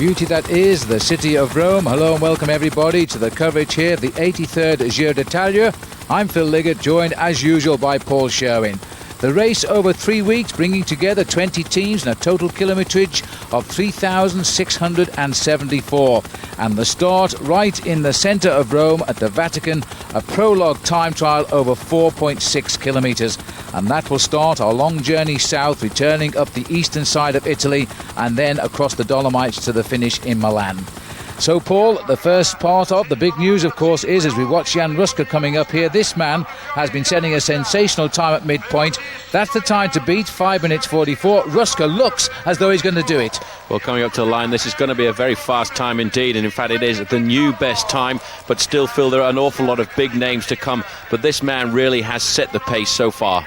beauty that is the city of Rome. Hello and welcome everybody to the coverage here of the 83rd Giro d'Italia. I'm Phil Liggett, joined as usual by Paul Sherwen. The race over 3 weeks, bringing together 20 teams and a total kilometrage of 3,674. And the start right in the centre of Rome at the Vatican, a prologue time trial over 4.6 kilometres. And that will start our long journey south, returning up the eastern side of Italy and then across the Dolomites to the finish in Milan. So, Paul, the first part of the big news, of course, is as we watch Jan Ruska coming up here, this man has been setting a sensational time at midpoint. That's the time to beat, 5 minutes 44. Ruska looks as though he's going to do it. Well, coming up to the line, this is going to be a very fast time indeed, and in fact it is the new best time, but still, Phil, there are an awful lot of big names to come, but this man really has set the pace so far.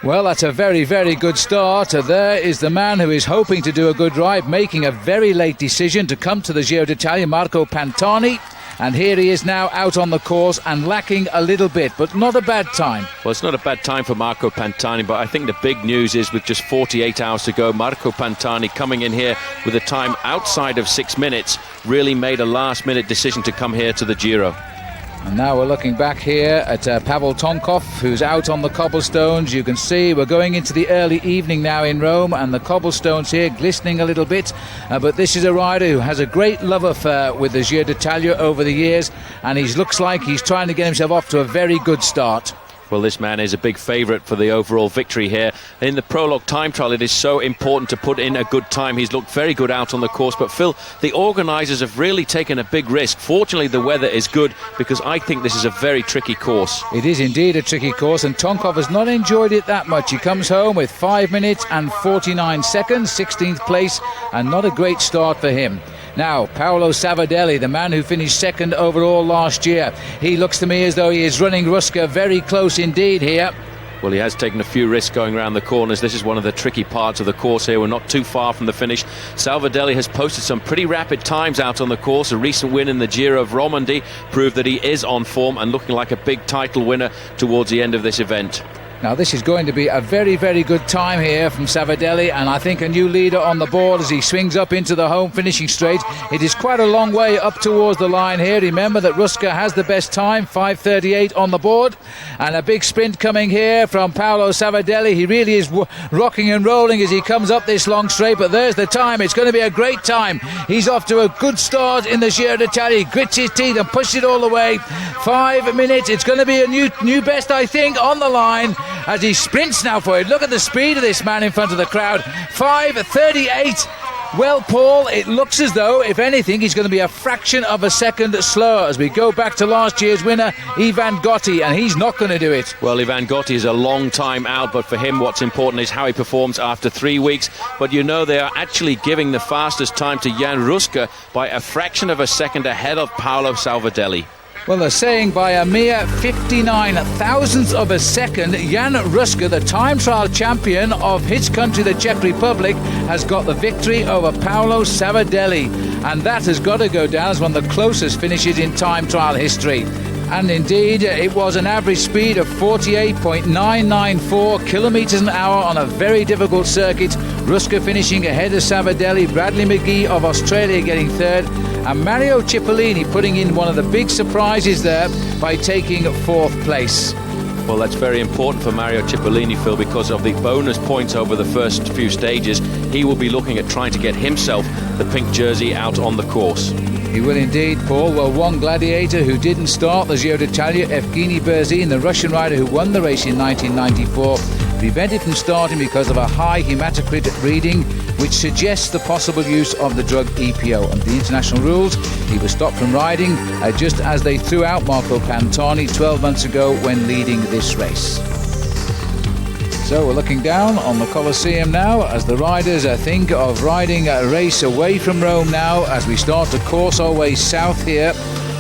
Well, that's a very, very good start. There is the man who is hoping to do a good ride, making a very late decision to come to the Giro d'Italia, Marco Pantani. And here he is now out on the course and lacking a little bit, but not a bad time. Well, it's not a bad time for Marco Pantani, but I think the big news is with just 48 hours to go, Marco Pantani coming in here with a time outside of 6 minutes, really made a last-minute decision to come here to the Giro. And now we're looking back here at Pavel Tonkov, who's out on the cobblestones. You can see we're going into the early evening now in Rome, and the cobblestones here glistening a little bit. But this is a rider who has a great love affair with the Giro d'Italia over the years, and he looks like he's trying to get himself off to a very good start. Well, this man is a big favourite for the overall victory here. In the prologue time trial, it is so important to put in a good time. He's looked very good out on the course. But, Phil, the organisers have really taken a big risk. Fortunately, the weather is good because I think this is a very tricky course. It is indeed a tricky course, and Tonkov has not enjoyed it that much. He comes home with 5 minutes and 49 seconds, 16th place, and not a great start for him. Now, Paolo Savardelli, the man who finished second overall last year. He looks to me as though he is running Ruska very close indeed here. Well, he has taken a few risks going around the corners. This is one of the tricky parts of the course here. We're not too far from the finish. Savardelli has posted some pretty rapid times out on the course. A recent win in the Giro of Romandy proved that he is on form and looking like a big title winner towards the end of this event. Now, this is going to be a very, very good time here from Savardelli, and I think a new leader on the board as he swings up into the home finishing straight. It is quite a long way up towards the line here. Remember that Ruska has the best time, 5:38 on the board, and a big sprint coming here from Paolo Savardelli. He really is rocking and rolling as he comes up this long straight, but there's the time. It's going to be a great time. He's off to a good start in the Giro d'Italia. He grits his teeth and pushes it all the way. 5 minutes. It's going to be a new best, I think, on the line as he sprints now for it. Look at the speed of this man in front of the crowd. 5:38. Well, Paul, it looks as though, if anything, he's going to be a fraction of a second slower as we go back to last year's winner, Ivan Gotti, and he's not going to do it. Well, Ivan Gotti is a long time out, but for him what's important is how he performs after 3 weeks. But you know, they are actually giving the fastest time to Jan Ruska by a fraction of a second ahead of Paolo Savardelli. Well, they're saying by a mere 59 thousandths of a second, Jan Ruska, the time trial champion of his country, the Czech Republic, has got the victory over Paolo Savardelli. And that has got to go down as one of the closest finishes in time trial history. And indeed, it was an average speed of 48.994 kilometres an hour on a very difficult circuit. Ruska finishing ahead of Savardelli, Bradley McGee of Australia getting third, and Mario Cipollini putting in one of the big surprises there by taking fourth place. Well, that's very important for Mario Cipollini, Phil, because of the bonus points over the first few stages. He will be looking at trying to get himself the pink jersey out on the course. He will indeed, Paul. Well, one gladiator who didn't start the Giro d'Italia, Evgeny Berzin, the Russian rider who won the race in 1994, prevented from starting because of a high hematocrit reading, which suggests the possible use of the drug EPO. Under the international rules, he was stopped from riding just as they threw out Marco Pantani 12 months ago when leading this race. So we're looking down on the Colosseum now as the riders think of riding a race away from Rome now as we start to course our way south here.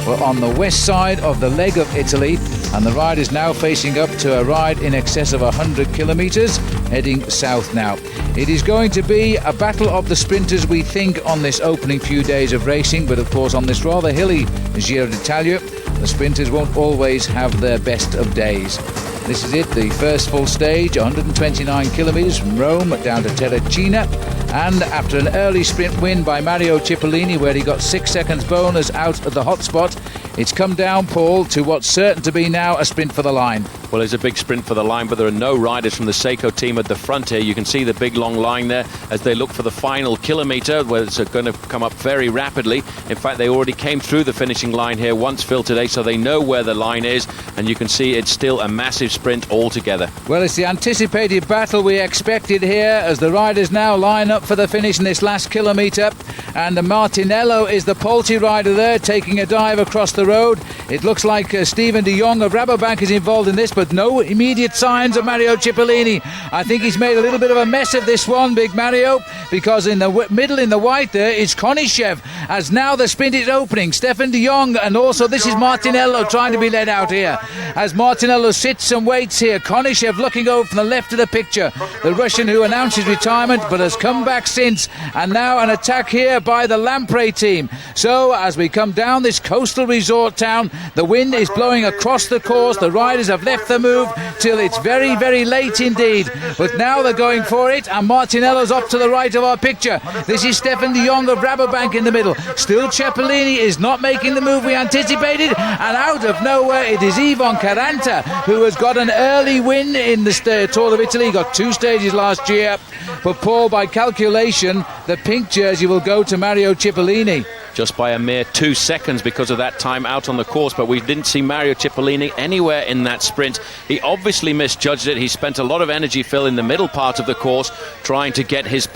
We're on the west side of the leg of Italy, and the riders now facing up to a ride in excess of 100 kilometres, heading south now. It is going to be a battle of the sprinters, we think, on this opening few days of racing, but of course on this rather hilly Giro d'Italia, the sprinters won't always have their best of days. This is it, the first full stage, 129 kilometres from Rome down to Terracina. And after an early sprint win by Mario Cipollini, where he got 6 seconds bonus out at the hot spot, it's come down, Paul, to what's certain to be now a sprint for the line. Well, it's a big sprint for the line, but there are no riders from the Seiko team at the front here. You can see the big long line there as they look for the final kilometre, where it's going to come up very rapidly. In fact, they already came through the finishing line here once, Phil, today, so they know where the line is, and you can see it's still a massive sprint altogether. Well, it's the anticipated battle we expected here as the riders now line up for the finish in this last kilometre. And Martinello is the Polti rider there, taking a dive across the road. It looks like Stephen de Jong of Rabobank is involved in this, but no immediate signs of Mario Cipollini. I think he's made a little bit of a mess of this one, Big Mario, because in the middle in the white there is Konishev, as now the sprint is opening. Stefan de Jong, and also this is Martinello trying to be led out here. As Martinello sits and waits here, Konishev looking over from the left of the picture, the Russian who announced his retirement but has come back since, and now an attack here by the Lampre team. So as we come down this coastal resort town, the wind is blowing across the course. The riders have left the move till it's very, very late indeed. But now they're going for it, and Martinello's up to the right of our picture. This is Stefan de Jong of Rabobank in the middle. Still Cipollini is not making the move we anticipated, and out of nowhere it is Ivan Caranta who has got an early win in the Tour of Italy. He got 2 stages last year. But Paul, by calculation, the pink jersey will go to Mario Cipollini. Just by a mere 2 seconds because of that time out on the course, but we didn't see Mario Cipollini anywhere in that sprint. He obviously misjudged it. He spent a lot of energy, Phil, in the middle part of the course trying to get his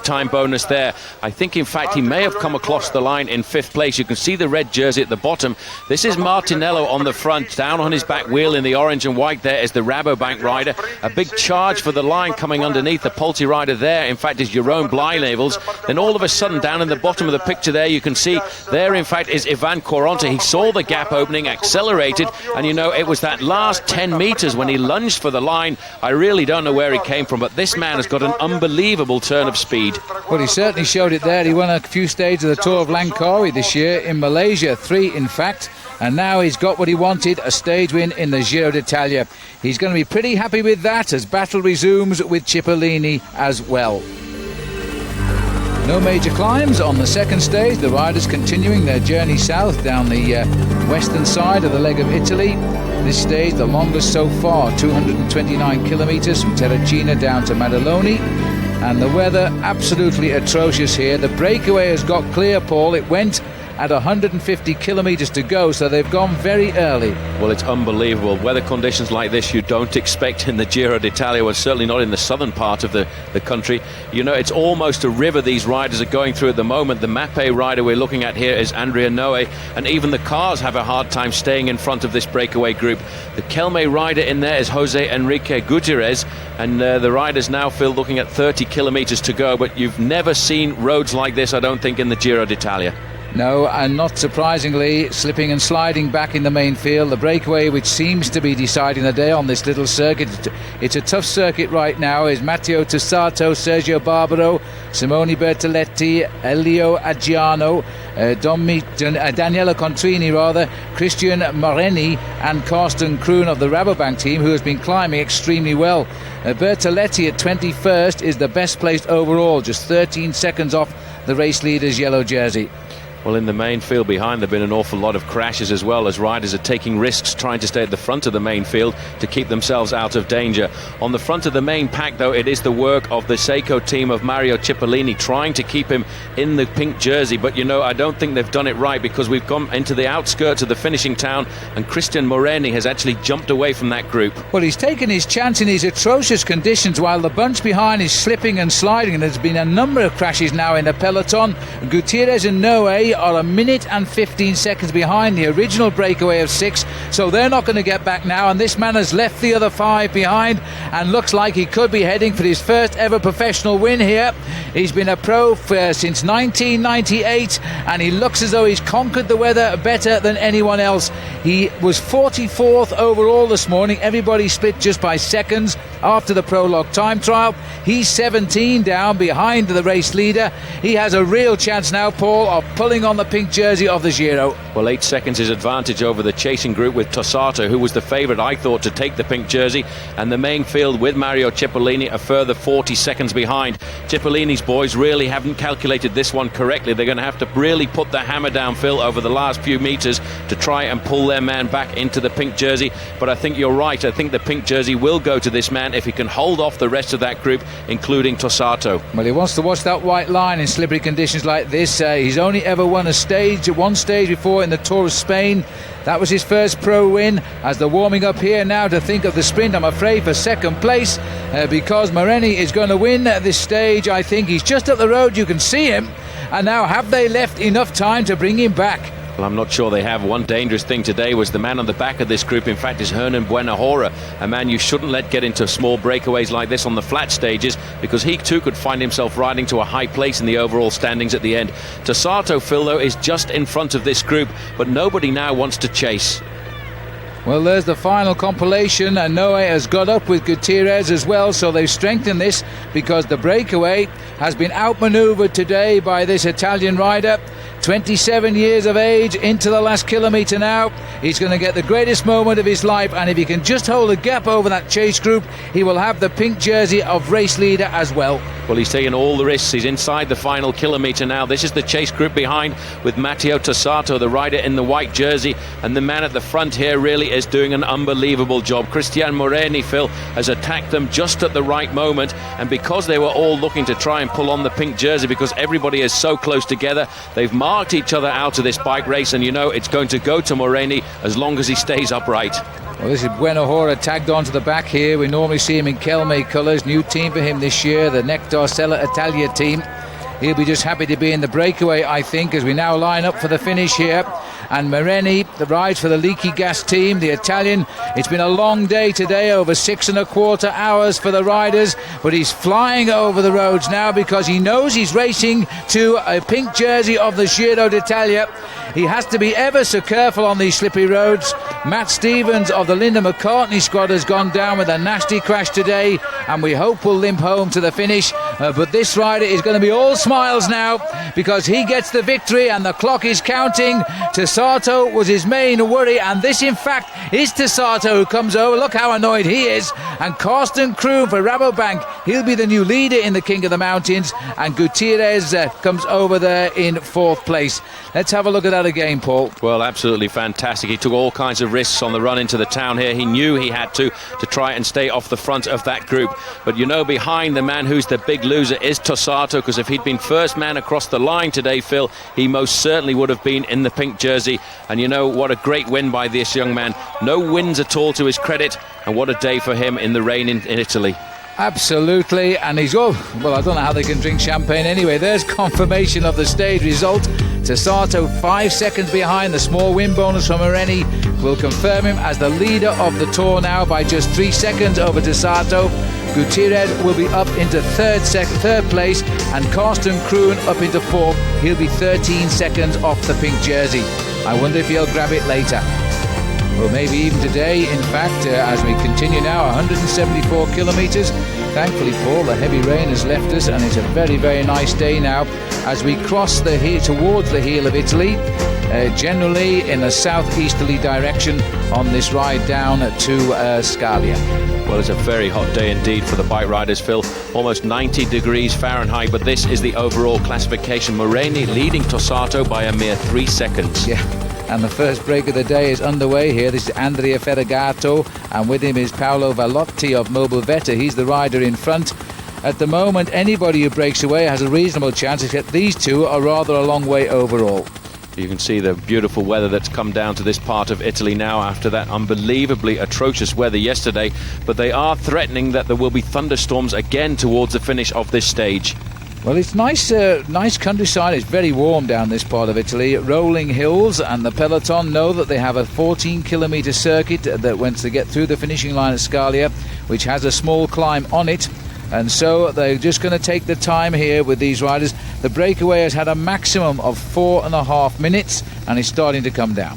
time bonus there. I think, in fact, he may have come across the line in 5th place. You can see the red jersey at the bottom. This is Martinello on the front, down on his back wheel in the orange and white. There is the Rabobank rider. A big charge for the line coming underneath. The Polti rider there, in fact, is Jerome Blynavels. Then all of a sudden, down in the bottom of the picture there, you can see there, in fact, is Ivan Quaranta. He saw the gap opening, accelerated, and you know, it was that last 10 metres when he lunged for the line. I really don't know where he came from, but this man has got an unbelievable turn of speed. Well, he certainly showed it there. He won a few stages of the Tour of Langkawi this year in Malaysia, 3 in fact, and now he's got what he wanted, a stage win in the Giro d'Italia. He's going to be pretty happy with that as battle resumes with Cipollini as well. No major climbs on the second stage. The riders continuing their journey south down the western side of the leg of Italy. This stage, the longest so far, 229 kilometres from Terracina down to Maddaloni. And the weather absolutely atrocious here. The breakaway has got clear, Paul. It went at 150 kilometres to go, so they've gone very early. Well, it's unbelievable. Weather conditions like this you don't expect in the Giro d'Italia, well, certainly not in the southern part of the country. You know, it's almost a river these riders are going through at the moment. The Mapei rider we're looking at here is Andrea Noe, and even the cars have a hard time staying in front of this breakaway group. The Kelme rider in there is Jose Enrique Gutierrez, and the riders now, Phil, looking at 30 kilometres to go, but you've never seen roads like this, I don't think, in the Giro d'Italia. No, and not surprisingly, slipping and sliding back in the main field. The breakaway, which seems to be deciding the day on this little circuit, it's a tough circuit right now, is Matteo Tussato, Sergio Barbaro, Simone Bertoletti, Elio Aggiano, Daniela Contrini, Christian Moreni and Carsten Kroon of the Rabobank team, who has been climbing extremely well. Bertoletti at 21st is the best placed overall, just 13 seconds off the race leader's yellow jersey. Well, in the main field behind, there have been an awful lot of crashes as well, as riders are taking risks trying to stay at the front of the main field to keep themselves out of danger. On the front of the main pack, though, it is the work of the Seiko team of Mario Cipollini trying to keep him in the pink jersey. But, you know, I don't think they've done it right, because we've gone into the outskirts of the finishing town and Christian Moreni has actually jumped away from that group. Well, he's taken his chance in these atrocious conditions while the bunch behind is slipping and sliding, and there's been a number of crashes now in the peloton. Gutierrez and Noe are a minute and 15 seconds behind the original breakaway of 6, so they're not going to get back now, and this man has left the other 5 behind and looks like he could be heading for his first ever professional win here. He's been a pro since 1998, and he looks as though he's conquered the weather better than anyone else. He was 44th overall this morning. Everybody split just by seconds. after the prologue time trial. He's 17 down behind the race leader. He has a real chance now, Paul, of pulling on the pink jersey of the Giro. Well, 8 seconds is advantage over the chasing group with Tossato, who was the favourite, I thought, to take the pink jersey, and the main field with Mario Cipollini a further 40 seconds behind. Cipollini's boys really haven't calculated this one correctly. They're going to have to really put the hammer down, Phil, over the last few metres to try and pull their man back into the pink jersey. But I think you're right. I think the pink jersey will go to this man if he can hold off the rest of that group, including Tossato. Well, he wants to watch that white line in slippery conditions like this. He's only ever won one stage before in the Tour of Spain. That was his first pro win. As they're warming up here now to think of the sprint, I'm afraid, for second place, because Moreni is going to win this stage. I think he's just up the road. You can see him. And now, have they left enough time to bring him back? Well, I'm not sure they have. One dangerous thing today was the man on the back of this group, in fact, is Hernan Buenahora, a man you shouldn't let get into small breakaways like this on the flat stages, because he too could find himself riding to a high place in the overall standings at the end. Tossato, Phil, though, is just in front of this group, but nobody now wants to chase. Well, there's the final compilation, and Noe has got up with Gutierrez as well, so they've strengthened this because the breakaway has been outmanoeuvred today by this Italian rider. 27 years of age, into the last kilometre now. He's going to get the greatest moment of his life, and if he can just hold a gap over that chase group, he will have the pink jersey of race leader as well. Well, he's taken all the risks. He's inside the final kilometre now. This is the chase group behind, with Matteo Tossato, the rider in the white jersey, and the man at the front here really is doing an unbelievable job. Cristian Moreni, Phil, has attacked them just at the right moment, and because they were all looking to try and pull on the pink jersey, because everybody is so close together, they've marked each other out of this bike race, and you know it's going to go to Moreni as long as he stays upright. Well, this is Buenahora tagged onto the back here. We normally see him in Kelme colours. New team for him this year, the Nectar Sella Italia team. He'll be just happy to be in the breakaway, I think, as we now line up for the finish here. And Moreni, the rides for the Leaky Gas team, the Italian. It's been a long day today, over 6.25 hours for the riders, but he's flying over the roads now because he knows he's racing to a pink jersey of the Giro d'Italia. He has to be ever so careful on these slippery roads. Matt Stevens of the Linda McCartney squad has gone down with a nasty crash today, and we hope will limp home to the finish. But this rider is going to be all smiles now because he gets the victory and the clock is counting. Tossato was his main worry, and this in fact is Tossato who comes over. Look how annoyed he is. And Carsten Kroon for Rabobank, he'll be the new leader in the King of the Mountains, and Gutierrez comes over there in fourth place. Let's have a look at that again, Paul. Well, absolutely fantastic. He took all kinds of risks on the run into the town here. He knew he had to try and stay off the front of that group. But you know, behind the man who's the big loser is Tossato, because if he'd been first man across the line today, Phil, he most certainly would have been in the pink jersey. And you know, what a great win by this young man. No wins at all to his credit, and what a day for him in the rain in Italy. Absolutely, and he's well, I don't know how they can drink champagne anyway. There's confirmation of the stage result. Tossato 5 seconds behind. The small win bonus from Moreni will confirm him as the leader of the Tour now by just 3 seconds over Tossato. Gutierrez will be up into third place, and Carsten Kroon up into fourth. He'll be 13 seconds off the pink jersey. I wonder if he'll grab it later. Well, maybe even today, in fact, as we continue now, 174 kilometres. Thankfully, Paul, the heavy rain has left us, and it's a very, very nice day now as we cross the hill towards the heel of Italy, generally in a southeasterly direction on this ride down to Scalia. Well, it's a very hot day indeed for the bike riders, Phil. Almost 90 degrees Fahrenheit, but this is the overall classification. Moreni leading Tossato by a mere 3 seconds. Yeah. And the first break of the day is underway here. This is Andrea Ferragato, and with him is Paolo Vallotti of Mobile Vetta. He's the rider in front. At the moment, anybody who breaks away has a reasonable chance, except these two are rather a long way overall. You can see the beautiful weather that's come down to this part of Italy now after that unbelievably atrocious weather yesterday. But they are threatening that there will be thunderstorms again towards the finish of this stage. Well, it's nice countryside. It's very warm down this part of Italy. Rolling hills, and the peloton know that they have a 14-kilometre circuit that once they get through the finishing line at Scalia, which has a small climb on it. And so they're just going to take the time here with these riders. The breakaway has had a maximum of 4.5 minutes, and it's starting to come down.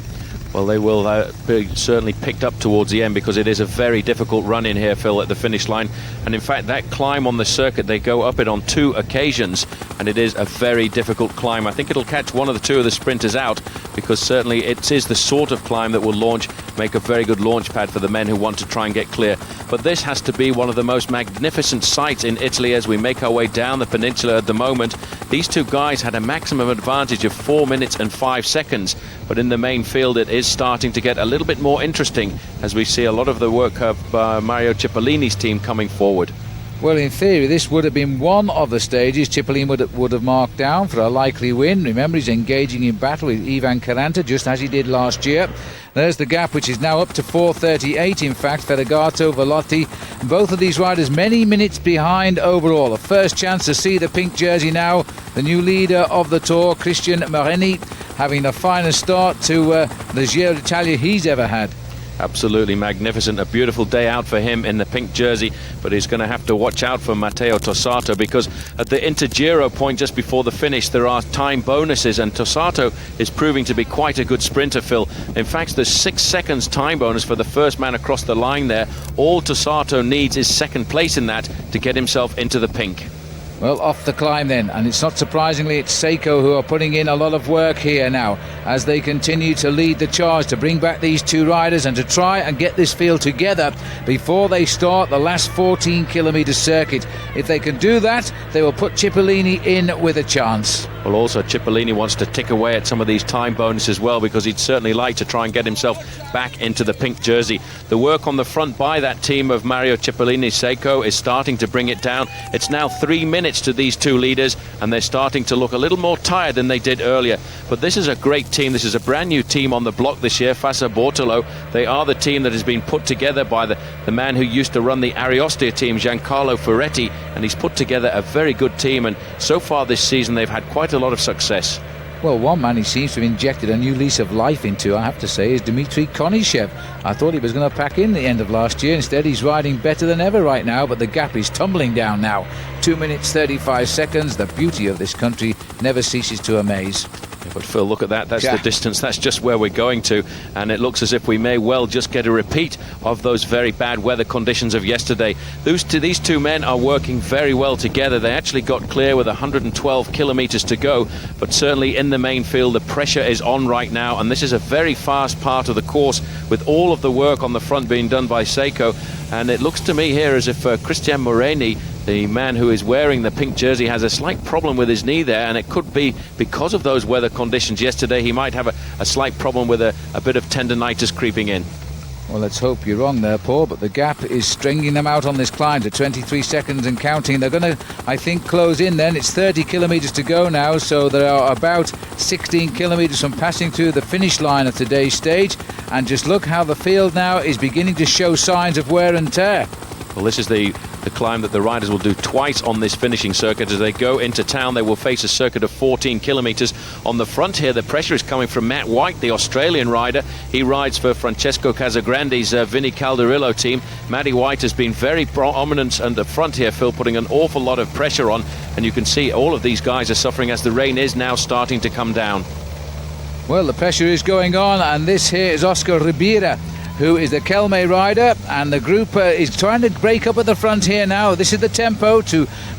Well, they will be certainly picked up towards the end, because it is a very difficult run in here, Phil, at the finish line. And in fact, that climb on the circuit, they go up it on 2 occasions, and it is a very difficult climb. I think it'll catch one of the 2 of the sprinters out, because certainly it is the sort of climb that will make a very good launch pad for the men who want to try and get clear. But this has to be one of the most magnificent sights in Italy as we make our way down the peninsula at the moment. These 2 guys had a maximum advantage of 4 minutes and 5 seconds, but in the main field it is starting to get a little bit more interesting as we see a lot of the work of Mario Cipollini's team coming forward. Well, in theory, this would have been one of the stages Cipollini would have marked down for a likely win. Remember, he's engaging in battle with Ivan Caranta, just as he did last year. There's the gap, which is now up to 4:38, in fact. Ferragato, Velotti, both of these riders many minutes behind overall. A first chance to see the pink jersey now. The new leader of the Tour, Christian Moreni, having the finest start to the Giro d'Italia he's ever had. Absolutely magnificent. A beautiful day out for him in the pink jersey, but he's going to have to watch out for Matteo Tossato, because at the Intergiro point just before the finish there are time bonuses, and Tossato is proving to be quite a good sprinter, Phil. In fact, there's 6 seconds time bonus for the first man across the line there. All Tossato needs is second place in that to get himself into the pink. Well, off the climb then, and it's not surprisingly it's Seiko who are putting in a lot of work here now as they continue to lead the charge to bring back these 2 riders and to try and get this field together before they start the last 14-kilometre circuit. If they can do that, they will put Cipollini in with a chance. Well, also Cipollini wants to tick away at some of these time bonuses as well, because he'd certainly like to try and get himself back into the pink jersey. The work on the front by that team of Mario Cipollini, Seiko, is starting to bring it down. It's now 3 minutes to these 2 leaders, and they're starting to look a little more tired than they did earlier. But this is a great team. This is a brand new team on the block this year, Fassa Bortolo. They are the team that has been put together by the man who used to run the Ariostia team, Giancarlo Ferretti, and he's put together a very good team, and so far this season they've had quite a lot of success. Well, one man he seems to have injected a new lease of life into, I have to say, is Dmitry Konishev. I thought he was going to pack in the end of last year. Instead, he's riding better than ever right now, but the gap is tumbling down now. 2 minutes 35 seconds. The beauty of this country never ceases to amaze. But Phil, look at that. That's the distance. That's just where we're going to. And it looks as if we may well just get a repeat of those very bad weather conditions of yesterday. These 2 men are working very well together. They actually got clear with 112 kilometres to go. But certainly in the main field, the pressure is on right now. And this is a very fast part of the course with all of the work on the front being done by Seiko. And it looks to me here as if Christian Moreni, the man who is wearing the pink jersey, has a slight problem with his knee there, and it could be because of those weather conditions yesterday. He might have a slight problem with a bit of tendinitis creeping in. Well, let's hope you're wrong there, Paul, but the gap is stringing them out on this climb to 23 seconds and counting. They're going to, I think, close in then. It's 30 kilometres to go now, so there are about 16 kilometres from passing through the finish line of today's stage. And just look how the field now is beginning to show signs of wear and tear. Well, this is the climb that the riders will do twice on this finishing circuit. As they go into town, they will face a circuit of 14 kilometres. On the front here, the pressure is coming from Matt White, the Australian rider. He rides for Francesco Casagrandi's Vinny Calderillo team. Matty White has been very prominent at the front here, Phil, putting an awful lot of pressure on. And you can see all of these guys are suffering as the rain is now starting to come down. Well, the pressure is going on, and this here is Oscar Ribera, who is the Kelme rider, and the group is trying to break up at the front here now. This is the tempo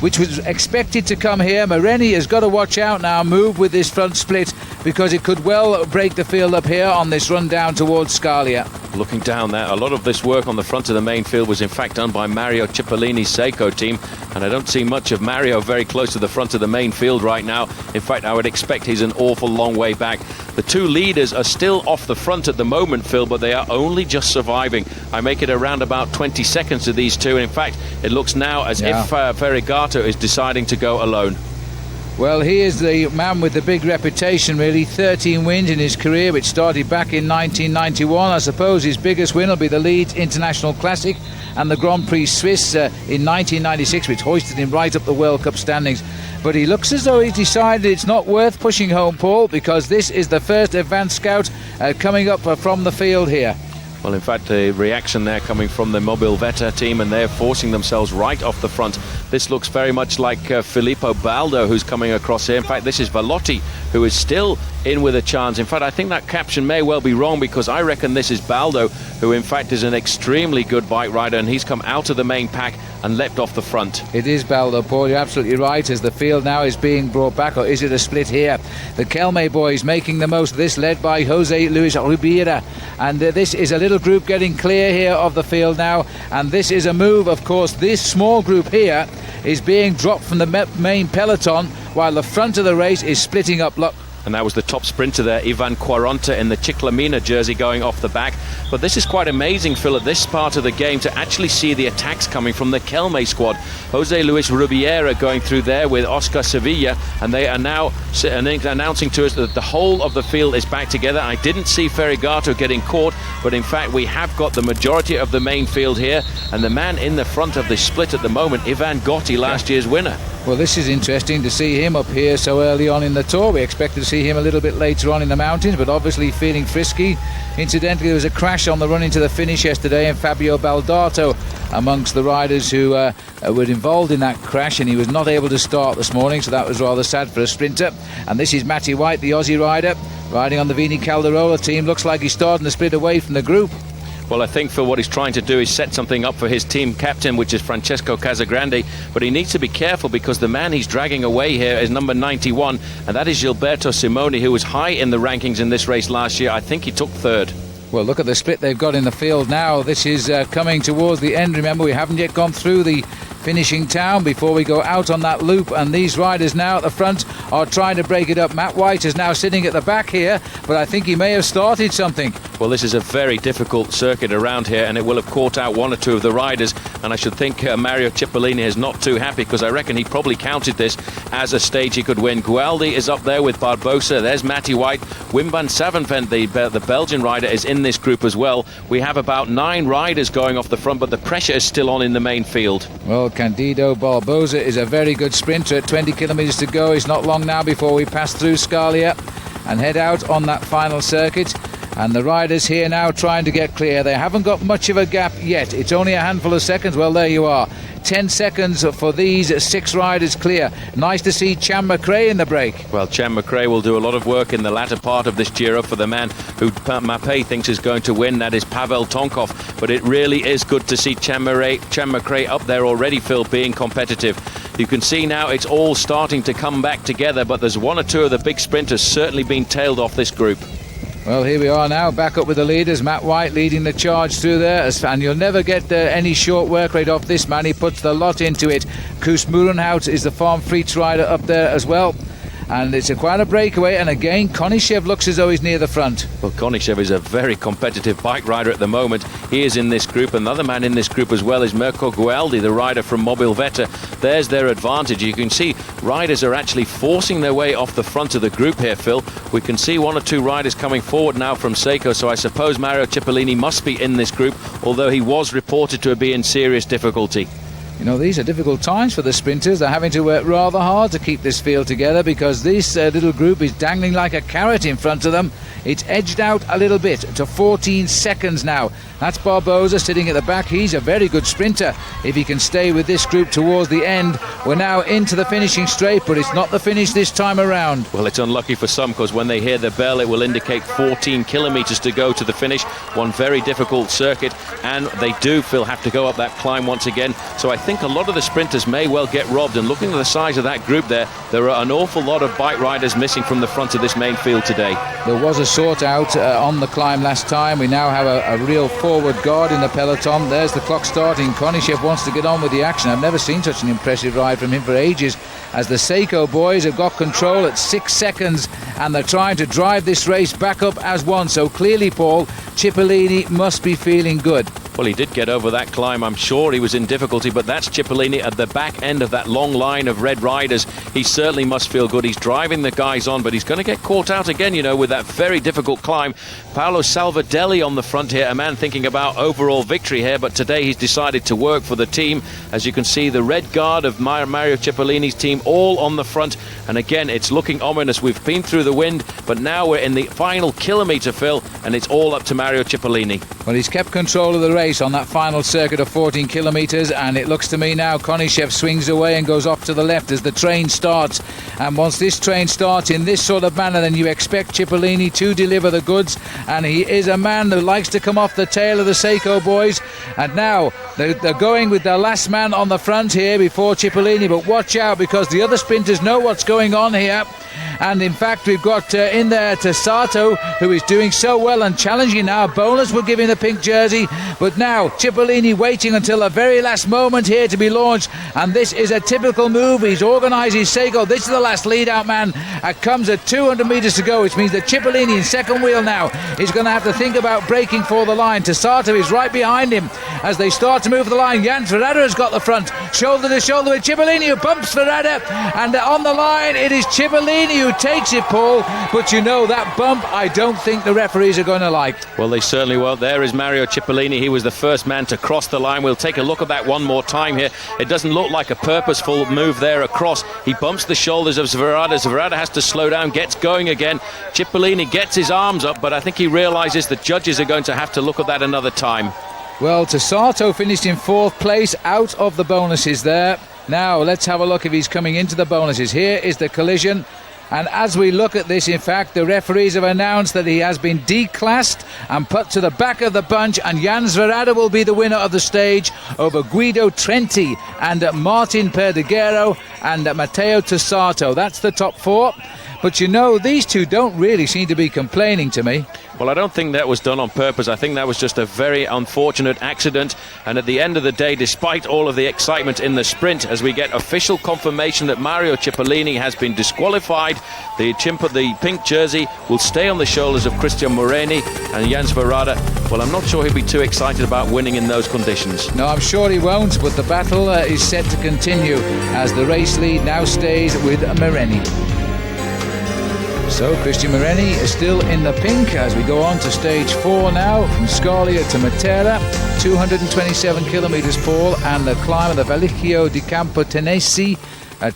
which was expected to come here. Moreni has got to watch out now, move with this front split, because it could well break the field up here on this run down towards Scalia. Looking down there, a lot of this work on the front of the main field was in fact done by Mario Cipollini's Seiko team, and I don't see much of Mario very close to the front of the main field right now. In fact, I would expect he's an awful long way back. The 2 leaders are still off the front at the moment, Phil, but they are only just surviving. I make it around about 20 seconds to these 2, and in fact it looks now as if Ferragato is deciding to go alone. Well, he is the man with the big reputation, really. 13 wins in his career, which started back in 1991. I suppose his biggest win will be the Leeds International Classic and the Grand Prix Suisse in 1996, which hoisted him right up the World Cup standings. But he looks as though he's decided it's not worth pushing home, Paul, because this is the first advanced scout coming up from the field here. Well, in fact, the reaction there coming from the Mobile Veta team, and they're forcing themselves right off the front. This looks very much like Filippo Baldo, who's coming across here. In fact, this is Velotti, who is still in with a chance. In fact, I think that caption may well be wrong, because I reckon this is Baldo, who in fact is an extremely good bike rider, and he's come out of the main pack and leapt off the front. It is Baldo, Paul, you're absolutely right, as the field now is being brought back, or is it a split here? The Kelme boys making the most of this, led by Jose Luis Rubiera, and this is a little group getting clear here of the field now, and this is a move, of course. This small group here is being dropped from the main peloton, while the front of the race is splitting up. Look. And that was the top sprinter there, Ivan Quaranta, in the Ciclamina jersey going off the back. But this is quite amazing, Phil, at this part of the game, to actually see the attacks coming from the Kelme squad. Jose Luis Rubiera going through there with Oscar Sevilla, and they are now announcing to us that the whole of the field is back together. I didn't see Ferrigato getting caught, but in fact we have got the majority of the main field here, and the man in the front of the split at the moment, Ivan Gotti, last year's winner. Well, this is interesting to see him up here so early on in the Tour. We expected to see him a little bit later on in the mountains, but obviously feeling frisky. Incidentally, there was a crash on the run into the finish yesterday, and Fabio Baldato amongst the riders who were involved in that crash, and he was not able to start this morning, so that was rather sad for a sprinter. And this is Matty White, the Aussie rider, riding on the Vini Calderola team. Looks like he's starting to split away from the group. Well, I think Phil, what he's trying to do is set something up for his team captain, which is Francesco Casagrande, but he needs to be careful, because the man he's dragging away here is number 91, and that is Gilberto Simoni, who was high in the rankings in this race last year. I think he took third. Well, look at the split they've got in the field now. This is coming towards the end. Remember, we haven't yet gone through the finishing town before we go out on that loop, and these riders now at the front are trying to break it up. Matt White is now sitting at the back here, but I think he may have started something. Well, this is a very difficult circuit around here, and it will have caught out one or two of the riders, and I should think Mario Cipollini is not too happy, because I reckon he probably counted this as a stage he could win. Gualdi is up there with Barbosa. There's Matty White. Wim van Savenvent, the Belgian rider, is in this group as well. We have about 9 riders going off the front, but the pressure is still on in the main field. Well, Candido Barbosa is a very good sprinter. 20 kilometres to go. It's not long now before we pass through Scalia and head out on that final circuit. And the riders here now trying to get clear. They haven't got much of a gap yet. It's only a handful of seconds. Well, there you are. 10 seconds for these 6 riders clear. Nice to see Chan McRae in the break. Well, Chan McRae will do a lot of work in the latter part of this Giro for the man who Mapei thinks is going to win. That is Pavel Tonkov. But it really is good to see Chan McRae up there already, Phil, being competitive. You can see now it's all starting to come back together, but there's 1 or 2 of the big sprinters certainly being tailed off this group. Well, here we are now, back up with the leaders. Matt White leading the charge through there, and you'll never get any short work rate off this man. He puts the lot into it. Koos Murenhout is the Farm Freaks rider up there as well. And it's quite a breakaway, and again Konishev looks as though he's near the front. Well, Konishev is a very competitive bike rider at the moment. He is in this group. Another man in this group as well is Mirko Gualdi, the rider from Mobile Veta. There's their advantage. You can see riders are actually forcing their way off the front of the group here, Phil. We can see 1 or 2 riders coming forward now from Seiko, so I suppose Mario Cipollini must be in this group, although he was reported to be in serious difficulty. You know, these are difficult times for the sprinters. They're having to work rather hard to keep this field together, because this little group is dangling like a carrot in front of them. It's edged out a little bit to 14 seconds now. That's Barbosa sitting at the back. He's a very good sprinter if he can stay with this group towards the end. We're now into the finishing straight, but it's not the finish this time around. Well, it's unlucky for some, because when they hear the bell, it will indicate 14 kilometres to go to the finish. One very difficult circuit, and they do, Phil, have to go up that climb once again. So I think a lot of the sprinters may well get robbed, and looking at the size of that group there are an awful lot of bike riders missing from the front of this main field today. There was a sort out on the climb last time. We now have a real forward guard in the peloton. There's the clock starting. Konishev wants to get on with the action. I've never seen such an impressive ride from him for ages, as the Seiko boys have got control at 6 seconds, and they're trying to drive this race back up as one. So clearly, Paul, Cipollini must be feeling good. Well, he did get over that climb. I'm sure he was in difficulty, but that's Cipollini at the back end of that long line of red riders. He certainly must feel good. He's driving the guys on, but he's going to get caught out again, you know, with that very difficult climb. Paolo Salvadelli on the front here, a man thinking about overall victory here, but today he's decided to work for the team. As you can see, the red guard of Mario Cipollini's team all on the front, and again, it's looking ominous. We've been through the wind, but now we're in the final kilometre, Phil, and it's all up to Mario Cipollini. Well, he's kept control of the race. place on that final circuit of 14 kilometres, and it looks to me now Konishev swings away and goes off to the left as the train starts. And once this train starts in this sort of manner, then you expect Cipollini to deliver the goods, and he is a man who likes to come off the tail of the Seiko boys. And now they're going with their last man on the front here before Cipollini, but watch out because the other sprinters know what's going on here. And in fact, we've got in there Tessato, who is doing so well and challenging now. Bonus will give him the pink jersey, but now Cipollini waiting until the very last moment here to be launched. And this is a typical move. He's organised his Seiko. This is the last lead-out man. It comes at 200 metres to go, which means that Cipollini in second wheel now is going to have to think about braking for the line. Tessato is right behind him as they start to move the line. Jans Ferrada has got the front, shoulder to shoulder with Cipollini, who bumps Ferrada, and on the line it is Cipollini who takes it, Paul, but you know that bump I don't think the referees are going to like. Well, they certainly won't. There is Mario Cipollini. He was the first man to cross the line. We'll take a look at that one more time here. It doesn't look like a purposeful move there across. He bumps the shoulders of Zverada. Zverada has to slow down, gets going again. Cipollini gets his arms up, but I think he realises the judges are going to have to look at that another time. Well, Tessato finished in fourth place, out of the bonuses there. Now let's have a look if he's coming into the bonuses. Here is the collision. And as we look at this, in fact, the referees have announced that he has been declassed and put to the back of the bunch, and Jans Ferrada will be the winner of the stage over Guido Trenti and Martin Perdigero and Matteo Tessato. That's the top four. But you know, these two don't really seem to be complaining to me. Well, I don't think that was done on purpose. I think that was just a very unfortunate accident. And at the end of the day, despite all of the excitement in the sprint, as we get official confirmation that Mario Cipollini has been disqualified, the pink jersey will stay on the shoulders of Cristian Moreni and Jans Ferrada. Well, I'm not sure he'll be too excited about winning in those conditions. No, I'm sure he won't, but the battle is set to continue as the race lead now stays with Moreni. So Cristian Moreni is still in the pink as we go on to stage 4 now, from Scalia to Matera, 227 kilometres, Paul, and the climb of the Vallicchio di Campo Tenesi,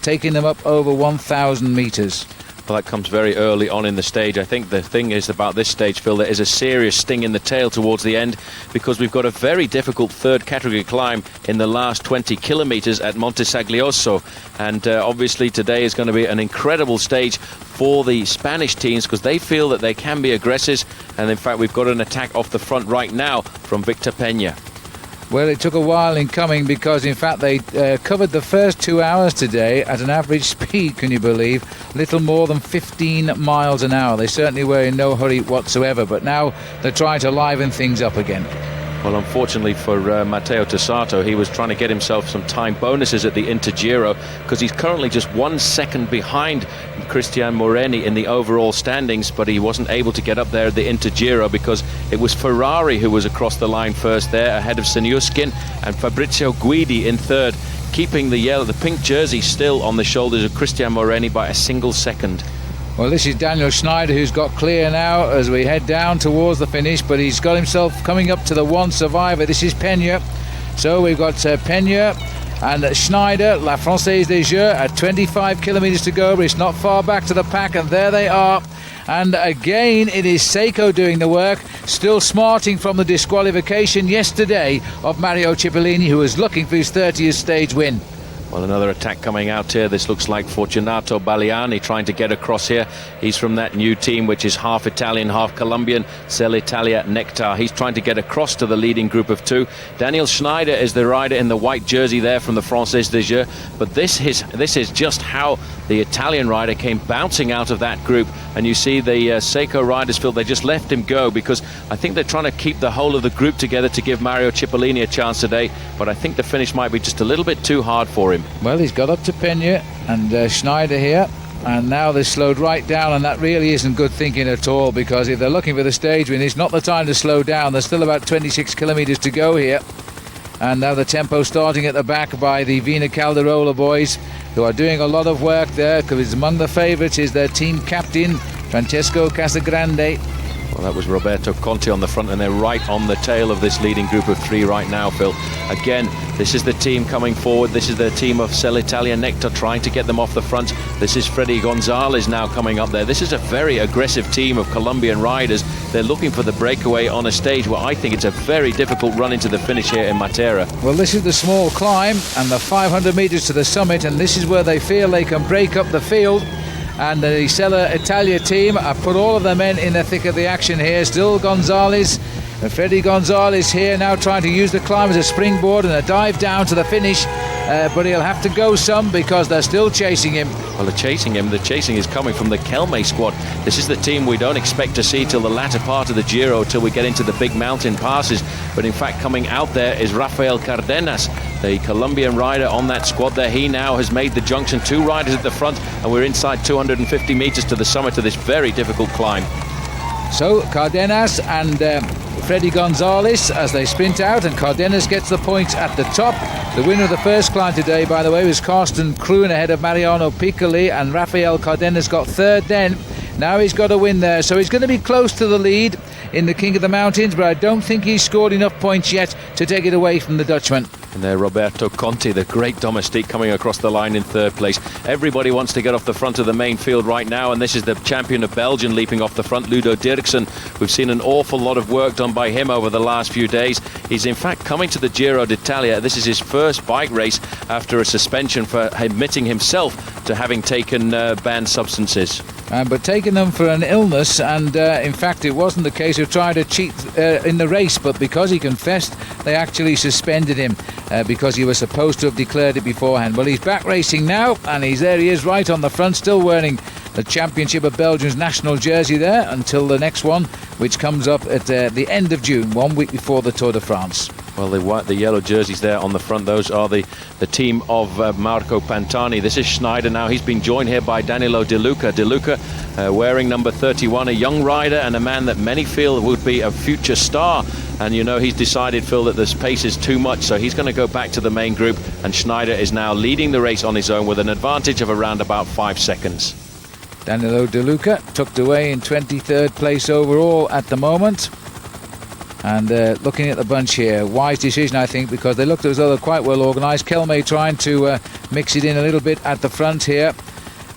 taking them up over 1,000 metres. Well, that comes very early on in the stage. I think the thing is about this stage, Phil, there is a serious sting in the tail towards the end because we've got a very difficult third category climb in the last 20 kilometres at Monte Saglioso. And obviously today is going to be an incredible stage for the Spanish teams because they feel that they can be aggressive. And in fact, we've got an attack off the front right now from Victor Peña. Well, it took a while in coming because, in fact, they covered the first 2 hours today at an average speed, can you believe, little more than 15 miles an hour. They certainly were in no hurry whatsoever, but now they're trying to liven things up again. Well, unfortunately for Matteo Tessato, he was trying to get himself some time bonuses at the Giro because he's currently just 1 second behind Cristian Moreni in the overall standings, but he wasn't able to get up there at the Giro because it was Ferrari who was across the line first there, ahead of Seniuskin and Fabrizio Guidi in third, keeping the pink jersey still on the shoulders of Cristian Moreni by a single second. Well, this is Daniel Schneider, who's got clear now as we head down towards the finish, but he's got himself coming up to the one survivor. This is Peña. So we've got Peña and Schneider, La Française des Jeux, at 25 kilometres to go, but it's not far back to the pack, and there they are. And again, it is Seiko doing the work, still smarting from the disqualification yesterday of Mario Cipollini, who was looking for his 30th stage win. Well, another attack coming out here. This looks like Fortunato Baliani trying to get across here. He's from that new team, which is half Italian, half Colombian, Cell Italia Nectar. He's trying to get across to the leading group of two. Daniel Schneider is the rider in the white jersey there from the Française des Jeux. But this is just how the Italian rider came bouncing out of that group. And you see the Seiko riders feel they just left him go because I think they're trying to keep the whole of the group together to give Mario Cipollini a chance today. But I think the finish might be just a little bit too hard for him. Well, he's got up to Peña and Schneider here, and now they slowed right down, and that really isn't good thinking at all because if they're looking for the stage win, it's not the time to slow down. There's still about 26 kilometres to go here, and now the tempo starting at the back by the Vina Calderola boys, who are doing a lot of work there because among the favourites is their team captain Francesco Casagrande. Well, that was Roberto Conti on the front, and they're right on the tail of this leading group of 3 right now, Phil. Again, this is the team coming forward. This is the team of Sel Italia Nectar trying to get them off the front. This is Freddy Gonzalez now coming up there. This is a very aggressive team of Colombian riders. They're looking for the breakaway on a stage where I think it's a very difficult run into the finish here in Matera. Well, this is the small climb and the 500 metres to the summit, and this is where they feel they can break up the field. And the Sel Italia team have put all of their men in the thick of the action here. Still Gonzalez, and Freddy Gonzalez here now trying to use the climb as a springboard and a dive down to the finish. But he'll have to go some because they're still chasing him. Well, they're chasing him. The chasing is coming from the Kelme squad. This is the team we don't expect to see till the latter part of the Giro, till we get into the big mountain passes. But in fact, coming out there is Rafael Cardenas, the Colombian rider on that squad there. He now has made the junction. 2 riders at the front, and we're inside 250 metres to the summit of this very difficult climb. So Cardenas and Freddy Gonzalez as they sprint out, and Cardenas gets the points at the top. The winner of the first climb today, by the way, was Carsten Kroon ahead of Mariano Piccoli, and Rafael Cardenas got third then. Now he's got a win there, so he's going to be close to the lead in the King of the Mountains, but I don't think he's scored enough points yet to take it away from the Dutchman. And there Roberto Conti, the great domestique, coming across the line in third place. Everybody wants to get off the front of the main field right now, and this is the champion of Belgium leaping off the front, Ludo Dirksen. We've seen an awful lot of work done by him over the last few days. He's in fact coming to the Giro d'Italia. This is his first bike race after a suspension for admitting himself to having taken banned substances. But taking them for an illness, and in fact it wasn't the case of trying to cheat in the race, but because he confessed, they actually suspended him because he was supposed to have declared it beforehand. Well, he's back racing now, and he is right on the front, still wearing the Championship of Belgium's national jersey there until the next one, which comes up at the end of June, 1 week before the Tour de France. Well, the yellow jerseys there on the front, those are the team of Marco Pantani. This is Schneider now. He's been joined here by Danilo De Luca. De Luca wearing number 31, a young rider and a man that many feel would be a future star. And you know, he's decided, Phil, that this pace is too much, so he's going to go back to the main group, and Schneider is now leading the race on his own with an advantage of around about 5 seconds. Danilo De Luca tucked away in 23rd place overall at the moment. And looking at the bunch here, wise decision, I think, because they looked as though they're quite well organised. Kelme trying to mix it in a little bit at the front here,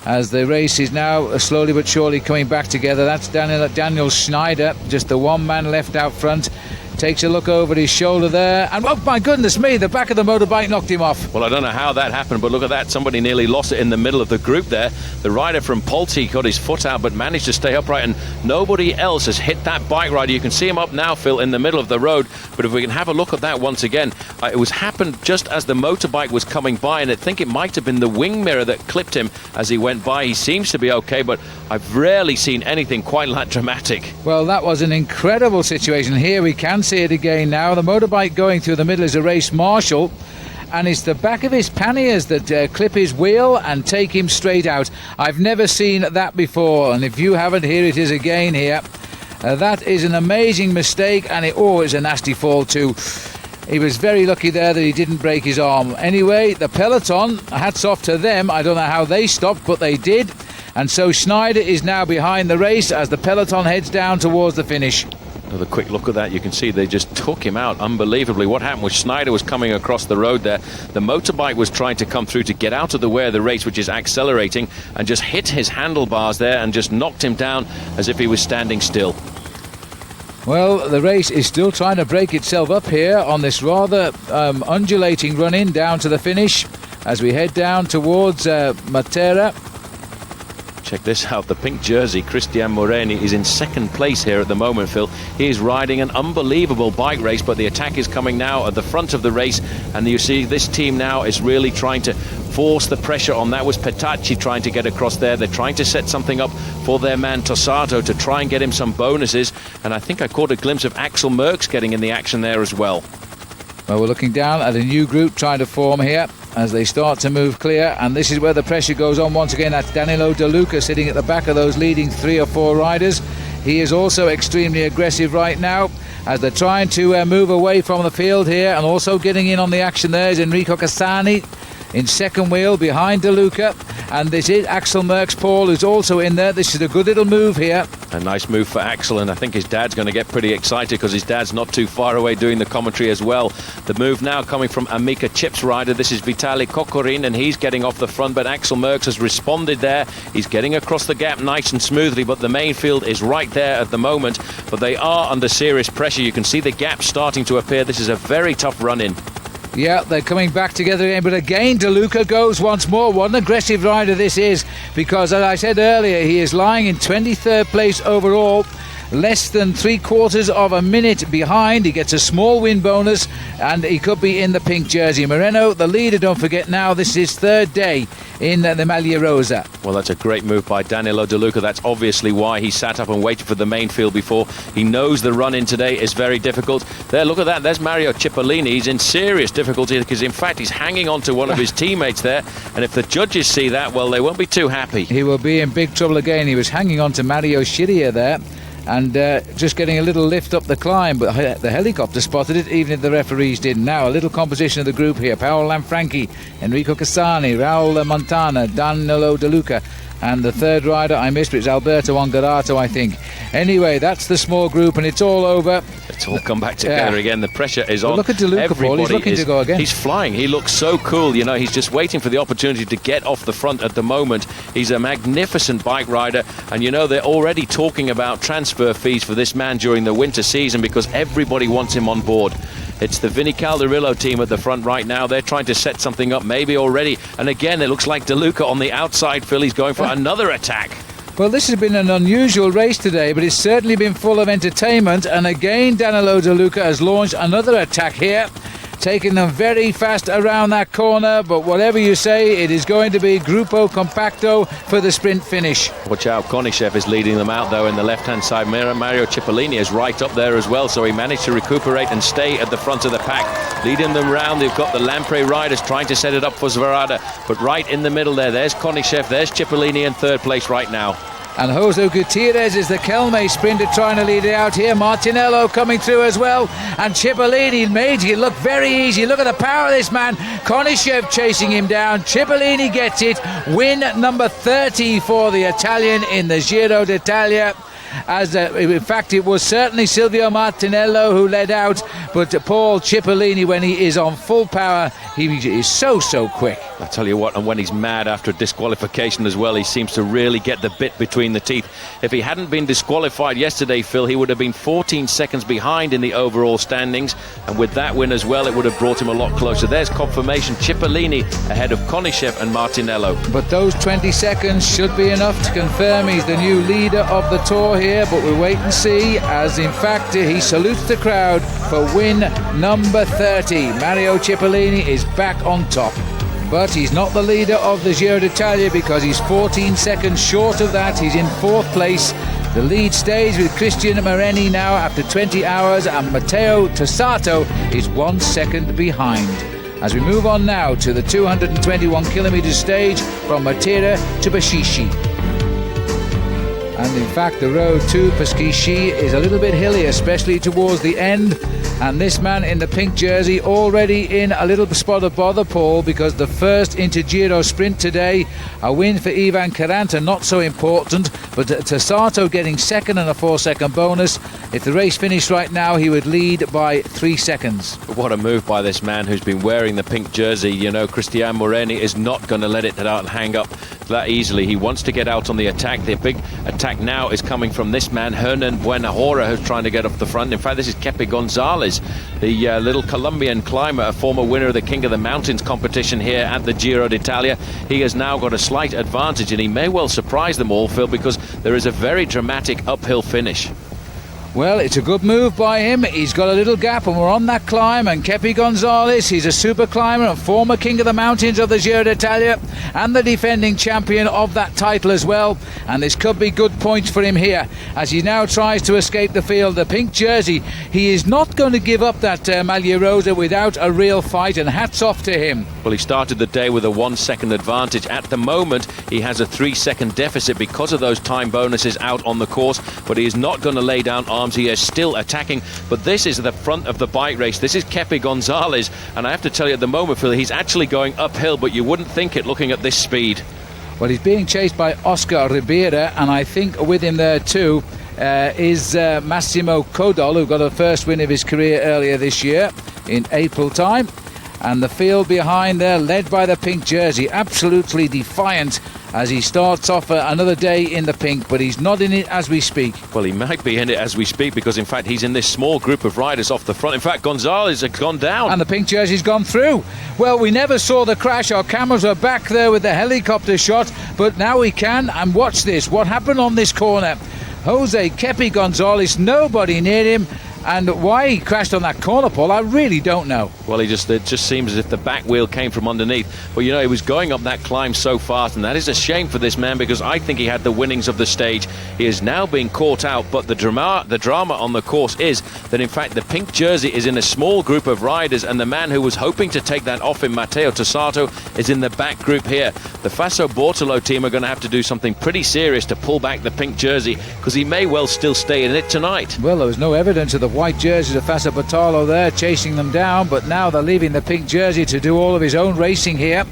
as the race is now slowly but surely coming back together. That's Daniel Schneider, just the one man left out front. Takes a look over his shoulder there, and oh my goodness me, the back of the motorbike knocked him off. Well, I don't know how that happened, but look at that. Somebody nearly lost it in the middle of the group there. The rider from Polti got his foot out but managed to stay upright, and nobody else has hit that bike rider. You can see him up now, Phil, in the middle of the road, but if we can have a look at that once again, it was happened just as the motorbike was coming by, and I think it might have been the wing mirror that clipped him as he went by. He seems to be okay, but I've rarely seen anything quite that dramatic. Well, that was an incredible situation. Here we can see it again now. The motorbike going through the middle is a race marshal, and it's the back of his panniers that clip his wheel and take him straight out. I've never seen that before, and if you haven't, here it is again here. That is an amazing mistake, and it is a nasty fall too. He was very lucky there that he didn't break his arm. Anyway, the peloton, hats off to them. I don't know how they stopped, but they did. And so Schneider is now behind the race as the peloton heads down towards the finish. Another quick look at that. You can see they just took him out unbelievably. What happened was Schneider was coming across the road there. The motorbike was trying to come through to get out of the way of the race, which is accelerating, and just hit his handlebars there and just knocked him down as if he was standing still. Well, the race is still trying to break itself up here on this rather undulating run-in down to the finish as we head down towards Matera. Check this out, the pink jersey, Christian Moreni, is in second place here at the moment, Phil. He is riding an unbelievable bike race, but the attack is coming now at the front of the race, and you see this team now is really trying to force the pressure on. That was Petacci trying to get across there. They're trying to set something up for their man Tossato to try and get him some bonuses, and I think I caught a glimpse of Axel Merckx getting in the action there as well. Well, we're looking down at a new group trying to form here as they start to move clear, and this is where the pressure goes on once again. That's Danilo De Luca sitting at the back of those leading 3 or 4 riders. He is also extremely aggressive right now as they're trying to move away from the field here, and also getting in on the action there is Enrico Cassani. in second wheel behind De Luca. And this is Axel Merckx Paul, who's also in there. This is a good little move here. A nice move for Axel, and I think his dad's going to get pretty excited because his dad's not too far away doing the commentary as well. The move now coming from Amica Chip's rider. This is Vitaly Kokorin, and he's getting off the front, but Axel Merckx has responded there. He's getting across the gap nice and smoothly, but the main field is right there at the moment. But they are under serious pressure. You can see the gap starting to appear. This is a very tough run-in. Yeah, they're coming back together again, but again De Luca goes once more. What an aggressive rider this is, because as I said earlier, he is lying in 23rd place overall, less than 3/4 of a minute behind. He gets a small win bonus, and he could be in the pink jersey. Moreno, the leader, don't forget now, this is his third day in the Maglia Rosa. Well, that's a great move by Danilo De Luca. That's obviously why he sat up and waited for the main field before. He knows the run-in today is very difficult. There, look at that. There's Mario Cipollini. He's in serious difficulty because, in fact, he's hanging on to one of his teammates there. And if the judges see that, well, they won't be too happy. He will be in big trouble again. He was hanging on to Mario Sciria there, and just getting a little lift up the climb, but the helicopter spotted it, even if the referees didn't. Now a little composition of the group here: Paolo Lanfranchi, Enrico Cassani, Raul Montana, Danilo De Luca, and the third rider I missed, but it's Alberto Ongarato, I think. Anyway, that's the small group, and it's all over. It's all come back together again. The pressure is on. Look at De Luca, Paul. He's looking to go again. He's flying. He looks so cool. You know, he's just waiting for the opportunity to get off the front at the moment. He's a magnificent bike rider, and you know, they're already talking about transfer fees for this man during the winter season because everybody wants him on board. It's the Vinny Calderillo team at the front right now. They're trying to set something up maybe already. And again, it looks like De Luca on the outside. Philly's going for another attack. Well, this has been an unusual race today, but it's certainly been full of entertainment. And again, Danilo De Luca has launched another attack here, taking them very fast around that corner. But whatever you say, it is going to be Gruppo Compacto for the sprint finish. Watch out, Konishev is leading them out though in the left-hand side. Mario Cipollini is right up there as well, so he managed to recuperate and stay at the front of the pack, leading them round. They've got the Lampre riders trying to set it up for Zverada, but right in the middle there's Konishev, there's Cipollini in third place right now. And Jose Gutierrez is the Kelme sprinter trying to lead it out here. Martinello coming through as well. And Cipollini made it look very easy. Look at the power of this man. Konishev chasing him down. Cipollini gets it. Win number 30 for the Italian in the Giro d'Italia. As in fact, it was certainly Silvio Martinello who led out, but Paul Cipollini, when he is on full power, he is so quick. I tell you what, and when he's mad after a disqualification as well, he seems to really get the bit between the teeth. If he hadn't been disqualified yesterday, Phil, he would have been 14 seconds behind in the overall standings, and with that win as well, it would have brought him a lot closer. There's confirmation: Cipollini ahead of Konishev and Martinello. But those 20 seconds should be enough to confirm he's the new leader of the Tour here, but we'll wait and see, as in fact he salutes the crowd for win number 30. Mario Cipollini is back on top, but he's not the leader of the Giro d'Italia because he's 14 seconds short of that. He's in fourth place. The lead stays with Cristian Mareni now after 20 hours, and Matteo Tessato is 1 second behind. As we move on now to the 221 kilometre stage from Matera to Bashishi. And in fact, the road to Paschischi is a little bit hilly, especially towards the end. And this man in the pink jersey already in a little spot of bother, Paul, because the first Intergiro sprint today, a win for Ivan Caranta, not so important, but Tessato getting second and a 4-second bonus. If the race finished right now, he would lead by 3 seconds. What a move by this man who's been wearing the pink jersey. You know, Cristian Moreni is not going to let it out and hang up that easily. He wants to get out on the attack. The big attack now is coming from this man, Hernan Buenajora, who's trying to get off the front. In fact, this is Kepe Gonzalez, the little Colombian climber, a former winner of the King of the Mountains competition here at the Giro d'Italia. He has now got a slight advantage, and he may well surprise them all, Phil, because there is a very dramatic uphill finish. Well, it's a good move by him. He's got a little gap and we're on that climb, and Kepe Gonzalez, he's a super climber and former King of the Mountains of the Giro d'Italia and the defending champion of that title as well, and this could be good points for him here as he now tries to escape the field. The pink jersey, he is not going to give up that Maglia Rosa without a real fight, and hats off to him. Well, he started the day with a 1 second advantage. At the moment, he has a 3 second deficit because of those time bonuses out on the course, but he is not going to lay down arms. He is still attacking, but this is the front of the bike race. This is Kepi Gonzalez, and I have to tell you at the moment, Phil, he's actually going uphill, but you wouldn't think it looking at this speed. Well, he's being chased by Oscar Ribera, and I think with him there too is Massimo Codol, who got a first win of his career earlier this year in April time. And the field behind there, led by the pink jersey, absolutely defiant as he starts off another day in the pink, but he's not in it as we speak. Well, he might be in it as we speak, because in fact he's in this small group of riders off the front. In fact, Gonzalez has gone down. And the pink jersey's gone through. Well, we never saw the crash. Our cameras are back there with the helicopter shot, but now we can. And watch this. What happened on this corner? Jose Kepi Gonzalez, nobody near him. And why he crashed on that corner, Paul, I really don't know. Well, it just seems as if the back wheel came from underneath. But, he was going up that climb so fast, and that is a shame for this man, because I think he had the winnings of the stage. He is now being caught out, but the drama on the course is that, in fact, the pink jersey is in a small group of riders, and the man who was hoping to take that off him, Matteo Tossato, is in the back group here. The Faso Bortolo team are going to have to do something pretty serious to pull back the pink jersey, because he may well still stay in it tonight. Well, there was no evidence of the white jerseys of Faso Bortolo there chasing them down, but now they're leaving the pink jersey to do all of his own racing here.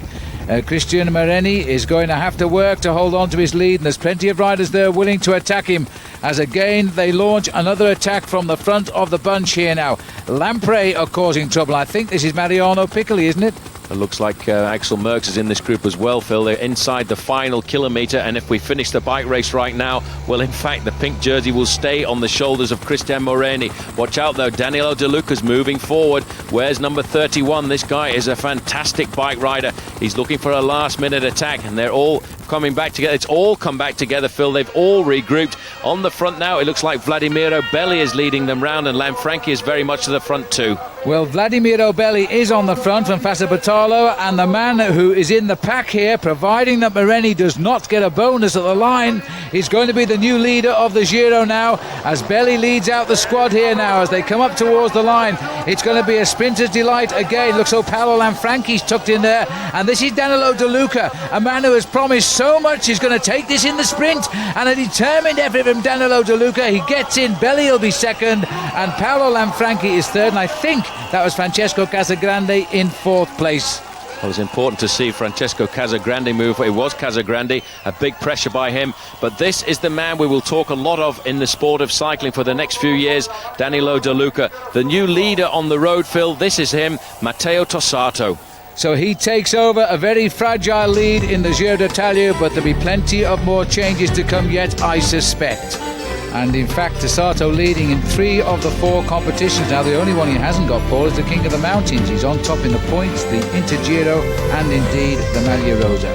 Christian Mareni is going to have to work to hold on to his lead, and there's plenty of riders there willing to attack him, as again they launch another attack from the front of the bunch here now. Lamprey are causing trouble. I think this is Mariano Piccoli, isn't it? It looks like Axel Merckx is in this group as well, Phil. They're inside the final kilometre, and if we finish the bike race right now, well, in fact, the pink jersey will stay on the shoulders of Cristian Moreni. Watch out, though. Danilo De Luca's moving forward. Where's number 31? This guy is a fantastic bike rider. He's looking for a last-minute attack, and they're all coming back together. It's all come back together, Phil. They've all regrouped. On the front now, it looks like Vladimiro Belli is leading them round, and Lanfranchi is very much to the front too. Well, Vladimiro Belli is on the front from Faso Bortolo, and the man who is in the pack here, providing that Moreni does not get a bonus at the line, is going to be the new leader of the Giro now, as Belli leads out the squad here now as they come up towards the line. It's going to be a sprinter's delight again. Looks so Paolo Lanfranchi's tucked in there, and this is Danilo De Luca, a man who has promised so much. He's going to take this in the sprint, and a determined effort from Danilo De Luca. He gets in, Belli will be second, and Paolo Lanfranchi is third, and I think that was Francesco Casagrande in fourth place. Well, it's important to see Francesco Casagrande move. It was Casagrande, a big pressure by him. But this is the man we will talk a lot of in the sport of cycling for the next few years, Danilo De Luca. The new leader on the road, Phil, this is him, Matteo Tossato. So he takes over a very fragile lead in the Giro d'Italia, but there'll be plenty of more changes to come yet, I suspect. And in fact, Tossato leading in 3 of the 4 competitions. Now, the only one he hasn't got, Paul, is the King of the Mountains. He's on top in the points, the Intergiro, and indeed the Maglia Rosa.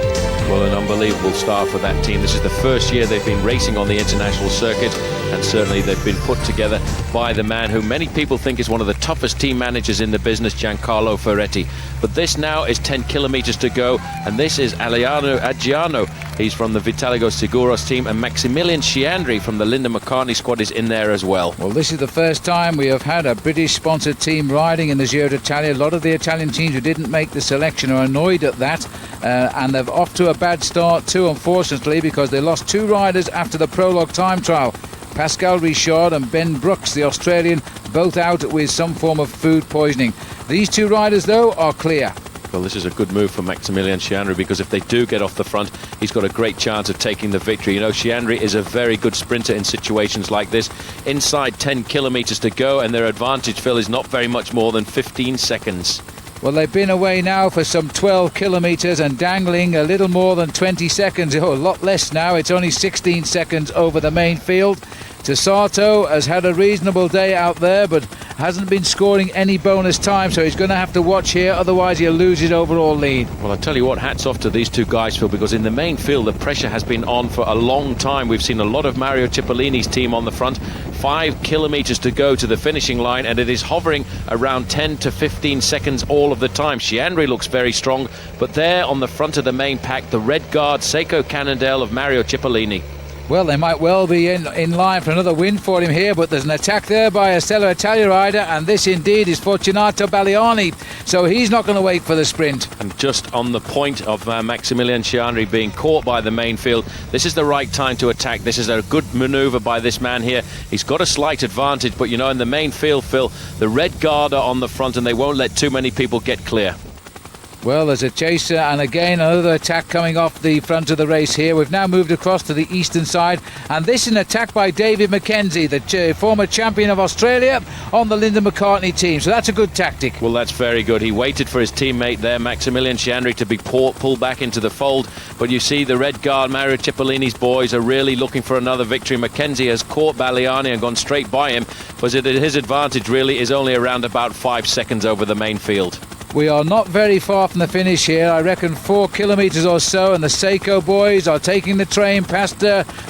Well, an unbelievable start for that team. This is the first year they've been racing on the international circuit, and certainly they've been put together by the man who many people think is one of the toughest team managers in the business, Giancarlo Ferretti. But this now is 10 kilometres to go, and this is Aliano Aggiano. He's from the Vitaligo Seguros team, and Maximilian Chiandri from the Linda McCartney squad is in there as well. Well, this is the first time we have had a British-sponsored team riding in the Giro d'Italia. A lot of the Italian teams who didn't make the selection are annoyed at that, and they're off to a bad start too, unfortunately, because they lost 2 riders after the prologue time trial. Pascal Richard and Ben Brooks, the Australian, both out with some form of food poisoning. These 2 riders, though, are clear. Well, this is a good move for Maximilian Chiandri, because if they do get off the front, he's got a great chance of taking the victory. You know, Chiandri is a very good sprinter in situations like this. Inside 10 kilometres to go, and their advantage, Phil, is not very much more than 15 seconds. Well, they've been away now for some 12 kilometres and dangling a little more than 20 seconds. Oh, a lot less now. It's only 16 seconds over the main field. Tossato has had a reasonable day out there, but hasn't been scoring any bonus time, so he's going to have to watch here, otherwise he'll lose his overall lead. Well, I tell you what, hats off to these 2 guys, Phil, because in the main field the pressure has been on for a long time. We've seen a lot of Mario Cipollini's team on the front. 5 kilometres to go to the finishing line, and it is hovering around 10 to 15 seconds all of the time. Chiandri looks very strong, but there on the front of the main pack, the red guard, Seiko Cannondale of Mario Cipollini. Well, they might well be in line for another win for him here, but there's an attack there by a stellar Italia rider, and this indeed is Fortunato Balliani, so he's not going to wait for the sprint. And just on the point of Maximilian Chianri being caught by the main field, this is the right time to attack. This is a good manoeuvre by this man here. He's got a slight advantage, but you know, in the main field, Phil, the red guard are on the front and they won't let too many people get clear. Well, there's a chaser and again another attack coming off the front of the race here. We've now moved across to the eastern side, and this is an attack by David McKenzie, the former champion of Australia on the Linda McCartney team. So that's a good tactic. Well, that's very good. He waited for his teammate there, Maximilian Chianri, to be pulled back into the fold. But you see the red guard, Mario Cipollini's boys, are really looking for another victory. McKenzie has caught Balliani and gone straight by him, but his advantage really is only around about 5 seconds over the main field. We are not very far from the finish here. I reckon 4 kilometres or so, and the Seiko boys are taking the train past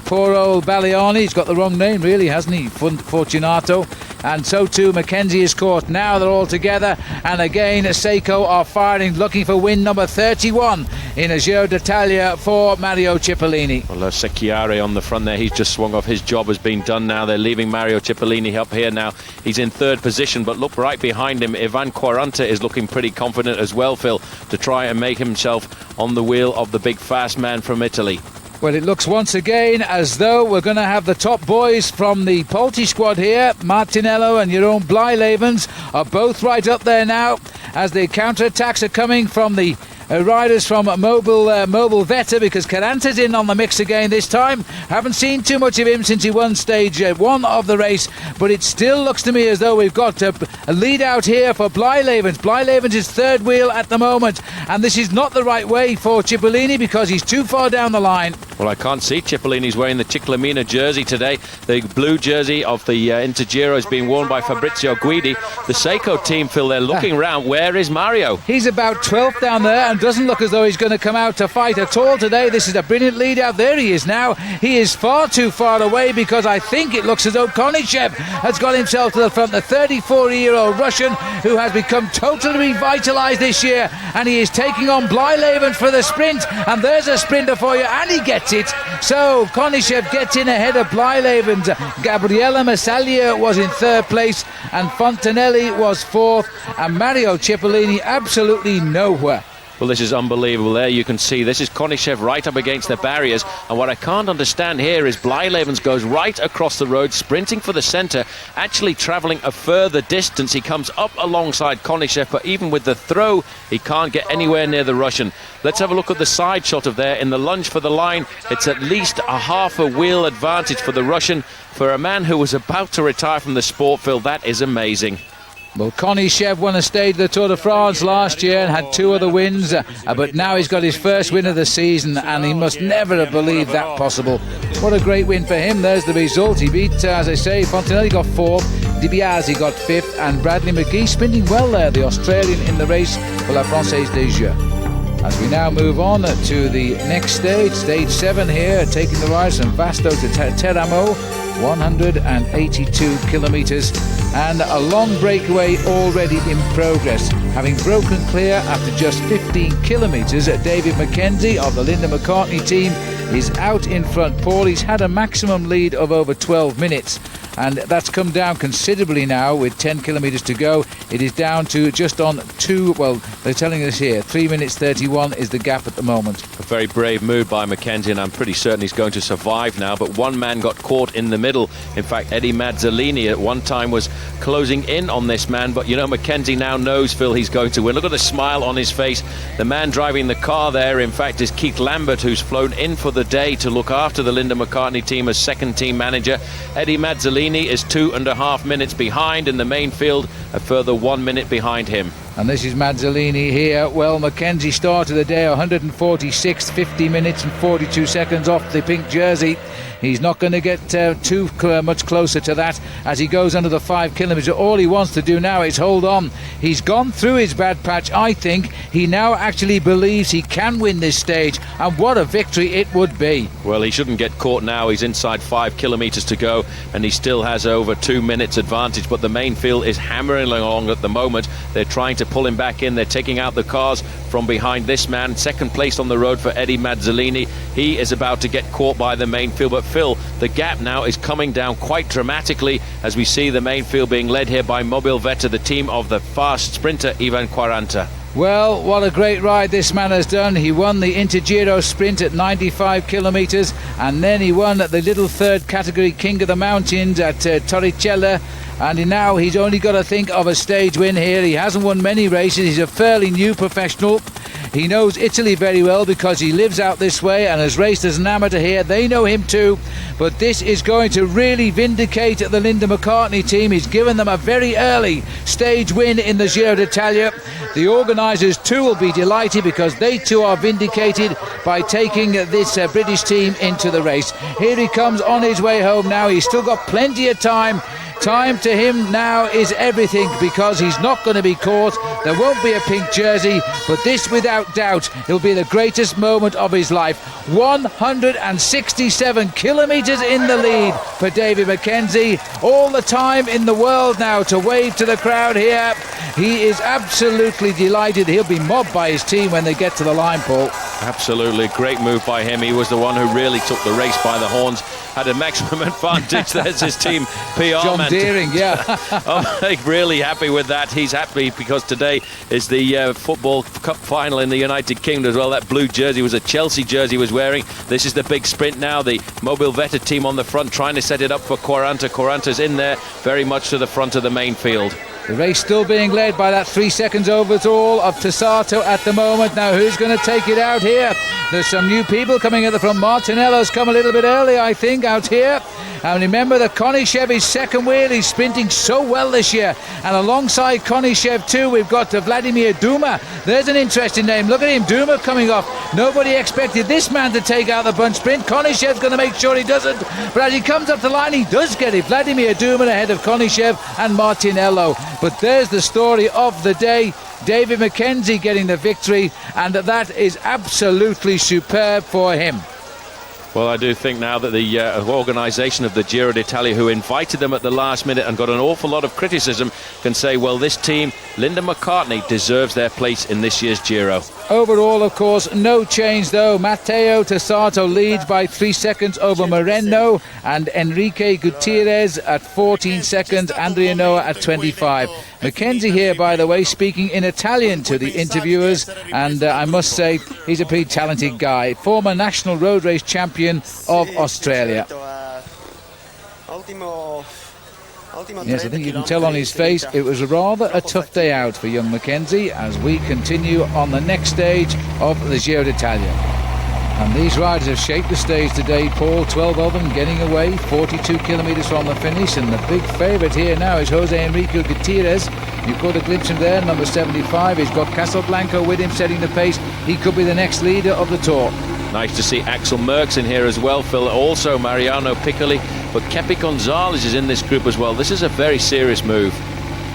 poor old Balliani. He's got the wrong name, really, hasn't he? Fortunato. And so too Mackenzie is caught. Now they're all together, and again Seiko are firing, looking for win number 31 in a Giro d'Italia for Mario Cipollini. Well, Secchiari on the front there, he's just swung off. His job has been done now. They're leaving Mario Cipollini up here now. He's in third position, but look right behind him, Ivan Quaranta is looking pretty confident as well, Phil, to try and make himself on the wheel of the big fast man from Italy. Well, it looks once again as though we're going to have the top boys from the Polti squad here. Martinello and your own Blijlevens are both right up there now as the counter-attacks are coming from the riders from Mobile Veta, because Quaranta's in on the mix again this time. Haven't seen too much of him since he won stage 1 of the race, but it still looks to me as though we've got a lead out here for Blijlevens. Blijlevens is third wheel at the moment, and this is not the right way for Cipollini because he's too far down the line. Well, I can't see Cipollini's wearing the Ciclamina jersey today. The blue jersey of the Intergiro is being worn by Fabrizio Guidi. The Seiko team, Phil, they're looking round. Where is Mario? He's about 12th down there and doesn't look as though he's going to come out to fight at all today. This is a brilliant lead out. There he is now. He is far too far away because I think it looks as though Konishev has got himself to the front. The 34-year-old Russian who has become totally revitalised this year, and he is taking on Blijlevens for the sprint, and there's a sprinter for you, and he gets it. So Konishev gets in ahead of Blijlevens. Gabriele Massaglia was in third place, and Fontanelli was fourth, and Mario Cipollini absolutely nowhere. Well, this is unbelievable. There you can see this is Konishev right up against the barriers, and what I can't understand here is Blijlevens goes right across the road, sprinting for the centre, actually travelling a further distance. He comes up alongside Konishev, but even with the throw he can't get anywhere near the Russian. Let's have a look at the side shot of there. In the lunge for the line, it's at least a half a wheel advantage for the Russian. For a man who was about to retire from the sport, Phil, that is amazing. Well, Konishev won a stage of the Tour de France last year and had 2 other wins, but now he's got his first win of the season, and he must never have believed that possible. What a great win for him. There's the result. He beat, as I say, Fontanelli got 4th, Di Biase got 5th, and Bradley McGee sprinting well there, the Australian in the race for La Française des Jeux. As we now move on to the next stage, stage 7 here, taking the rise from Vasto to Teramo, 182 kilometres, and a long breakaway already in progress. Having broken clear after just 15 kilometres, David McKenzie of the Linda McCartney team is out in front. Paulie's had a maximum lead of over 12 minutes, and that's come down considerably now with 10 kilometres to go. It is down to just on 2, well, they're telling us here 3 minutes 31 is the gap at the moment. A very brave move by McKenzie, and I'm pretty certain he's going to survive now, but one man got caught in the middle. In fact, Eddie Mazzolini at one time was closing in on this man, but you know, McKenzie now knows, Phil, he's going to win. Look at the smile on his face. The man driving the car there, in fact, is Keith Lambert, who's flown in for the day to look after the Linda McCartney team as second team manager. Eddie Mazzolini is 2.5 minutes behind in the main field, a further 1 minute behind him. And this is Mazzolini here. Well, McKenzie started the day 146, 50 minutes and 42 seconds off the pink jersey. He's not going to get too much closer to that as he goes under the 5 kilometres. All he wants to do now is hold on. He's gone through his bad patch. I think he now actually believes he can win this stage, and what a victory it would be. Well, he shouldn't get caught now. He's inside 5 kilometres to go, and he still has over 2 minutes advantage, but the main field is hammering along at the moment. They're trying to to pull him back in. They're taking out the cars from behind this man. Second place on the road for Eddie Mazzolini. He is about to get caught by the main field. But Phil, the gap now is coming down quite dramatically as we see the main field being led here by Mobil Veta, the team of the fast sprinter Ivan Quaranta. Well, what a great ride this man has done. He won the Intergiro sprint at 95 kilometres, and then he won at the little third category King of the Mountains at Torricella, and now he's only got to think of a stage win here. He hasn't won many races. He's a fairly new professional. He knows Italy very well because he lives out this way and has raced as an amateur here. They know him too, but this is going to really vindicate the Linda McCartney team. He's given them a very early stage win in the Giro d'Italia. The organisers too will be delighted because they too are vindicated by taking this British team into the race. Here he comes on his way home now. He's still got plenty of time. Time to him now is everything because he's not going to be caught. There won't be a pink jersey, but this without doubt will be the greatest moment of his life. 167 kilometres in the lead for David McKenzie. All the time in the world now to wave to the crowd here. He is absolutely delighted. He'll be mobbed by his team when they get to the line, Paul. Absolutely, great move by him. He was the one who really took the race by the horns. Had a maximum advantage. There's his team PR John man. Deering, yeah. I'm really happy with that. He's happy because today is the Football Cup final in the United Kingdom as well. That blue jersey was a Chelsea jersey he was wearing. This is the big sprint now. The Mobil Veta team on the front trying to set it up for Quaranta. Quaranta's in there very much to the front of the main field. The race still being led by that 3 seconds overall of Tessato at the moment. Now who's going to take it out here? There's some new people coming at the front. Martinello's come a little bit early, I think, out here. And remember that Konishev is second wheel. He's sprinting so well this year. And alongside Konishev too, we've got Vladimir Duma. There's an interesting name. Look at him, Duma coming off. Nobody expected this man to take out the bunch sprint. Konishev's going to make sure he doesn't. But as he comes up the line, he does get it. Vladimir Duma ahead of Konishev and Martinello. But there's the story of the day. David McKenzie getting the victory, and that is absolutely superb for him. Well, I do think now that the organisation of the Giro d'Italia, who invited them at the last minute and got an awful lot of criticism, can say, well, this team, Linda McCartney, deserves their place in this year's Giro. Overall, of course, no change though. Matteo Tessato leads by 3 seconds over Moreno, and Enrique Gutierrez at 14 seconds, Andrea Noah at 25. McKenzie here, by the way, speaking in Italian to the interviewers, and I must say he's a pretty talented guy. Former national road race champion of Australia. Yes, I think you can tell on his face it was rather a tough day out for young McKenzie as we continue on the next stage of the Giro d'Italia. And these riders have shaped the stage today, Paul. 12 of them getting away, 42 kilometres from the finish, and the big favourite here now is Jose Enrique Gutierrez. You caught a glimpse from there, number 75. He's got Casablanca with him setting the pace. He could be the next leader of the Tour. Nice to see Axel Merckx in here as well, Phil. Also Mariano Piccoli, but Kepi Gonzalez is in this group as well. This is a very serious move.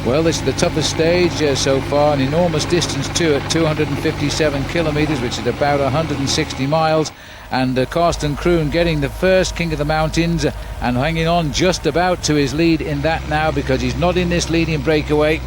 Well, this is the toughest stage so far, an enormous distance too at 257 kilometres, which is about 160 miles. And Karsten Kroon getting the first King of the Mountains and hanging on just about to his lead in that now, because he's not in this leading breakaway.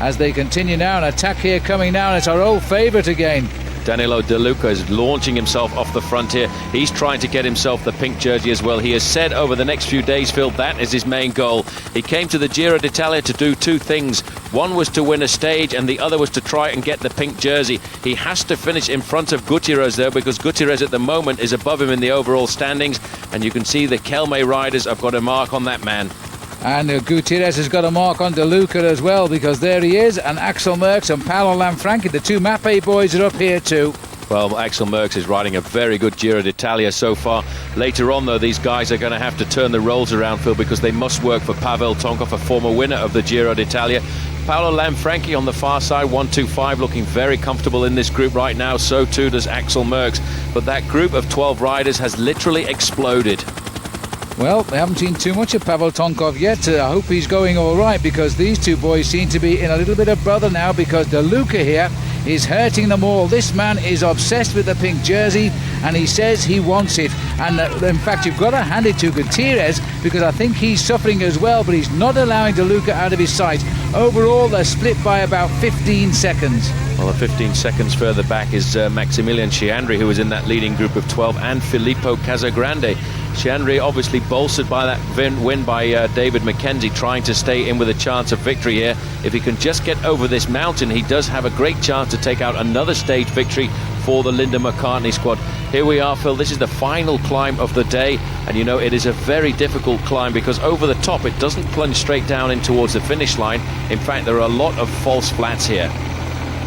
As they continue now, an attack here coming now, and it's our old favourite again. Danilo De Luca is launching himself off the front here. He's trying to get himself the pink jersey as well. He has said over the next few days, Phil, that is his main goal. He came to the Giro d'Italia to do two things. One was to win a stage and the other was to try and get the pink jersey. He has to finish in front of Gutierrez though, because Gutierrez at the moment is above him in the overall standings, and you can see the Kelme riders have got a mark on that man. And Gutierrez has got a mark on De Luca as well, because there he is, and Axel Merckx and Paolo Lanfranchi, the two Mappe boys, are up here too. Well, Axel Merckx is riding a very good Giro d'Italia so far. Later on, though, these guys are going to have to turn the roles around, Phil, because they must work for Pavel Tonkov, a former winner of the Giro d'Italia. Paolo Lanfranchi on the far side, 125, looking very comfortable in this group right now. So too does Axel Merckx. But that group of 12 riders has literally exploded. Well, we haven't seen too much of Pavel Tonkov yet. I hope he's going all right, because these two boys seem to be in a little bit of brother now, because De Luca here is hurting them all. This man is obsessed with the pink jersey, and he says he wants it. And in fact, you've got to hand it to Gutierrez, because I think he's suffering as well, but he's not allowing De Luca out of his sight. Overall, they're split by about 15 seconds. Well, 15 seconds further back is Maximilian Schiandri, who was in that leading group of 12, and Filippo Casagrande. Schiandri obviously bolstered by that win by David McKenzie, trying to stay in with a chance of victory here. If he can just get over this mountain, he does have a great chance to take out another stage victory for the Linda McCartney squad. Here we are, Phil. This is the final climb of the day, and you know it is a very difficult climb because over the top it doesn't plunge straight down in towards the finish line. In fact, there are a lot of false flats here.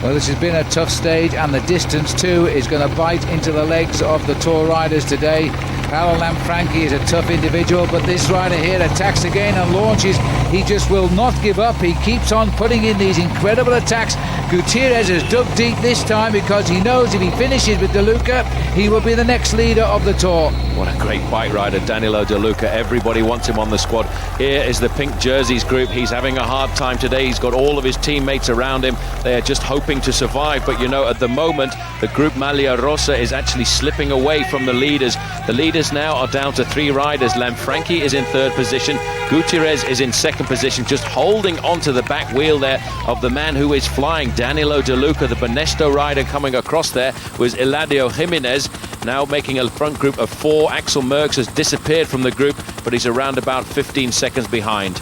Well, this has been a tough stage, and the distance too is going to bite into the legs of the Tour riders today. Paolo Lanfranchi is a tough individual, but this rider here attacks again and launches. He just will not give up. He keeps on putting in these incredible attacks. Gutierrez has dug deep this time because he knows if he finishes with De Luca, he will be the next leader of the Tour. What a great bike rider, Danilo De Luca. Everybody wants him on the squad. Here is the pink jerseys group. He's having a hard time today. He's got all of his teammates around him. They are just hoping to survive. But you know, at the moment, the group Maglia Rossa is actually slipping away from the leaders. The leaders now are down to 3 riders. Lanfranchi is in 3rd position. Gutierrez is in 2nd position, just holding onto the back wheel there of the man who is flying, Danilo De Luca. The Banesto rider coming across there was Eladio Jimenez, now making a front group of 4. Axel Merckx has disappeared from the group, but he's around about 15 seconds behind.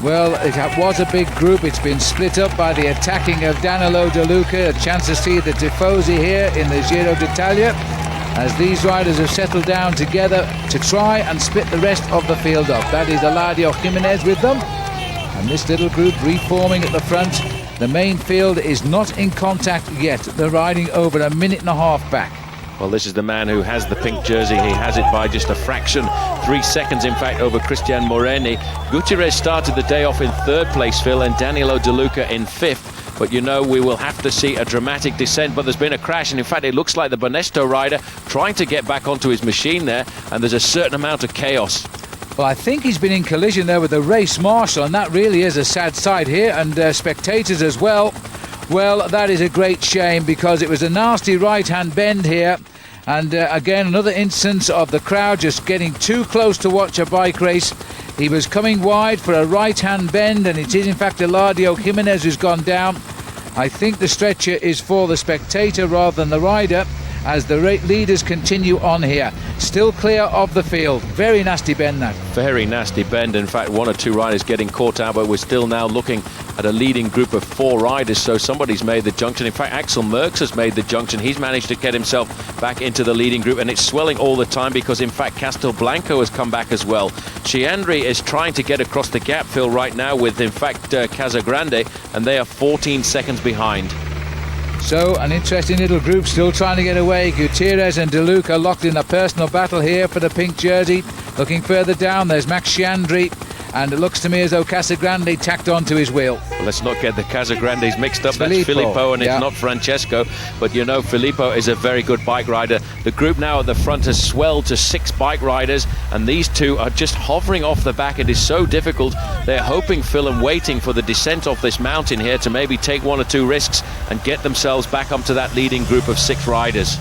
Well, it was a big group. It's been split up by the attacking of Danilo De Luca. A chance to see the Tifosi here in the Giro d'Italia, as these riders have settled down together to try and split the rest of the field up. That is Eladio Jimenez with them, and this little group reforming at the front. The main field is not in contact yet. They're riding over a minute and a half back. Well, this is the man who has the pink jersey. He has it by just a fraction, 3 seconds in fact, over Christian Moreni. Gutierrez started the day off in 3rd place, Phil, and Danilo De Luca in 5th. But you know, we will have to see a dramatic descent. But there's been a crash, and in fact it looks like the Banesto rider trying to get back onto his machine there, and there's a certain amount of chaos. Well, I think he's been in collision there with the race marshal, and that really is a sad sight here, and spectators as well. Well, that is a great shame, because it was a nasty right-hand bend here, and again another instance of the crowd just getting too close to watch a bike race. He was coming wide for a right-hand bend, and it is in fact Eladio Jimenez who's gone down. I think the stretcher is for the spectator rather than the rider, as the leaders continue on here. Still clear of the field. Very nasty bend, that. Very nasty bend. In fact, 1 or 2 riders getting caught out, but we're still now looking at a leading group of 4 riders, so somebody's made the junction. In fact, Axel Merckx has made the junction. He's managed to get himself back into the leading group, and it's swelling all the time because, in fact, Castelblanco has come back as well. Schiandri is trying to get across the gap, Phil, right now with, in fact, Casagrande, and they are 14 seconds behind. So, an interesting little group still trying to get away. Gutierrez and De Luca locked in a personal battle here for the pink jersey. Looking further down, there's Max Schiandri, and it looks to me as though Casagrande tacked onto his wheel. Well, let's not get the Casagrandes mixed up. It's That's Filippo, and yeah. It's not Francesco. But you know, Filippo is a very good bike rider. The group now at the front has swelled to 6 bike riders, and these 2 are just hovering off the back. It is so difficult. They're hoping, Phil, and waiting for the descent off this mountain here to maybe take 1 or 2 risks and get themselves back up to that leading group of 6 riders.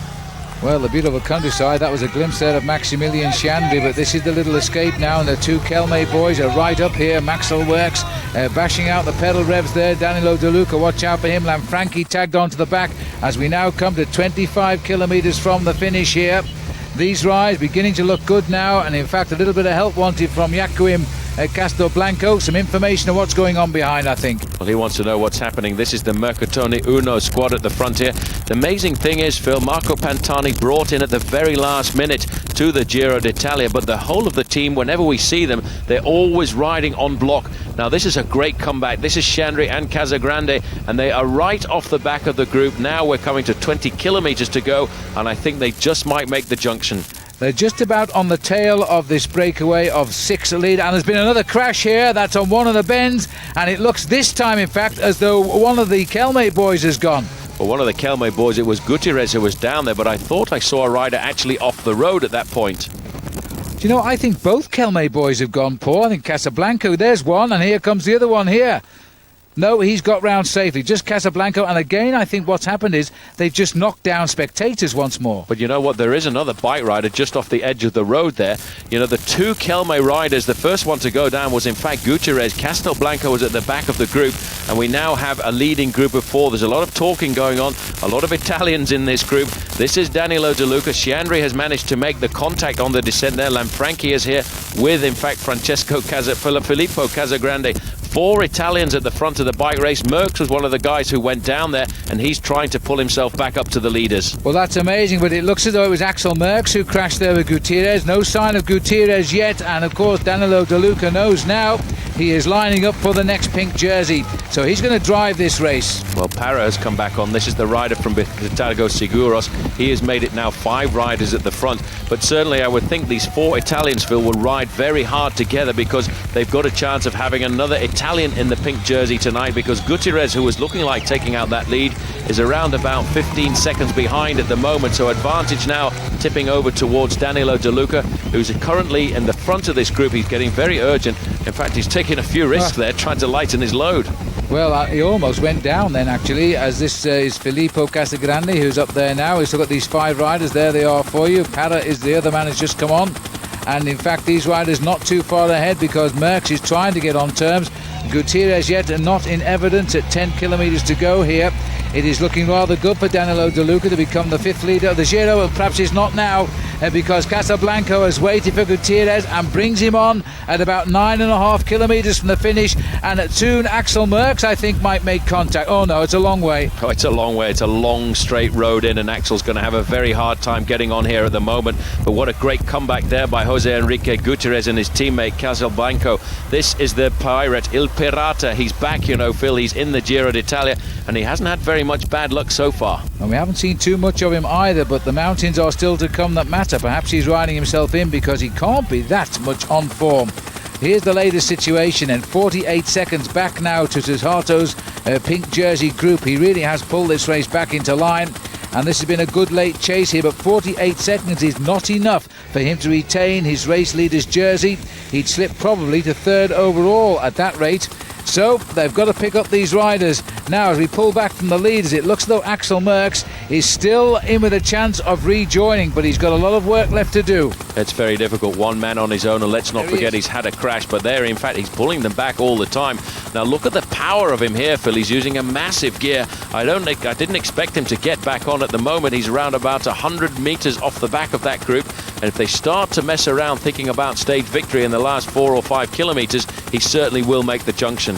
Well, the beautiful countryside, that was a glimpse there of Maximilian Schiandri, but this is the little escape now, and the 2 Kelme boys are right up here. Maxwell Works bashing out the pedal revs there. Danilo De Luca, watch out for him. Lanfranchi tagged onto the back as we now come to 25 kilometres from the finish here. These rides beginning to look good now, and in fact a little bit of help wanted from Joaquim Castelblanco. Some information on what's going on behind, I think. Well, he wants to know what's happening. This is the Mercatone Uno squad at the front here. The amazing thing is, Phil, Marco Pantani brought in at the very last minute to the Giro d'Italia, but the whole of the team, whenever we see them, they're always riding on block. Now, this is a great comeback. This is Schiandri and Casagrande, and they are right off the back of the group. Now we're coming to 20 kilometres to go, and I think they just might make the junction. They're just about on the tail of this breakaway of 6 lead, and there's been another crash here. That's on one of the bends, and it looks this time, in fact, as though one of the Kelme boys has gone. Well, one of the Kelme boys, it was Gutierrez who was down there, but I thought I saw a rider actually off the road at that point. Do you know, I think both Kelme boys have gone, Paul. I think Casablanco, there's one, and here comes the other one here. No, he's got round safely, just Casablanco, and again I think what's happened is they've just knocked down spectators once more. But you know what, there is another bike rider just off the edge of the road there. You know, the 2 Kelme riders, the first one to go down was in fact Gutierrez. Castelblanco was at the back of the group, and we now have a leading group of 4. There's a lot of talking going on, a lot of Italians in this group. This is Danilo De Luca. Sciandri has managed to make the contact on the descent there. Lanfranchi is here with, in fact, Filippo Casagrande. 4 Italians at the front of the bike race. Merckx was one of the guys who went down there, and he's trying to pull himself back up to the leaders. Well, that's amazing, but it looks as though it was Axel Merckx who crashed there with Gutierrez. No sign of Gutierrez yet, and of course Danilo De Luca knows now he is lining up for the next pink jersey, so he's going to drive this race. Well, Parra has come back on. This is the rider from Viterbo Seguros. He has made it now 5 riders at the front, but certainly I would think these 4 Italians, Phil, will ride very hard together because they've got a chance of having another Italian in the pink jersey tonight, because Gutierrez, who was looking like taking out that lead, is around about 15 seconds behind at the moment, so advantage now tipping over towards Danilo De Luca, who's currently in the front of this group. He's getting very urgent. In fact, he's taking a few risks there, trying to lighten his load. Well, he almost went down then, actually, as this is Filippo Casagrande, who's up there now. He's still got these 5 riders. There they are for you. Parra is the other man who's just come on. And in fact, these riders not too far ahead because Merckx is trying to get on terms. Gutierrez yet not in evidence at 10 kilometres to go here. It is looking rather good for Danilo De Luca to become the 5th leader of the Giro, and perhaps it's not now because Casablanco has waited for Gutierrez and brings him on at about 9.5 kilometres from the finish, and soon Axel Merckx, I think, might make contact. Oh no, it's a long way. Oh, it's a long way. It's a long straight road in, and Axel's going to have a very hard time getting on here at the moment. But what a great comeback there by Jose Enrique Gutierrez and his teammate Casablanco. This is the pirate Il Pirata. He's back, you know, Phil. He's in the Giro d'Italia, and he hasn't had very much bad luck so far. And we haven't seen too much of him either, but the mountains are still to come that matter. Perhaps he's riding himself in because he can't be that much on form. Here's the latest situation, and 48 seconds back now to Susato's pink jersey group. He really has pulled this race back into line, and this has been a good late chase here, but 48 seconds is not enough for him to retain his race leader's jersey. He'd slip probably to 3rd overall at that rate. So they've got to pick up these riders. Now, as we pull back from the leaders, it looks as though Axel Merckx is still in with a chance of rejoining, but he's got a lot of work left to do. It's very difficult. One man on his own, and let's not forget he's had a crash, but there, in fact, he's pulling them back all the time. Now, look at the power of him here, Phil. He's using a massive gear. I didn't expect him to get back on at the moment. He's around about 100 metres off the back of that group, and if they start to mess around thinking about stage victory in the last 4 or 5 kilometres, he certainly will make the junction.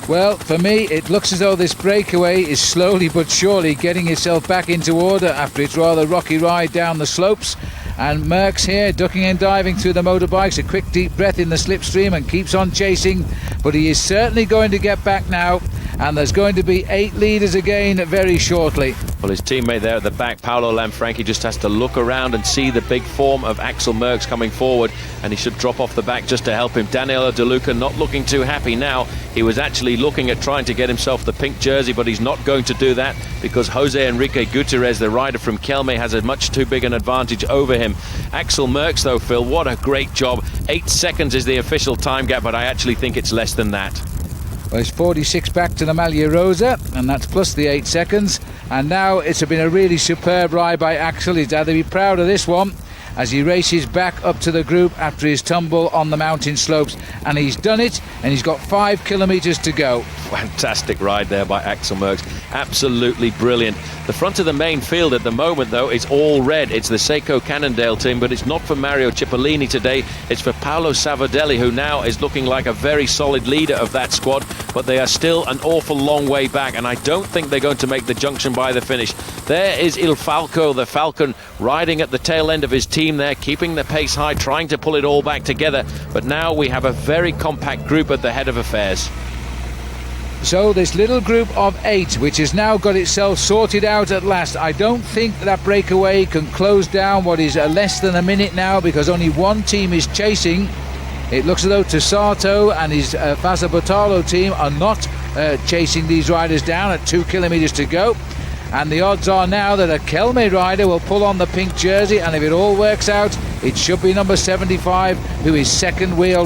Well, for me, it looks as though this breakaway is slowly but surely getting itself back into order after its rather rocky ride down the slopes. And Merckx here, ducking and diving through the motorbikes, a quick deep breath in the slipstream, and keeps on chasing. But he is certainly going to get back now, and there's going to be 8 leaders again very shortly. Well, his teammate there at the back, Paolo Lanfranchi, just has to look around and see the big form of Axel Merckx coming forward, and he should drop off the back just to help him. Danilo De Luca not looking too happy now. He was actually looking at trying to get himself the pink jersey, but he's not going to do that because Jose Enrique Gutierrez, the rider from Kelme, has a much too big an advantage over him. Axel Merckx, though, Phil, what a great job. 8 seconds is the official time gap, but I actually think it's less than that. Well, it's 46 back to the Maglia Rosa, and that's plus the 8 seconds. And now it's been a really superb ride by Axel. He's had to be proud of this one as he races back up to the group after his tumble on the mountain slopes. And he's done it, and he's got 5 kilometres to go. Fantastic ride there by Axel Merckx. Absolutely brilliant. The front of the main field at the moment, though, is all red. It's the Seiko Cannondale team, but it's not for Mario Cipollini today. It's for Paolo Savadelli, who now is looking like a very solid leader of that squad, but they are still an awful long way back, and I don't think they're going to make the junction by the finish. There is Il Falco, the Falcon, riding at the tail end of his team there, keeping the pace high, trying to pull it all back together. But now we have a very compact group at the head of affairs. So this little group of 8, which has now got itself sorted out at last, I don't think that breakaway can close down what is less than a minute now, because only one team is chasing. It looks as though Tusato and his Fassa Bortolo team are not chasing these riders down at 2 kilometres to go. And the odds are now that a Kelme rider will pull on the pink jersey, and if it all works out, It should be number 75, who is third wheel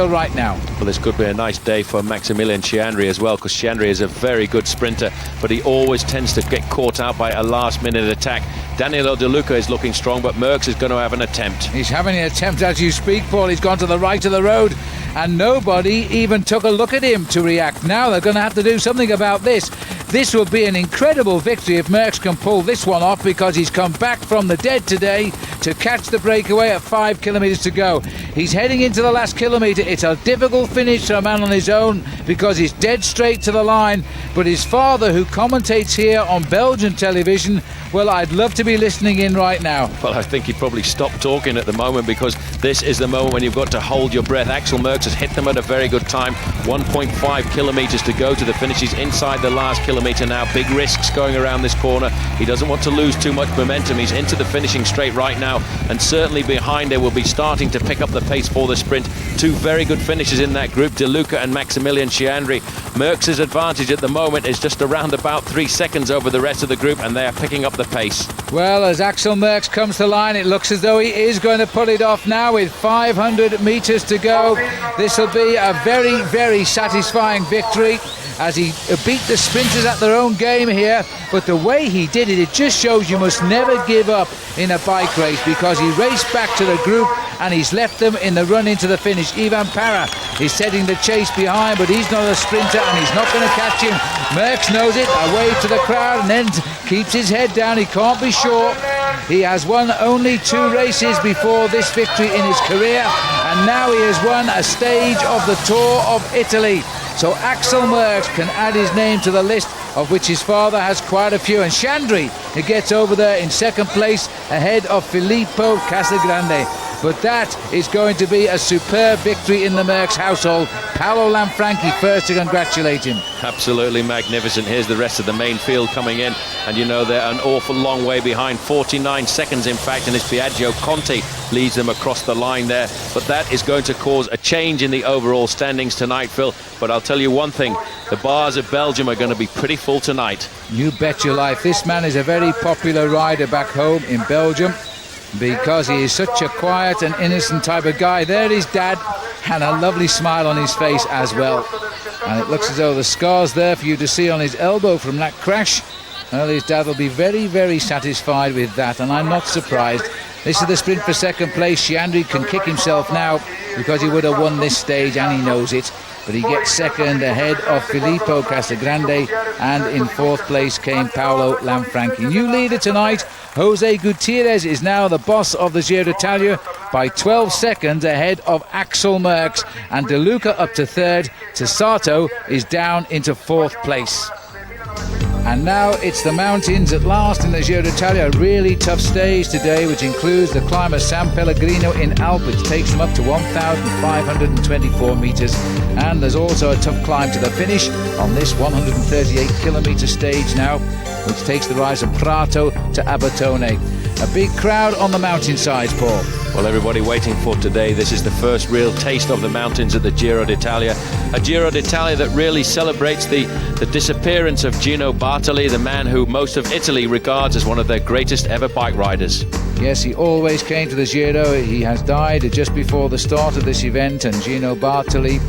right now. Well, this could be a nice day for Maximilian Chiandri as well, because Chiandri is a very good sprinter, but he always tends to get caught out by a last-minute attack. Danilo De Luca is looking strong, but Merckx is going to have an attempt. He's having an attempt as you speak, Paul. He's gone to the right of the road, and nobody even took a look at him to react. Now they're going to have to do something about this. This will be an incredible victory if Merckx can pull this one off, because he's come back from the dead today to catch the breakaway at 5 kilometres to go. He's heading into the last kilometre. It's a difficult finish for a man on his own because he's dead straight to the line. But his father, who commentates here on Belgian television, well, I'd love to be listening in right now. Well, I think he'd probably stop talking at the moment, because this is the moment when you've got to hold your breath. Axel Merckx has hit them at a very good time. 1.5 kilometres to go to the finish. He's inside the last kilometre now. Big risks going around this corner. He doesn't want to lose too much momentum. He's into the finishing straight right now, and certainly behind there will be starting to pick up the pace for the sprint. Two very good finishes in that group, De Luca and Maximilian Chiandri. Merckx's advantage at the moment is just around about 3 seconds over the rest of the group, and they are picking up the pace. Well, as Axel Merckx comes to the line, it looks as though he is going to pull it off now with 500 metres to go. This will be a very, very satisfying victory, as he beat the sprinters at their own game here. But the way he did it, it just shows you must never give up in a bike race, because he raced back to the group and he's left them in the run into the finish. Ivan Para is setting the chase behind, but he's not a sprinter and he's not going to catch him. Merckx knows it, a wave to the crowd, and then keeps his head down. He can't be sure. He has won only 2 races before this victory in his career, and now he has won a stage of the Tour of Italy. So Axel Merckx can add his name to the list, of which his father has quite a few. And Chiandri, he gets over there in second place ahead of Filippo Casagrande. But that is going to be a superb victory in the Merckx household. Paolo Lanfranchi first to congratulate him. Absolutely magnificent. Here's the rest of the main field coming in, and you know they're an awful long way behind, 49 seconds in fact, and it's Biagio Conti leads them across the line there. But that is going to cause a change in the overall standings tonight, Phil. But I'll tell you one thing, the bars of Belgium are going to be pretty full tonight. You bet your life. This man is a very popular rider back home in Belgium, because he is such a quiet and innocent type of guy. There is Dad, and a lovely smile on his face as well. And it looks as though the scars there for you to see on his elbow from that crash. Well, his dad will be very, very satisfied with that, and I'm not surprised. This is the sprint for second place. Chiandri can kick himself now, because he would have won this stage, and he knows it. But he gets second ahead of Filippo Casagrande, and in fourth place came Paolo Lanfranchi. New leader tonight, Jose Gutierrez, is now the boss of the Giro d'Italia by 12 seconds ahead of Axel Merckx, and De Luca up to third. Tessato is down into fourth place. And now it's the mountains at last in the Giro d'Italia. A really tough stage today, which includes the climb of San Pellegrino in Alp, which takes them up to 1,524 metres. And there's also a tough climb to the finish on this 138-kilometre stage now, which takes the rise from Prato to Abetone. A big crowd on the mountainsides, Paul. Well, everybody waiting for today. This is the first real taste of the mountains at the Giro d'Italia. A Giro d'Italia that really celebrates the disappearance of Gino Bartali, the man who most of Italy regards as one of their greatest ever bike riders. Yes, he always came to the Giro. He has died just before the start of this event, and Gino Bartali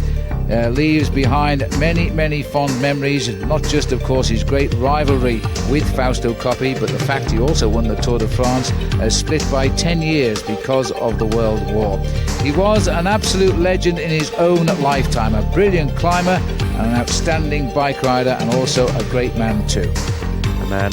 leaves behind many, many fond memories, not just, of course, his great rivalry with Fausto Coppi, but the fact he also won the Tour de France, split by 10 years because of the World War. He was an absolute legend in his own lifetime, a brilliant climber, an outstanding bike rider, and also a great man too. A man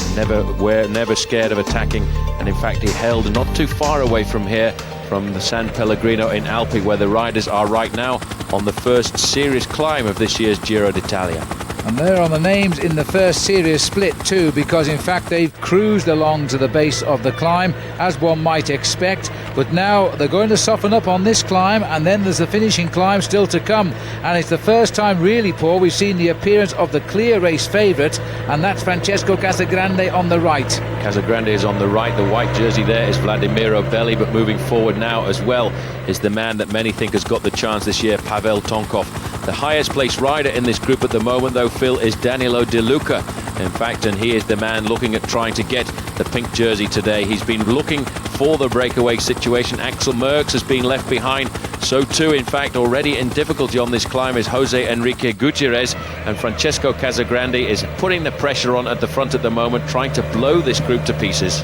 never scared of attacking, and in fact he held not too far away from here, from the San Pellegrino in Alpi, where the riders are right now on the first serious climb of this year's Giro d'Italia. And they're on the names in the first serious split too, because in fact they've cruised along to the base of the climb, as one might expect. But now they're going to soften up on this climb, and then there's the finishing climb still to come. And it's the first time really, Paul, we've seen the appearance of the clear race favourite, and that's Francesco Casagrande on the right. Casagrande is on the right. The white jersey there is Vladimiro Belli, but moving forward now as well is the man that many think has got the chance this year, Pavel Tonkov. The highest placed rider in this group at the moment, though, Phil, is Danilo De Luca. In fact, and he is the man looking at trying to get the pink jersey today. He's been looking for the breakaway situation. Axel Merckx has been left behind. So too, in fact, already in difficulty on this climb is Jose Enrique Gutierrez, and Francesco Casagrande is putting the pressure on at the front at the moment, trying to blow this group to pieces.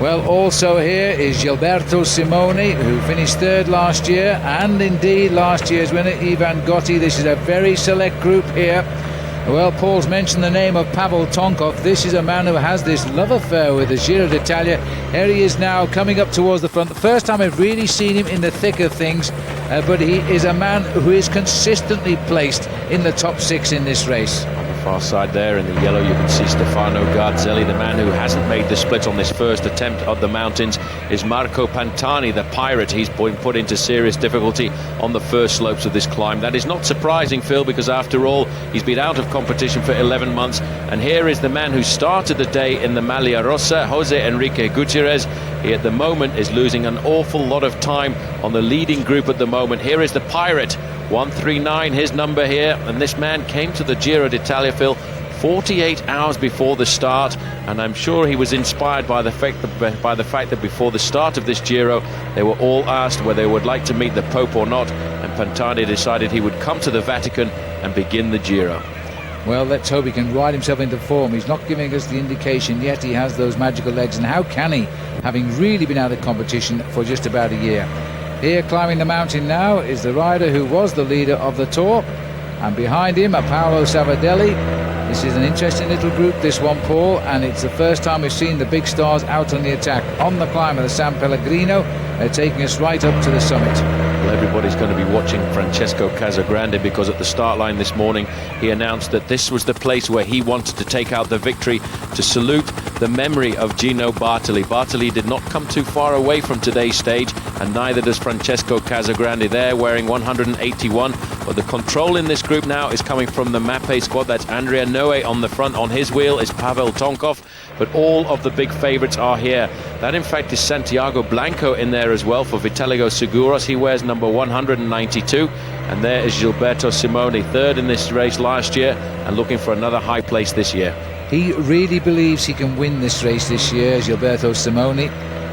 Well, also here is Gilberto Simoni, who finished third last year, and indeed last year's winner Ivan Gotti. This is a very select group here. Well, Paul's mentioned the name of Pavel Tonkov. This is a man who has this love affair with the Giro d'Italia. Here he is now coming up towards the front. The first time I've really seen him in the thick of things, but he is a man who is consistently placed in the top 6 in this race. Far side there in the yellow, you can see Stefano Garzelli. The man who hasn't made the split on this first attempt at the mountains is Marco Pantani, the pirate. He's been put into serious difficulty on the first slopes of this climb. That is not surprising, Phil, because after all, he's been out of competition for 11 months. And here is the man who started the day in the Maglia Rossa, Jose Enrique Gutierrez. He at the moment is losing an awful lot of time on the leading group at the moment. Here is the pirate, 139, his number here, and this man came to the Giro d'Italia, Phil, 48 hours before the start, and I'm sure he was inspired by the fact that before the start of this Giro, they were all asked whether they would like to meet the Pope or not, and Pantani decided he would come to the Vatican and begin the Giro. Well, let's hope he can ride himself into form. He's not giving us the indication yet he has those magical legs, and how can he, having really been out of competition for just about a year? Here, climbing the mountain now, is the rider who was the leader of the Tour, and behind him are Paolo Savadelli. This is an interesting little group, this one, Paul, and it's the first time we've seen the big stars out on the attack. On the climb of the San Pellegrino, they're taking us right up to the summit. Well, everybody's going to be watching Francesco Casagrande, because at the start line this morning he announced that this was the place where he wanted to take out the victory, to salute the memory of Gino Bartali. Bartali did not come too far away from today's stage, and neither does Francesco Casagrande. There wearing 181, but the control in this group now is coming from the Mappe squad. That's Andrea Noe on the front. On his wheel is Pavel Tonkov, but all of the big favourites are here. That in fact is Santiago Blanco in there as well for Vitalio Seguros. He wears number 192, and there is Gilberto Simoni, third in this race last year and looking for another high place this year. He really believes he can win this race this year, Gilberto Simoni.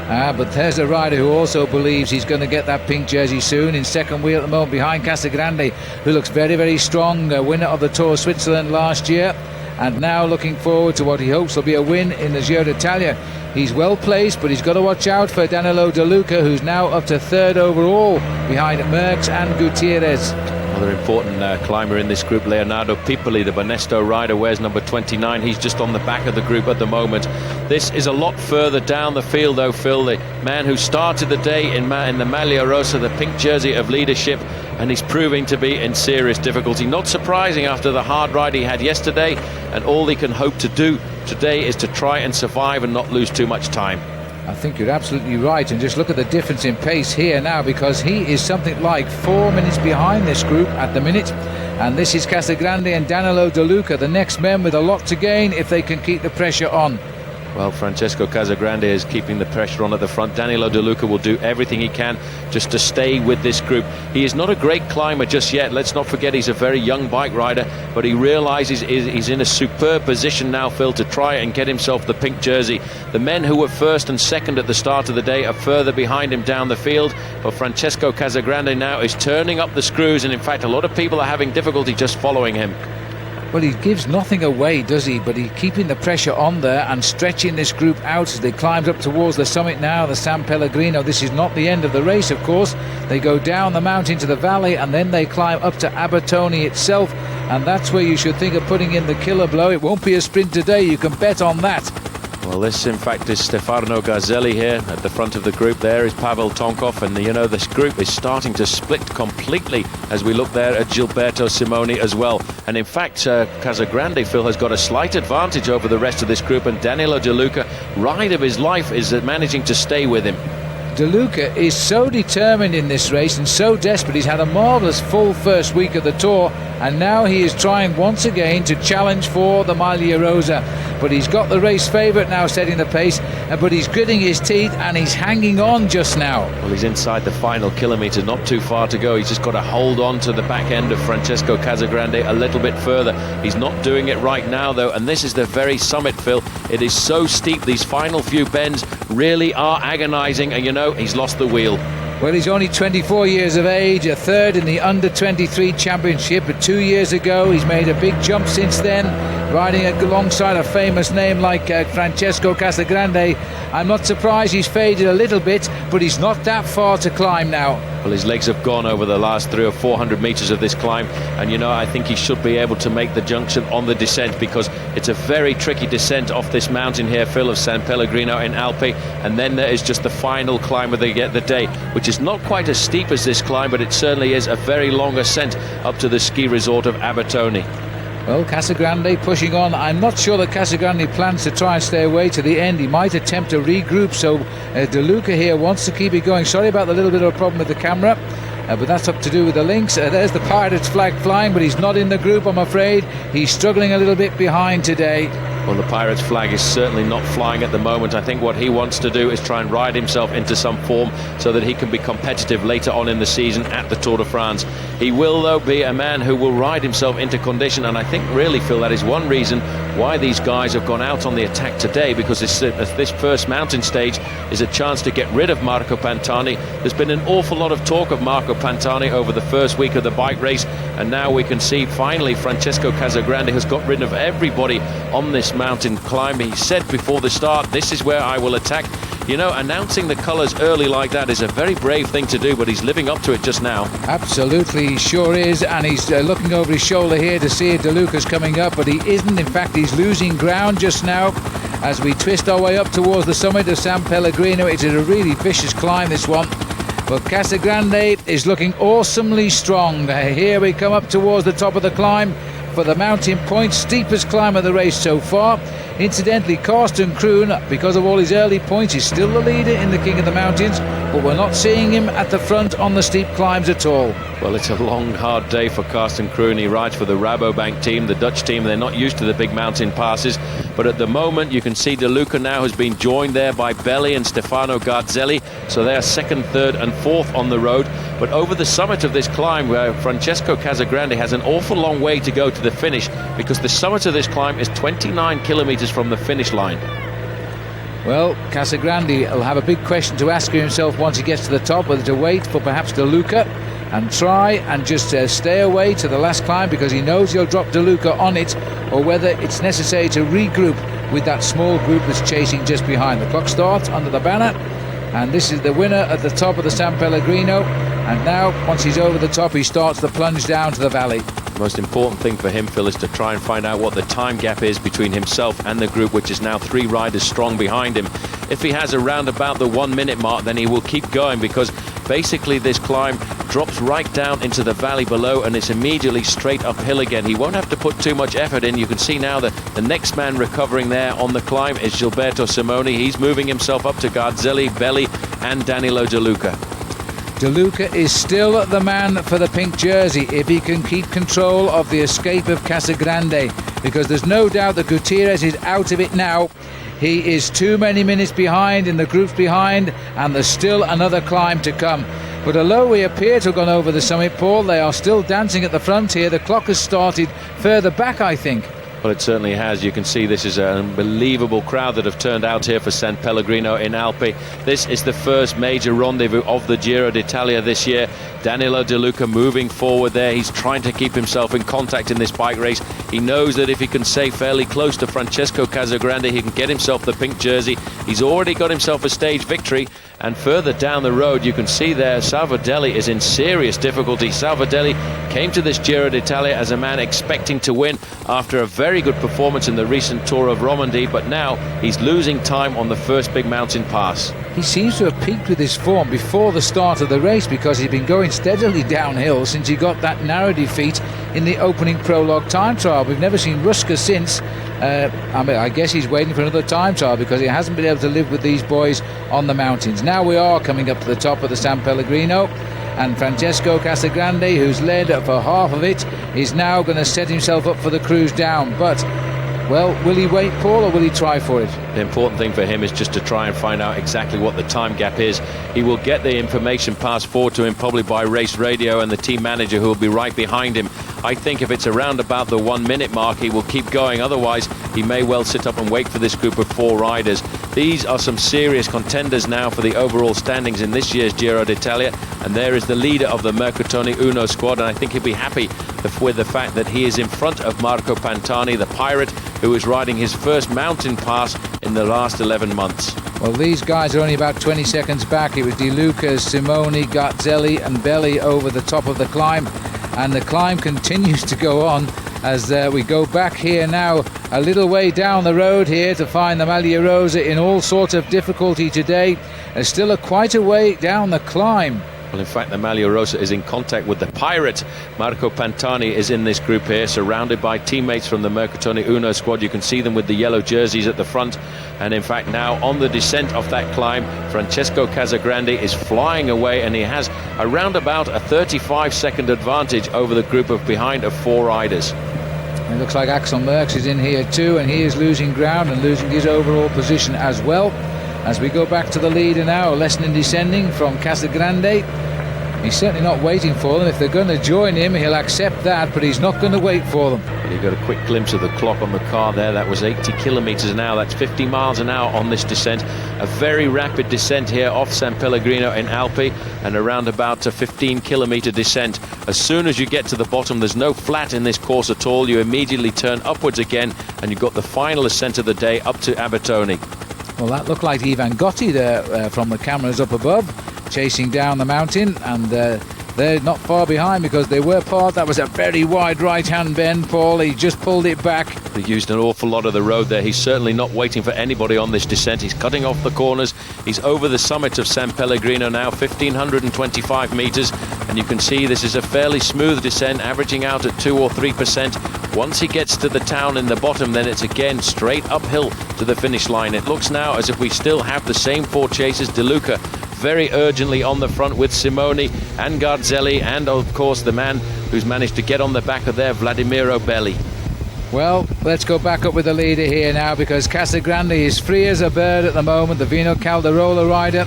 But there's a rider who also believes he's going to get that pink jersey soon, in second wheel at the moment behind Casagrande, who looks very, very strong, winner of the Tour of Switzerland last year, and now looking forward to what he hopes will be a win in the Giro d'Italia. He's well placed, but he's got to watch out for Danilo De Luca, who's now up to third overall behind Merckx and Gutierrez. Another important climber in this group, Leonardo Pipoli, the Banesto rider, wears number 29. He's just on the back of the group at the moment. This is a lot further down the field, though, Phil. The man who started the day in the Maglia Rossa, the pink jersey of leadership, and he's proving to be in serious difficulty. Not surprising after the hard ride he had yesterday, and all he can hope to do today is to try and survive and not lose too much time. I think you're absolutely right, and just look at the difference in pace here now, because he is something like 4 minutes behind this group at the minute, and this is Casagrande and Danilo De Luca, the next men with a lot to gain if they can keep the pressure on. Well, Francesco Casagrande is keeping the pressure on at the front. Danilo De Luca will do everything he can just to stay with this group. He is not a great climber just yet. Let's not forget he's a very young bike rider, but he realises he's in a superb position now, Phil, to try and get himself the pink jersey. The men who were first and second at the start of the day are further behind him down the field, but Francesco Casagrande now is turning up the screws, and in fact a lot of people are having difficulty just following him. Well, he gives nothing away, does he? But he's keeping the pressure on there and stretching this group out as they climb up towards the summit now, the San Pellegrino. This is not the end of the race, of course. They go down the mountain to the valley, and then they climb up to Abetone itself, and that's where you should think of putting in the killer blow. It won't be a sprint today, you can bet on that. Well, this in fact is Stefano Garzelli here at the front of the group. There is Pavel Tonkov, and you know, this group is starting to split completely as we look there at Gilberto Simoni as well. And in fact, Casagrande, Phil, has got a slight advantage over the rest of this group, and Danilo De Luca, ride of his life, is managing to stay with him. De Luca is so determined in this race and so desperate. He's had a marvellous full first week of the Tour, and now he is trying once again to challenge for the Maglia Rosa. But he's got the race favourite now setting the pace, but he's gritting his teeth and he's hanging on just now. Well, he's inside the final kilometre, not too far to go. He's just got to hold on to the back end of Francesco Casagrande a little bit further. He's not doing it right now, though, and this is the very summit, Phil. It is so steep, these final few bends really are agonising, and you know, he's lost the wheel. Well, he's only 24 years of age, a third in the under-23 championship 2 years ago. He's made a big jump since then, riding alongside a famous name like Francesco Casagrande. I'm not surprised he's faded a little bit, but he's not that far to climb now. Well, his legs have gone over the last 300 or 400 metres of this climb, and you know, I think he should be able to make the junction on the descent, because it's a very tricky descent off this mountain here, Phil, of San Pellegrino in Alpi, and then there is just the final climb of the day, which is not quite as steep as this climb, but it certainly is a very long ascent up to the ski resort of Abetone. Well, Casagrande pushing on. I'm not sure that Casagrande plans to try and stay away to the end. He might attempt to regroup, so De Luca here wants to keep it going. Sorry about the little bit of a problem with the camera, but that's up to do with the links. There's the Pirates flag flying, but he's not in the group, I'm afraid. He's struggling a little bit behind today. Well, the Pirates flag is certainly not flying at the moment. I think what he wants to do is try and ride himself into some form so that he can be competitive later on in the season at the Tour de France. He will, though, be a man who will ride himself into condition, and I think really, Phil, that is one reason why these guys have gone out on the attack today, because this first mountain stage is a chance to get rid of Marco Pantani. There's been an awful lot of talk of Marco Pantani over the first week of the bike race, and now we can see finally Francesco Casagrande has got rid of everybody on this mountain climb. He said before the start, this is where I will attack. You know, announcing the colours early like that is a very brave thing to do, but he's living up to it just now. Absolutely, he sure is, and he's looking over his shoulder here to see if De Luca's coming up, but he isn't. In fact, he's losing ground just now as we twist our way up towards the summit of San Pellegrino. It's a really vicious climb, this one. But Casagrande is looking awesomely strong. Here we come up towards the top of the climb for the mountain point, steepest climb of the race so far. Incidentally, Carsten Kroon, because of all his early points, is still the leader in the King of the Mountains, but we're not seeing him at the front on the steep climbs at all. Well, it's a long, hard day for Carsten Kroon. He rides for the Rabobank team, the Dutch team. They're not used to the big mountain passes, but at the moment you can see De Luca now has been joined there by Belli and Stefano Garzelli, so they are second, third and fourth on the road. But over the summit of this climb, where Francesco Casagrande has an awful long way to go to the finish, because the summit of this climb is 29 kilometres from the finish line. Well, Casagrande will have a big question to ask himself once he gets to the top, whether to wait for perhaps De Luca and try and just stay away to the last climb, because he knows he'll drop De Luca on it, or whether it's necessary to regroup with that small group that's chasing just behind. The clock starts under the banner, and this is the winner at the top of the San Pellegrino, and now once he's over the top he starts the plunge down to the valley. The most important thing for him, Phil, is to try and find out what the time gap is between himself and the group, which is now 3 riders strong behind him. If he has around about the 1 minute mark, then he will keep going, because basically this climb drops right down into the valley below, and it's immediately straight uphill again. He won't have to put too much effort in. You can see now that the next man recovering there on the climb is Gilberto Simoni. He's moving himself up to Garzelli, Belli and Danilo De Luca. De Luca is still the man for the pink jersey if he can keep control of the escape of Casagrande, because there's no doubt that Gutierrez is out of it now. He is too many minutes behind in the groups behind, and there's still another climb to come. But although we appear to have gone over the summit, Paul, they are still dancing at the front here. The clock has started further back, I think. Well, it certainly has. You can see this is an unbelievable crowd that have turned out here for San Pellegrino in Alpi. This is the first major rendezvous of the Giro d'Italia this year. Danilo De Luca moving forward there. He's trying to keep himself in contact in this bike race. He knows that if he can stay fairly close to Francesco Casagrande, he can get himself the pink jersey. He's already got himself a stage victory. And further down the road, you can see there Salvadelli is in serious difficulty. Salvadelli came to this Giro d'Italia as a man expecting to win after a very good performance in the recent Tour of Romandy, but now he's losing time on the first big mountain pass. He seems to have peaked with his form before the start of the race, because he's been going steadily downhill since he got that narrow defeat in the opening prologue time trial. We've never seen Ruska since. I guess he's waiting for another time trial, because he hasn't been able to live with these boys on the mountains. Now we are coming up to the top of the San Pellegrino, and Francesco Casagrande, who's led for half of it, is now going to set himself up for the cruise down. But, well, will he wait, Paul, or will he try for it? The important thing for him is just to try and find out exactly what the time gap is. He will get the information passed forward to him probably by race radio and the team manager, who will be right behind him. I think if it's around about the 1 minute mark, he will keep going. Otherwise, he may well sit up and wait for this group of 4 riders. These are some serious contenders now for the overall standings in this year's Giro d'Italia. And there is the leader of the Mercatoni Uno squad. And I think he'll be happy with the fact that he is in front of Marco Pantani, the pirate, who is riding his first mountain pass in the last 11 months. Well, these guys are only about 20 seconds back. It was De Luca, Simoni, Garzelli and Belli over the top of the climb. And the climb continues to go on as we go back here now a little way down the road here to find the Maglia Rosa in all sorts of difficulty today. There's still quite a way down the climb. Well, in fact, the Maglia Rosa is in contact with the pirate. Marco Pantani is in this group here, surrounded by teammates from the Mercatoni Uno squad. You can see them with the yellow jerseys at the front. And in fact, now on the descent of that climb, Francesco Casagrande is flying away, and he has around about a 35-second advantage over the group of behind of 4 riders. It looks like Axel Merckx is in here too, and he is losing ground and losing his overall position as well. As we go back to the leader now, lessening descending from Casagrande. He's certainly not waiting for them. If they're going to join him, he'll accept that, but he's not going to wait for them. You got a quick glimpse of the clock on the car there. That was 80 kilometers an hour. That's 50 miles an hour on this descent. A very rapid descent here off San Pellegrino in Alpi, and around about a 15-kilometer descent. As soon as you get to the bottom, there's no flat in this course at all. You immediately turn upwards again, and you've got the final ascent of the day up to Abetoni. Well, that looked like Ivan Gotti there from the cameras up above, chasing down the mountain, and they're not far behind because they were part. That was a very wide right-hand bend, Paul. He just pulled it back. He used an awful lot of the road there. He's certainly not waiting for anybody on this descent. He's cutting off the corners. He's over the summit of San Pellegrino now, 1,525 meters, and you can see this is a fairly smooth descent, averaging out at 2 or 3%. Once he gets to the town in the bottom, then it's again straight uphill to the finish line. It looks now as if we still have the same 4 chasers. De Luca very urgently on the front with Simoni and Garzelli, and of course the man who's managed to get on the back of there, Vladimiro Belli. Well, let's go back up with the leader here now, because Casagrande is free as a bird at the moment, the Vino Calderola rider,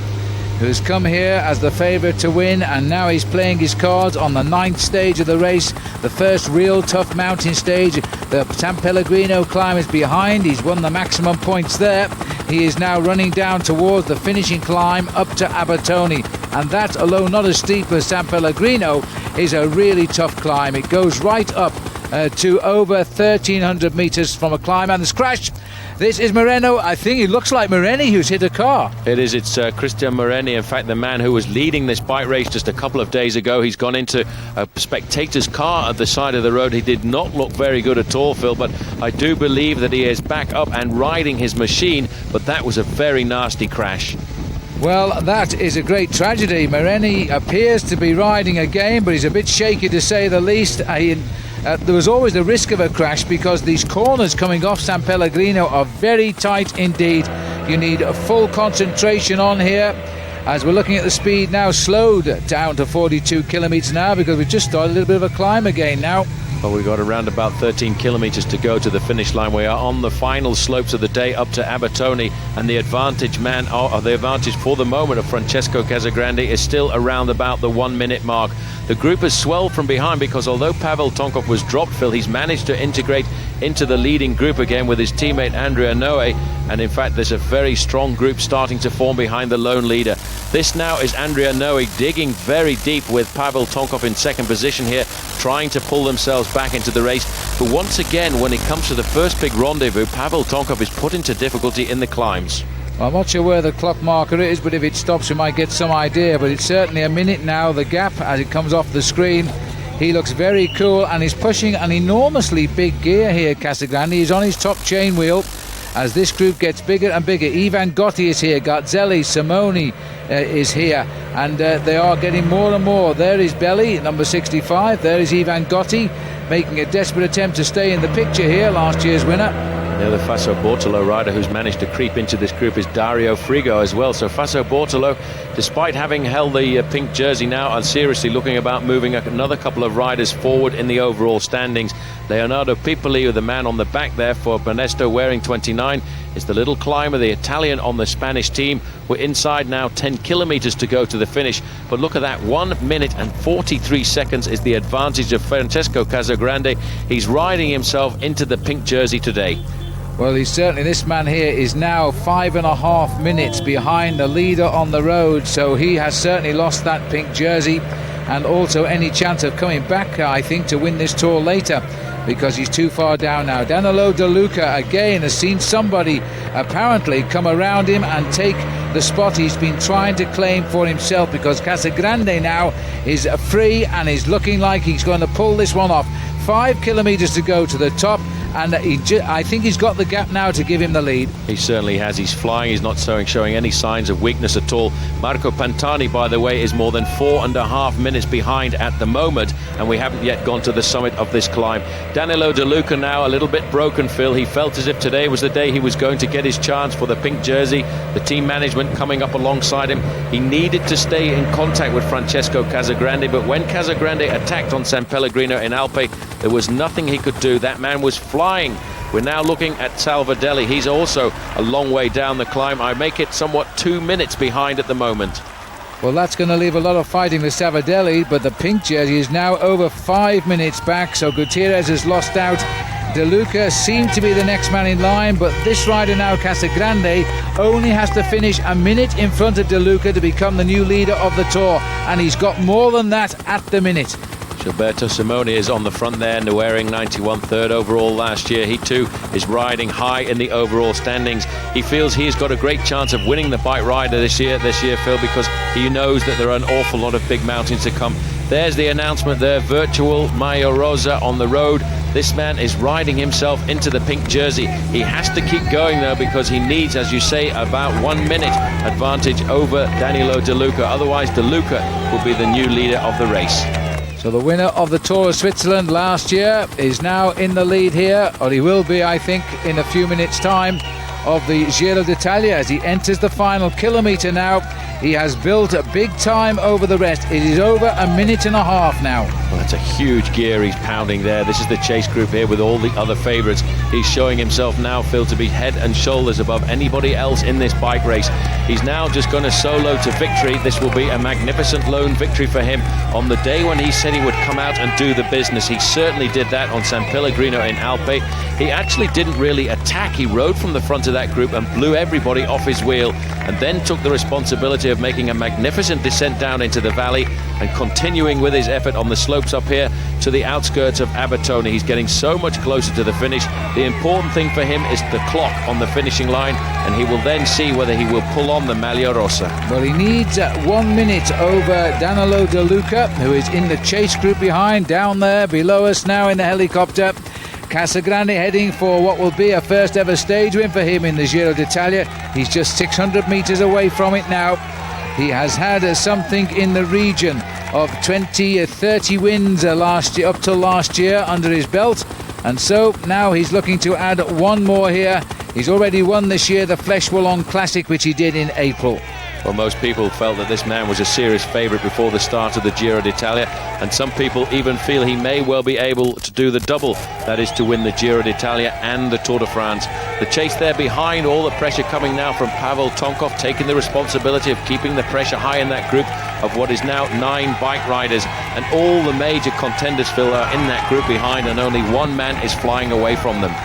who's come here as the favourite to win, and now he's playing his cards on the 9th stage of the race, the first real tough mountain stage. The San Pellegrino climb is behind. He's won the maximum points there. He is now running down towards the finishing climb up to Abetoni, and that, although not as steep as San Pellegrino, is a really tough climb. It goes right up to over 1,300 metres from a climb, and it's crashed. This is Moreno. I think it looks like Moreni who's hit a car. It is. It's Christian Moreni, in fact, the man who was leading this bike race just a couple of days ago. He's gone into a spectator's car at the side of the road. He did not look very good at all, Phil, but I do believe that he is back up and riding his machine, but that was a very nasty crash. Well, that is a great tragedy. Moreni appears to be riding again, but he's a bit shaky to say the least. There was always the risk of a crash because these corners coming off San Pellegrino are very tight indeed. You need a full concentration on here. As we're looking at the speed now, slowed down to 42 kilometres an hour because we've just started a little bit of a climb again now. Well, we've got around about 13 kilometres to go to the finish line. We are on the final slopes of the day up to Abetoni, and the advantage for the moment of Francesco Casagrande is still around about the 1 minute mark. The group has swelled from behind because although Pavel Tonkov was dropped, Phil, he's managed to integrate into the leading group again with his teammate Andrea Noe, and in fact there's a very strong group starting to form behind the lone leader. This now is Andrea Noe digging very deep with Pavel Tonkov in second position here, trying to pull themselves back into the race. But once again, when it comes to the first big rendezvous, Pavel Tonkov is put into difficulty in the climbs. Well, I'm not sure where the clock marker is, but if it stops we might get some idea. But it's certainly a minute now, the gap, as it comes off the screen. He looks very cool, and he's pushing an enormously big gear here, Casagrande. He's on his top chain wheel as this group gets bigger and bigger. Ivan Gotti is here, Garzelli, Simoni is here, and they are getting more and more. There is Belli, number 65. There is Ivan Gotti, making a desperate attempt to stay in the picture here, last year's winner. The other Faso Bortolo rider who's managed to creep into this group is Dario Frigo as well. So Faso Bortolo, despite having held the pink jersey now, are seriously looking about moving another couple of riders forward in the overall standings. Leonardo Pipoli, the man on the back there for Banesto, wearing 29, is the little climber, the Italian on the Spanish team. We're inside now, 10 kilometers to go to the finish. But look at that, 1 minute and 43 seconds is the advantage of Francesco Casagrande. He's riding himself into the pink jersey today. Well, this man here is now 5.5 minutes behind the leader on the road, so he has certainly lost that pink jersey and also any chance of coming back, I think, to win this Tour later, because he's too far down now. Danilo De Luca again has seen somebody apparently come around him and take the spot he's been trying to claim for himself, because Casagrande now is free and is looking like he's going to pull this one off. 5 kilometers to go to the top, and I think he's got the gap now to give him the lead. He certainly has. He's flying. He's not showing any signs of weakness at all. Marco Pantani, by the way, is more than 4.5 minutes behind at the moment, and we haven't yet gone to the summit of this climb. Danilo De Luca now a little bit broken, Phil. He felt as if today was the day he was going to get his chance for the pink jersey. The team management coming up alongside him. He needed to stay in contact with Francesco Casagrande, but when Casagrande attacked on San Pellegrino in Alpe, there was nothing he could do. That man was flying. We're now looking at Salvadelli. He's also a long way down the climb. I make it somewhat 2 minutes behind at the moment. Well, that's going to leave a lot of fighting with Salvadelli, but the pink jersey is now over 5 minutes back, so Gutierrez has lost out. De Luca seemed to be the next man in line, but this rider now, Casagrande, only has to finish a minute in front of De Luca to become the new leader of the Tour, and he's got more than that at the minute. Gilberto Simone is on the front there, wearing 91 third overall last year. He too is riding high in the overall standings. He feels he's got a great chance of winning the bike rider this year, Phil, because he knows that there are an awful lot of big mountains to come. There's the announcement there, virtual Mayo Rosa on the road. This man is riding himself into the pink jersey. He has to keep going though, because he needs, as you say, about 1 minute advantage over Danilo De Luca. Otherwise, De Luca will be the new leader of the race. So the winner of the Tour of Switzerland last year is now in the lead here, or he will be, I think, in a few minutes' time, of the Giro d'Italia as he enters the final kilometre now. He has built a big time over the rest. It is over 1.5 minutes now. Well, that's a huge gear he's pounding there. This is the chase group here with all the other favourites. He's showing himself now, Phil, to be head and shoulders above anybody else in this bike race. He's now just going to solo to victory. This will be a magnificent lone victory for him on the day when he said he would come out and do the business. He certainly did that on San Pellegrino in Alpe. He actually didn't really attack. He rode from the front of that group and blew everybody off his wheel, and then took the responsibility of making a magnificent descent down into the valley and continuing with his effort on the slopes up here to the outskirts of Abetone. He's getting so much closer to the finish. The important thing for him is the clock on the finishing line, and he will then see whether he will pull on the Maglia Rosa. Well, he needs 1 minute over Danilo De Luca, who is in the chase group behind, down there below us now in the helicopter. Casagrande heading for what will be a first ever stage win for him in the Giro d'Italia. He's just 600 metres away from it now. He has had something in the region of 20, 30 wins last year, up till last year, under his belt, and so now he's looking to add one more here. He's already won this year the Flèche Wallonne Classic, which he did in April. Well, most people felt that this man was a serious favourite before the start of the Giro d'Italia, and some people even feel he may well be able to do the double, that is to win the Giro d'Italia and the Tour de France. The chase there behind, all the pressure coming now from Pavel Tonkov, taking the responsibility of keeping the pressure high in that group of what is now 9 bike riders, and all the major contenders, Phil, are in that group behind, and only one man is flying away from them.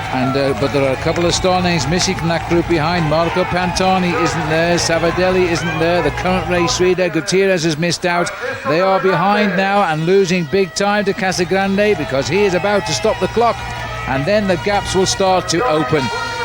But there are a couple of star names missing from that group behind. Marco Pantani isn't there, Salvadelli isn't there, the current race leader Gutierrez has missed out. They are behind now and losing big time to Casagrande, because he is about to stop the clock, and then the gaps will start to open.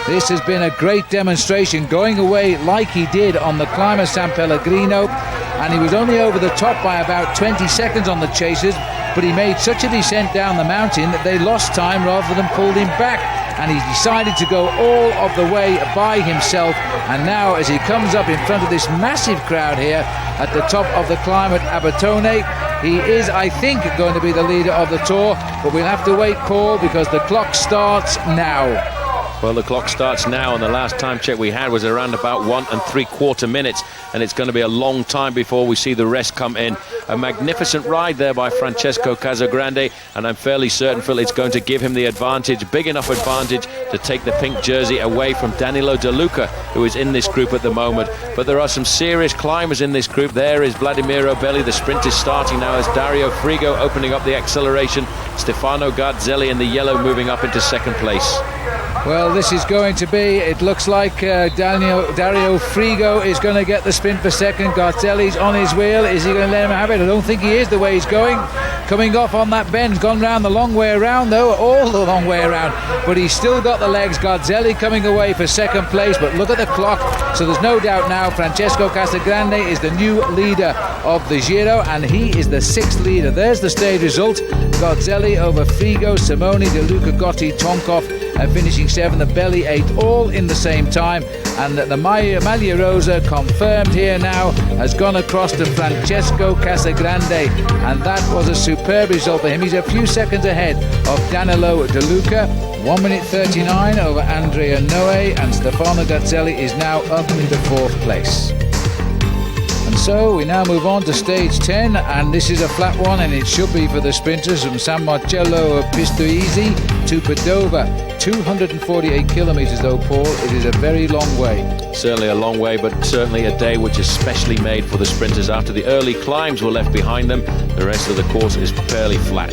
This has been a great demonstration, going away like he did on the climb of San Pellegrino, and he was only over the top by about 20 seconds on the chasers, but he made such a descent down the mountain that they lost time rather than pulled him back, and he decided to go all of the way by himself. And now, as he comes up in front of this massive crowd here at the top of the climb at Abetone, he is, I think, going to be the leader of the Tour, but we'll have to wait, Paul, because the clock starts now. Well, the clock starts now, and the last time check we had was around about 1 3/4 minutes, and it's going to be a long time before we see the rest come in. A magnificent ride there by Francesco Casagrande, and I'm fairly certain, Phil, it's going to give him the advantage, big enough advantage, to take the pink jersey away from Danilo De Luca, who is in this group at the moment. But there are some serious climbers in this group. There is Vladimiro Belli. The sprint is starting now as Dario Frigo opening up the acceleration. Stefano Garzelli in the yellow moving up into second place. Well, this is going to be, it looks like Dario Frigo is going to get the sprint for second. Garzelli's on his wheel. Is he going to let him have it? I don't think he is, the way he's going. Coming off on that bend, gone round the long way around though, all the long way around. But he's still got the legs. Garzelli coming away for second place, but look at the clock. So there's no doubt now Francesco Casagrande is the new leader of the Giro, and he is the 6th leader. There's the stage result. Garzelli over Frigo, Simone, De Luca, Gotti, Tonkov, finishing 7th, the Belli 8th, all in the same time. And the Maglia Rosa, confirmed here now, has gone across to Francesco Casagrande, and that was a superb result for him. He's a few seconds ahead of Danilo De Luca, 1 minute 39 over Andrea Noe, and Stefano Garzelli is now up into 4th place. And so we now move on to stage 10, and this is a flat one, and it should be for the sprinters from San Marcello Pistoiese to Padova. 248 kilometres though, Paul. It is a very long way. Certainly a long way, but certainly a day which is specially made for the sprinters. After the early climbs were left behind them, the rest of the course is fairly flat.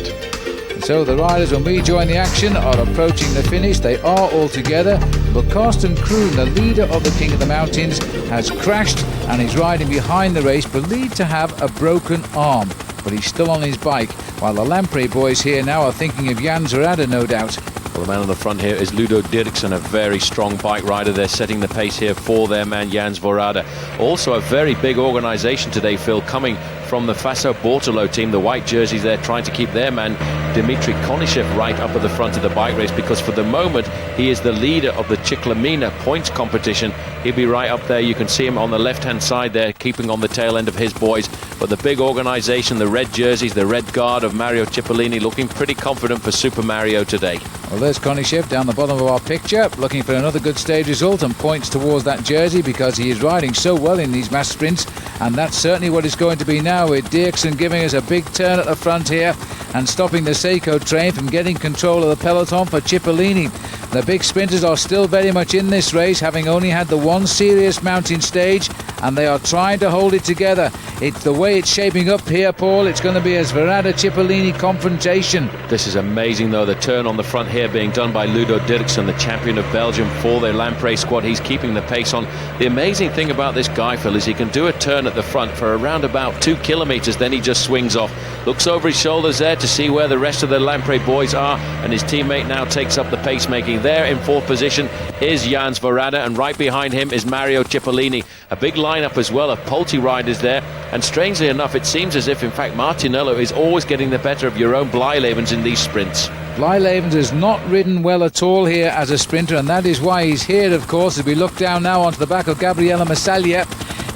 So the riders, when we join the action, are approaching the finish. They are all together, but Carsten Kroon, the leader of the King of the Mountains, has crashed and is riding behind the race, believed to have a broken arm, but he's still on his bike, while the Lamprey boys here now are thinking of Jan Zorada, no doubt. Well, the man on the front here is Ludo Dirksen, a very strong bike rider. They're setting the pace here for their man Jan Zorada. Also a very big organisation today, Phil, coming from the Faso Bortolo team. The white jerseys there trying to keep their man Dmitry Konishev right up at the front of the bike race, because for the moment he is the leader of the Ciclamina points competition. He'll be right up there. You can see him on the left hand side there, keeping on the tail end of his boys. But the big organisation, the red jerseys, the red guard of Mario Cipollini, looking pretty confident for Super Mario today. Well, there's Konishev down the bottom of our picture, looking for another good stage result, and points towards that jersey because he is riding so well in these mass sprints, and that's certainly what it's going to be now, with Dirksen giving us a big turn at the front here and stopping the Seiko train from getting control of the peloton for Cipollini. The big sprinters are still very much in this race, having only had the one serious mountain stage, and they are trying to hold it together. It's the way it's shaping up here, Paul. It's going to be a Zorada-Cipollini confrontation. This is amazing, though, the turn on the front here being done by Ludo Dirksen, the champion of Belgium for their Lamprey squad. He's keeping the pace on. The amazing thing about this guy, Phil, is he can do a turn at the front for around about 2 kilometres, then he just swings off, looks over his shoulders there to see where the rest of the Lamprey boys are, and his teammate now takes up the pacemaking. There in 4th position is Jan Zorada, and right behind him is Mario Cipollini. A big lineup as well of Polti riders there, and strangely enough it seems as if in fact Martinello is always getting the better of Jeroen Blijlevens in these sprints. Blijlevens has not ridden well at all here as a sprinter, and that is why he's here, of course. As we look down now onto the back of Gabriele Massaglia,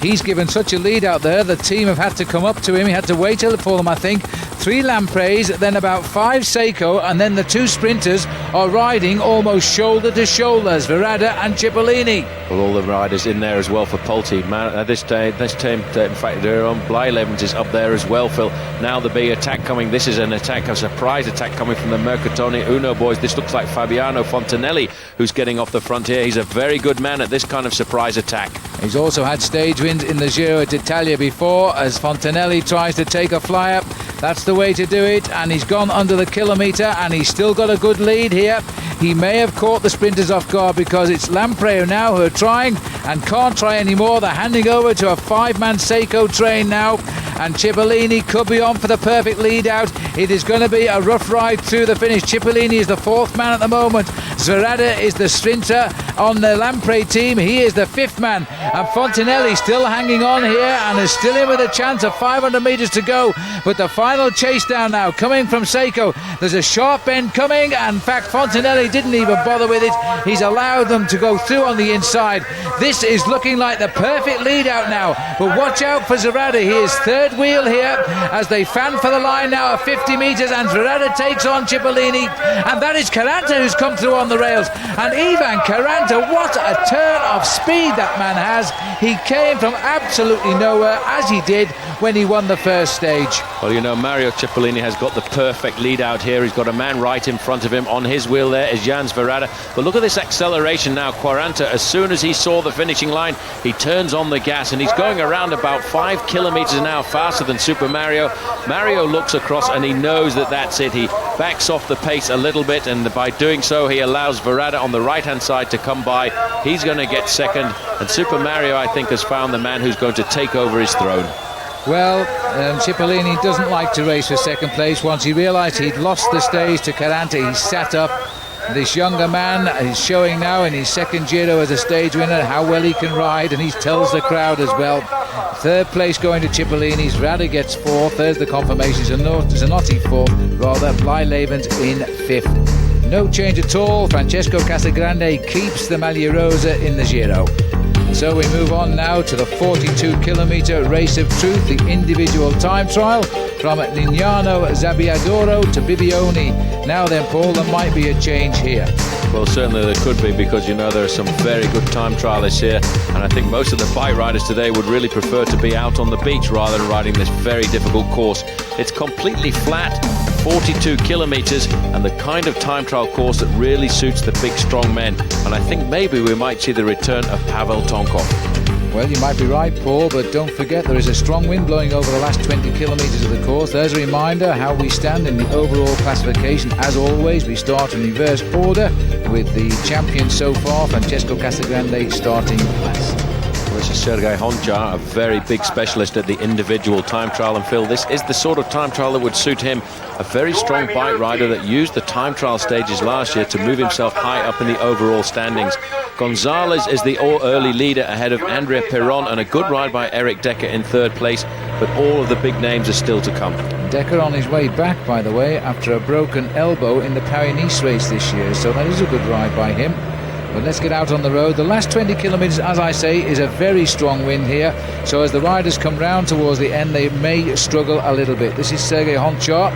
he's given such a lead out there. The team have had to come up to him. He had to wait for them, I think. 3 Lampreys, then about 5 Seiko, and then the 2 sprinters are riding almost shoulder to shoulder, Zorada and Cipollini. Well, all the riders in there as well for Polti. This time, in fact, Jeroen Blijlevens is up there as well, Phil. Now the big attack coming. This is an attack, a surprise attack coming from the Mercatone Uno boys. This looks like Fabiano Fontanelli who's getting off the front here. He's a very good man at this kind of surprise attack. He's also had stage wins in the Giro d'Italia before, as Fontanelli tries to take a flyer. That's the way to do it, and he's gone under the kilometre, and he's still got a good lead here. He may have caught the sprinters off guard, because it's Lamprey now who are trying and can't try anymore. They're handing over to a 5-man Seiko train now, and Cipollini could be on for the perfect lead out. It is going to be a rough ride through the finish. Cipollini is the 4th man at the moment. Zorada is the sprinter on the Lamprey team. He is the 5th man, and Fontanelli still hanging on here and is still in with a chance of 500 metres to go. But the final chase down now coming from Seiko. There's a sharp bend coming, and in fact Fontanelli didn't even bother with it. He's allowed them to go through on the inside. This this is looking like the perfect lead out now. But watch out for Zverada. He is third wheel here as they fan for the line now at 50 metres, and Zverada takes on Cipollini, and that is Caranta who's come through on the rails. And Ivan Caranta, what a turn of speed that man has. He came from absolutely nowhere, as he did when he won the first stage. Well, you know, Mario Cipollini has got the perfect lead out here. He's got a man right in front of him. On his wheel there is Jan Zverada. But look at this acceleration now. Quaranta, as soon as he saw the finishing line, he turns on the gas, and he's going around about 5 kilometers an hour faster than Super Mario. Mario looks across and he knows that that's it. He backs off the pace a little bit, and by doing so he allows Zverada on the right hand side to come by. He's going to get second, and Super Mario, I think, has found the man who's going to take over his throne. Well, Cipollini doesn't like to race for second place. Once he realised he'd lost the stage to Caranta, he sat up. This younger man is showing now in his second Giro as a stage winner how well he can ride, and he tells the crowd as well. Third place going to Cipollini. Zverada gets fourth. There's the confirmation. Zanotti fourth, rather. Blyleven's in fifth. No change at all. Francesco Casagrande keeps the Maglia Rosa in the Giro. So we move on now to the 42-kilometre race of truth, the individual time trial from Lignano Zabbiadoro to Bibione. Now then, Paul, there might be a change here. Well, certainly there could be, because you know there are some very good time trialists here, and I think most of the bike riders today would really prefer to be out on the beach rather than riding this very difficult course. It's completely flat, 42 kilometres, and the kind of time trial course that really suits the big strong men, and I think maybe we might see the return of Pavel Tonkov. Well, you might be right, Paul, but don't forget there is a strong wind blowing over the last 20 kilometres of the course. There's a reminder how we stand in the overall classification. As always, we start in reverse order with the champion so far, Francesco Casagrande, starting last. This is Sergei Honchar, a very big specialist at the individual time trial, and Phil, this is the sort of time trial that would suit him. A very strong bike rider that used the time trial stages last year to move himself high up in the overall standings. Gonzalez is the early leader ahead of Andrea Perron, and a good ride by Eric Decker in third place, but all of the big names are still to come. Decker on his way back, by the way, after a broken elbow in the Paris-Nice race this year, so that is a good ride by him. But let's get out on the road. The last 20 kilometres, as I say, is a very strong wind here. So as the riders come round towards the end, they may struggle a little bit. This is Sergei Honchar,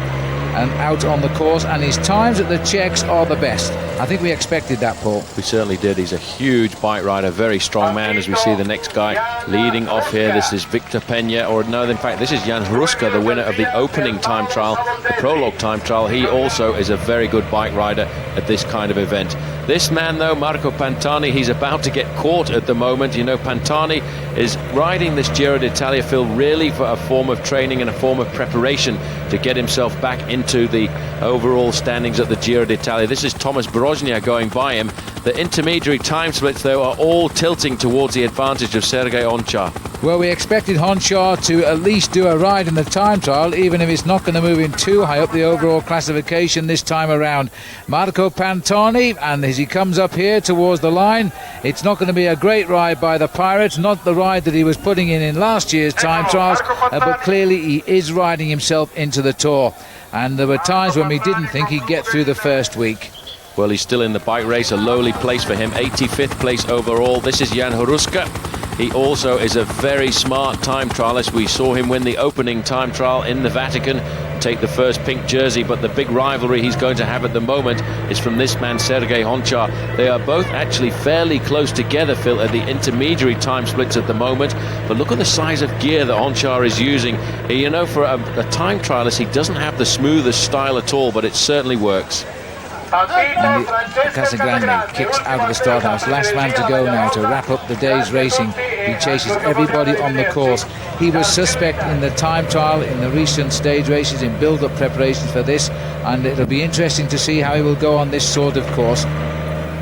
and out on the course, and his times at the Czechs are the best. I think we expected that, Paul. We certainly did. He's a huge bike rider, very strong man, as we see the next guy leading off here. This is Victor Peña, or no, in fact, this is Jan Hruska, the winner of the opening time trial, the prologue time trial. He also is a very good bike rider at this kind of event. This man, though, Marco Pantani, he's about to get caught at the moment. You know, Pantani is riding this Giro d'Italia, Phil, really for a form of training and a form of preparation to get himself back into the overall standings at the Giro d'Italia. This is Thomas Broznia going by him. The intermediary time splits, though, are all tilting towards the advantage of Sergei Honchar. Well, we expected Honchar to at least do a ride in the time trial, even if it's not going to move him too high up the overall classification this time around. Marco Pantani, and as he comes up here towards the line, it's not going to be a great ride by the Pirates, not the ride that he was putting in last year's time trials, but clearly he is riding himself into the Tour. And there were times when we didn't think he'd get through the first week. Well, he's still in the bike race, a lowly place for him, 85th place overall. This is Jan Hruska. He also is a very smart time trialist. We saw him win the opening time trial in the Vatican, take the first pink jersey, but the big rivalry he's going to have at the moment is from this man, Sergei Honchar. They are both actually fairly close together, Phil, at the intermediary time splits at the moment, but look at the size of gear that Honchar is using. You know, for a time trialist, he doesn't have the smoothest style at all, but it certainly works. And Casagrande kicks out of the start house. Last man to go now to wrap up the day's racing. He chases everybody on the course. He was suspect in the time trial in the recent stage races in build-up preparations for this, and it'll be interesting to see how he will go on this sort of course.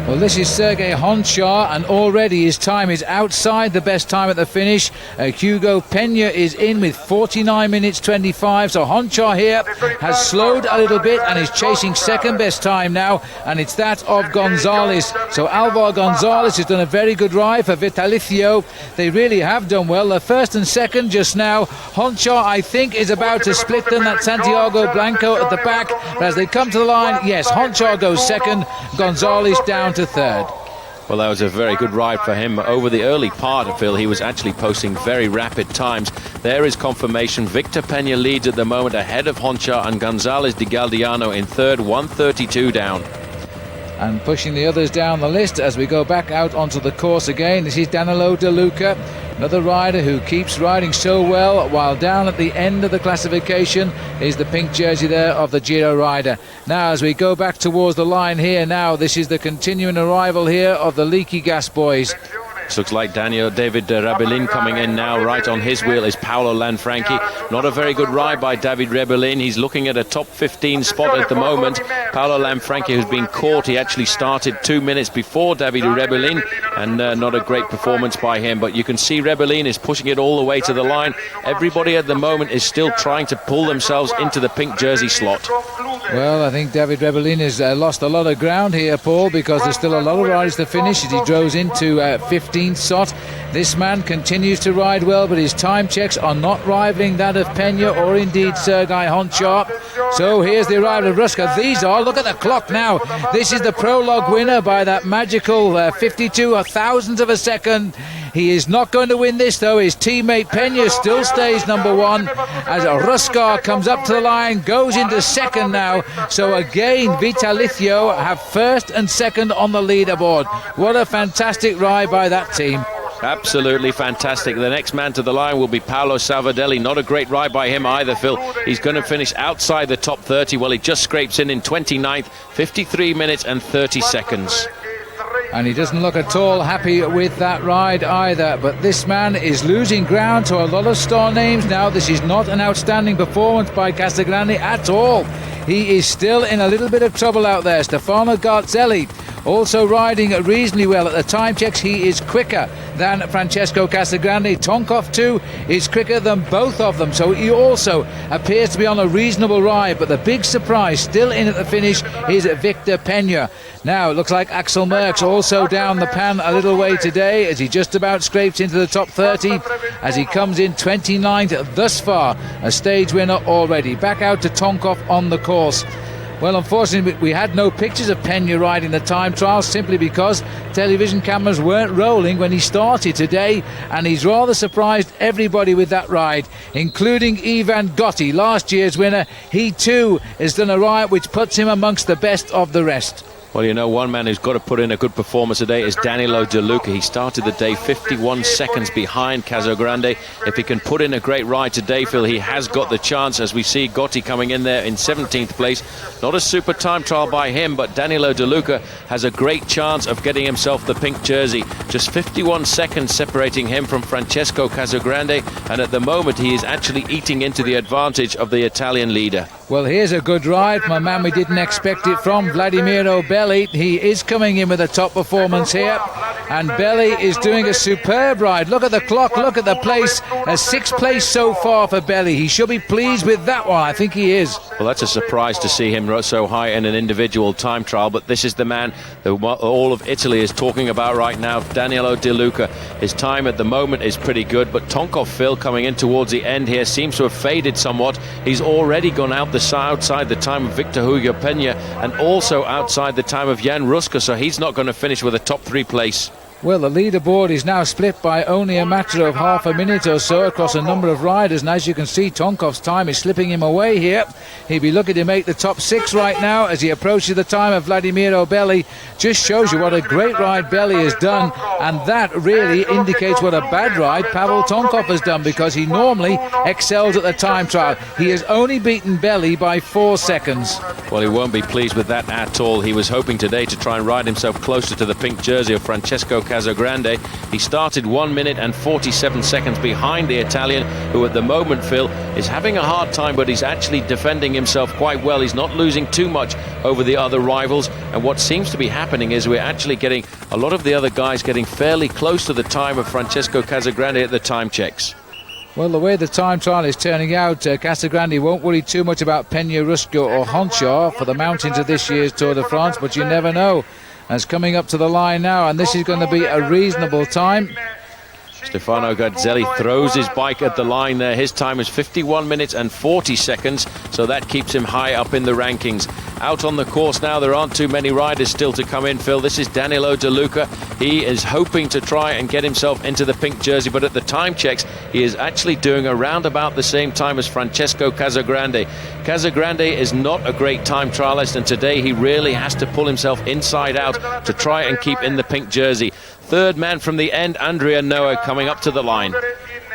Well, this is Sergei Honchar, and already his time is outside the best time at the finish. Hugo Peña is in with 49 minutes 25, so Honchar here has slowed a little bit and is chasing second best time now, and it's that of Gonzalez. So Alvar Gonzalez has done a very good ride for Vitalicio. They really have done well. They're first and second just now. Honchar, I think, is about to split them. That's Santiago Blanco at the back, but as they come to the line, yes, Honchar goes second, Gonzalez down to third. Well, that was a very good ride for him. Over the early part of Phil, he was actually posting very rapid times. There is confirmation. Victor Peña leads at the moment ahead of Honchar and Gonzalez de Galdiano in third, 1:32 down. And pushing the others down the list as we go back out onto the course again. This is Danilo De Luca, another rider who keeps riding so well, while down at the end of the classification is the pink jersey there of the Giro rider. Now as we go back towards the line here now, this is the continuing arrival here of the Leaky Gas boys. This looks like David Rebellin coming in now. Right on his wheel is Paolo Lanfranchi. Not a very good ride by David Rebellin. He's looking at a top 15 spot at the moment. Paolo Lanfranchi has been caught. He actually started 2 minutes before David Rebellin, and not a great performance by him. But you can see Rebellin is pushing it all the way to the line. Everybody at the moment is still trying to pull themselves into the pink jersey slot. Well, I think David Rebellin has lost a lot of ground here, Paul, because there's still a lot of riders to finish as he draws into 15th slot. This man continues to ride well, but his time checks are not rivaling that of Peña or indeed Sergei Honchar. So here's the arrival of Ruska. These are, look at the clock now. This is the prologue winner by that magical 52 thousandths of a second. He is not going to win this, though. His teammate Peña still stays number one as Ruska comes up to the line, goes into second now. So again, Vitalicio have first and second on the leaderboard. What a fantastic ride by that team. Absolutely fantastic. The next man to the line will be Paolo Salvadelli. Not a great ride by him either, Phil. He's going to finish outside the top 30. Well, he just scrapes in 29th, 53 minutes and 30 seconds. And he doesn't look at all happy with that ride either. But this man is losing ground to a lot of star names now. This is not an outstanding performance by Casagrande at all. He is still in a little bit of trouble out there. Stefano Garzelli also riding reasonably well. At the time checks, he is quicker than Francesco Casagrande. Tonkov too is quicker than both of them, so he also appears to be on a reasonable ride. But the big surprise still in at the finish is Victor Peña. Now it looks like Axel Merckx also down the pan a little way today, as he just about scrapes into the top 30 as he comes in 29th thus far, a stage winner already. Back out to Tonkov on the course. Well, unfortunately, we had no pictures of Peña riding the time trial simply because television cameras weren't rolling when he started today, and he's rather surprised everybody with that ride, including Ivan Gotti, last year's winner. He too has done a ride which puts him amongst the best of the rest. Well, you know, one man who's got to put in a good performance today is Danilo De Luca. He started the day 51 seconds behind Casagrande. If he can put in a great ride today, Phil, he has got the chance, as we see Gotti coming in there in 17th place. Not a super time trial by him, but Danilo De Luca has a great chance of getting himself the pink jersey. Just 51 seconds separating him from Francesco Casagrande, and at the moment he is actually eating into the advantage of the Italian leader. Well, here's a good ride from a man we didn't expect it from, Vladimiro Belli. He is coming in with a top performance here, and Belli is doing a superb ride. Look at the clock, look at the place. A sixth place so far for Belli. He should be pleased with that one. I think he is. Well, that's a surprise to see him so high in an individual time trial, but this is the man that all of Italy is talking about right now, Danilo De Luca. His time at the moment is pretty good, but Tonkov, Phil, coming in towards the end here, seems to have faded somewhat. He's already gone out outside the time of Victor Hugo Peña, and also outside the time of Jan Ruska, so he's not going to finish with a top 3 place. Well, the leaderboard is now split by only a matter of half a minute or so across a number of riders, and as you can see, Tonkov's time is slipping him away here. He'd be looking to make the top 6 right now as he approaches the time of Vladimiro Belli. Just shows you what a great ride Belli has done, and that really indicates what a bad ride Pavel Tonkov has done, because he normally excels at the time trial. He has only beaten Belli by 4 seconds. Well, he won't be pleased with that at all. He was hoping today to try and ride himself closer to the pink jersey of Francesco Casagrande. He started 1 minute and 47 seconds behind the Italian, who at the moment, Phil, is having a hard time, but he's actually defending himself quite well. He's not losing too much over the other rivals, and what seems to be happening is we're actually getting a lot of the other guys getting fairly close to the time of Francesco Casagrande at the time checks. Well, the way the time trial is turning out, Casagrande won't worry too much about Peña, Ruska or Honchar for the mountains of this year's Tour de France, but you never know. As coming up to the line now, and this is going to be a reasonable time. Stefano Gazzelli throws his bike at the line there. His time is 51 minutes and 40 seconds, so that keeps him high up in the rankings. Out on the course now, there aren't too many riders still to come in, Phil. This is Danilo De Luca. He is hoping to try and get himself into the pink jersey, but at the time checks, he is actually doing around about the same time as Francesco Casagrande. Casagrande is not a great time trialist, and today he really has to pull himself inside out to try and keep in the pink jersey. Third man from the end, Andrea Noah, coming up to the line.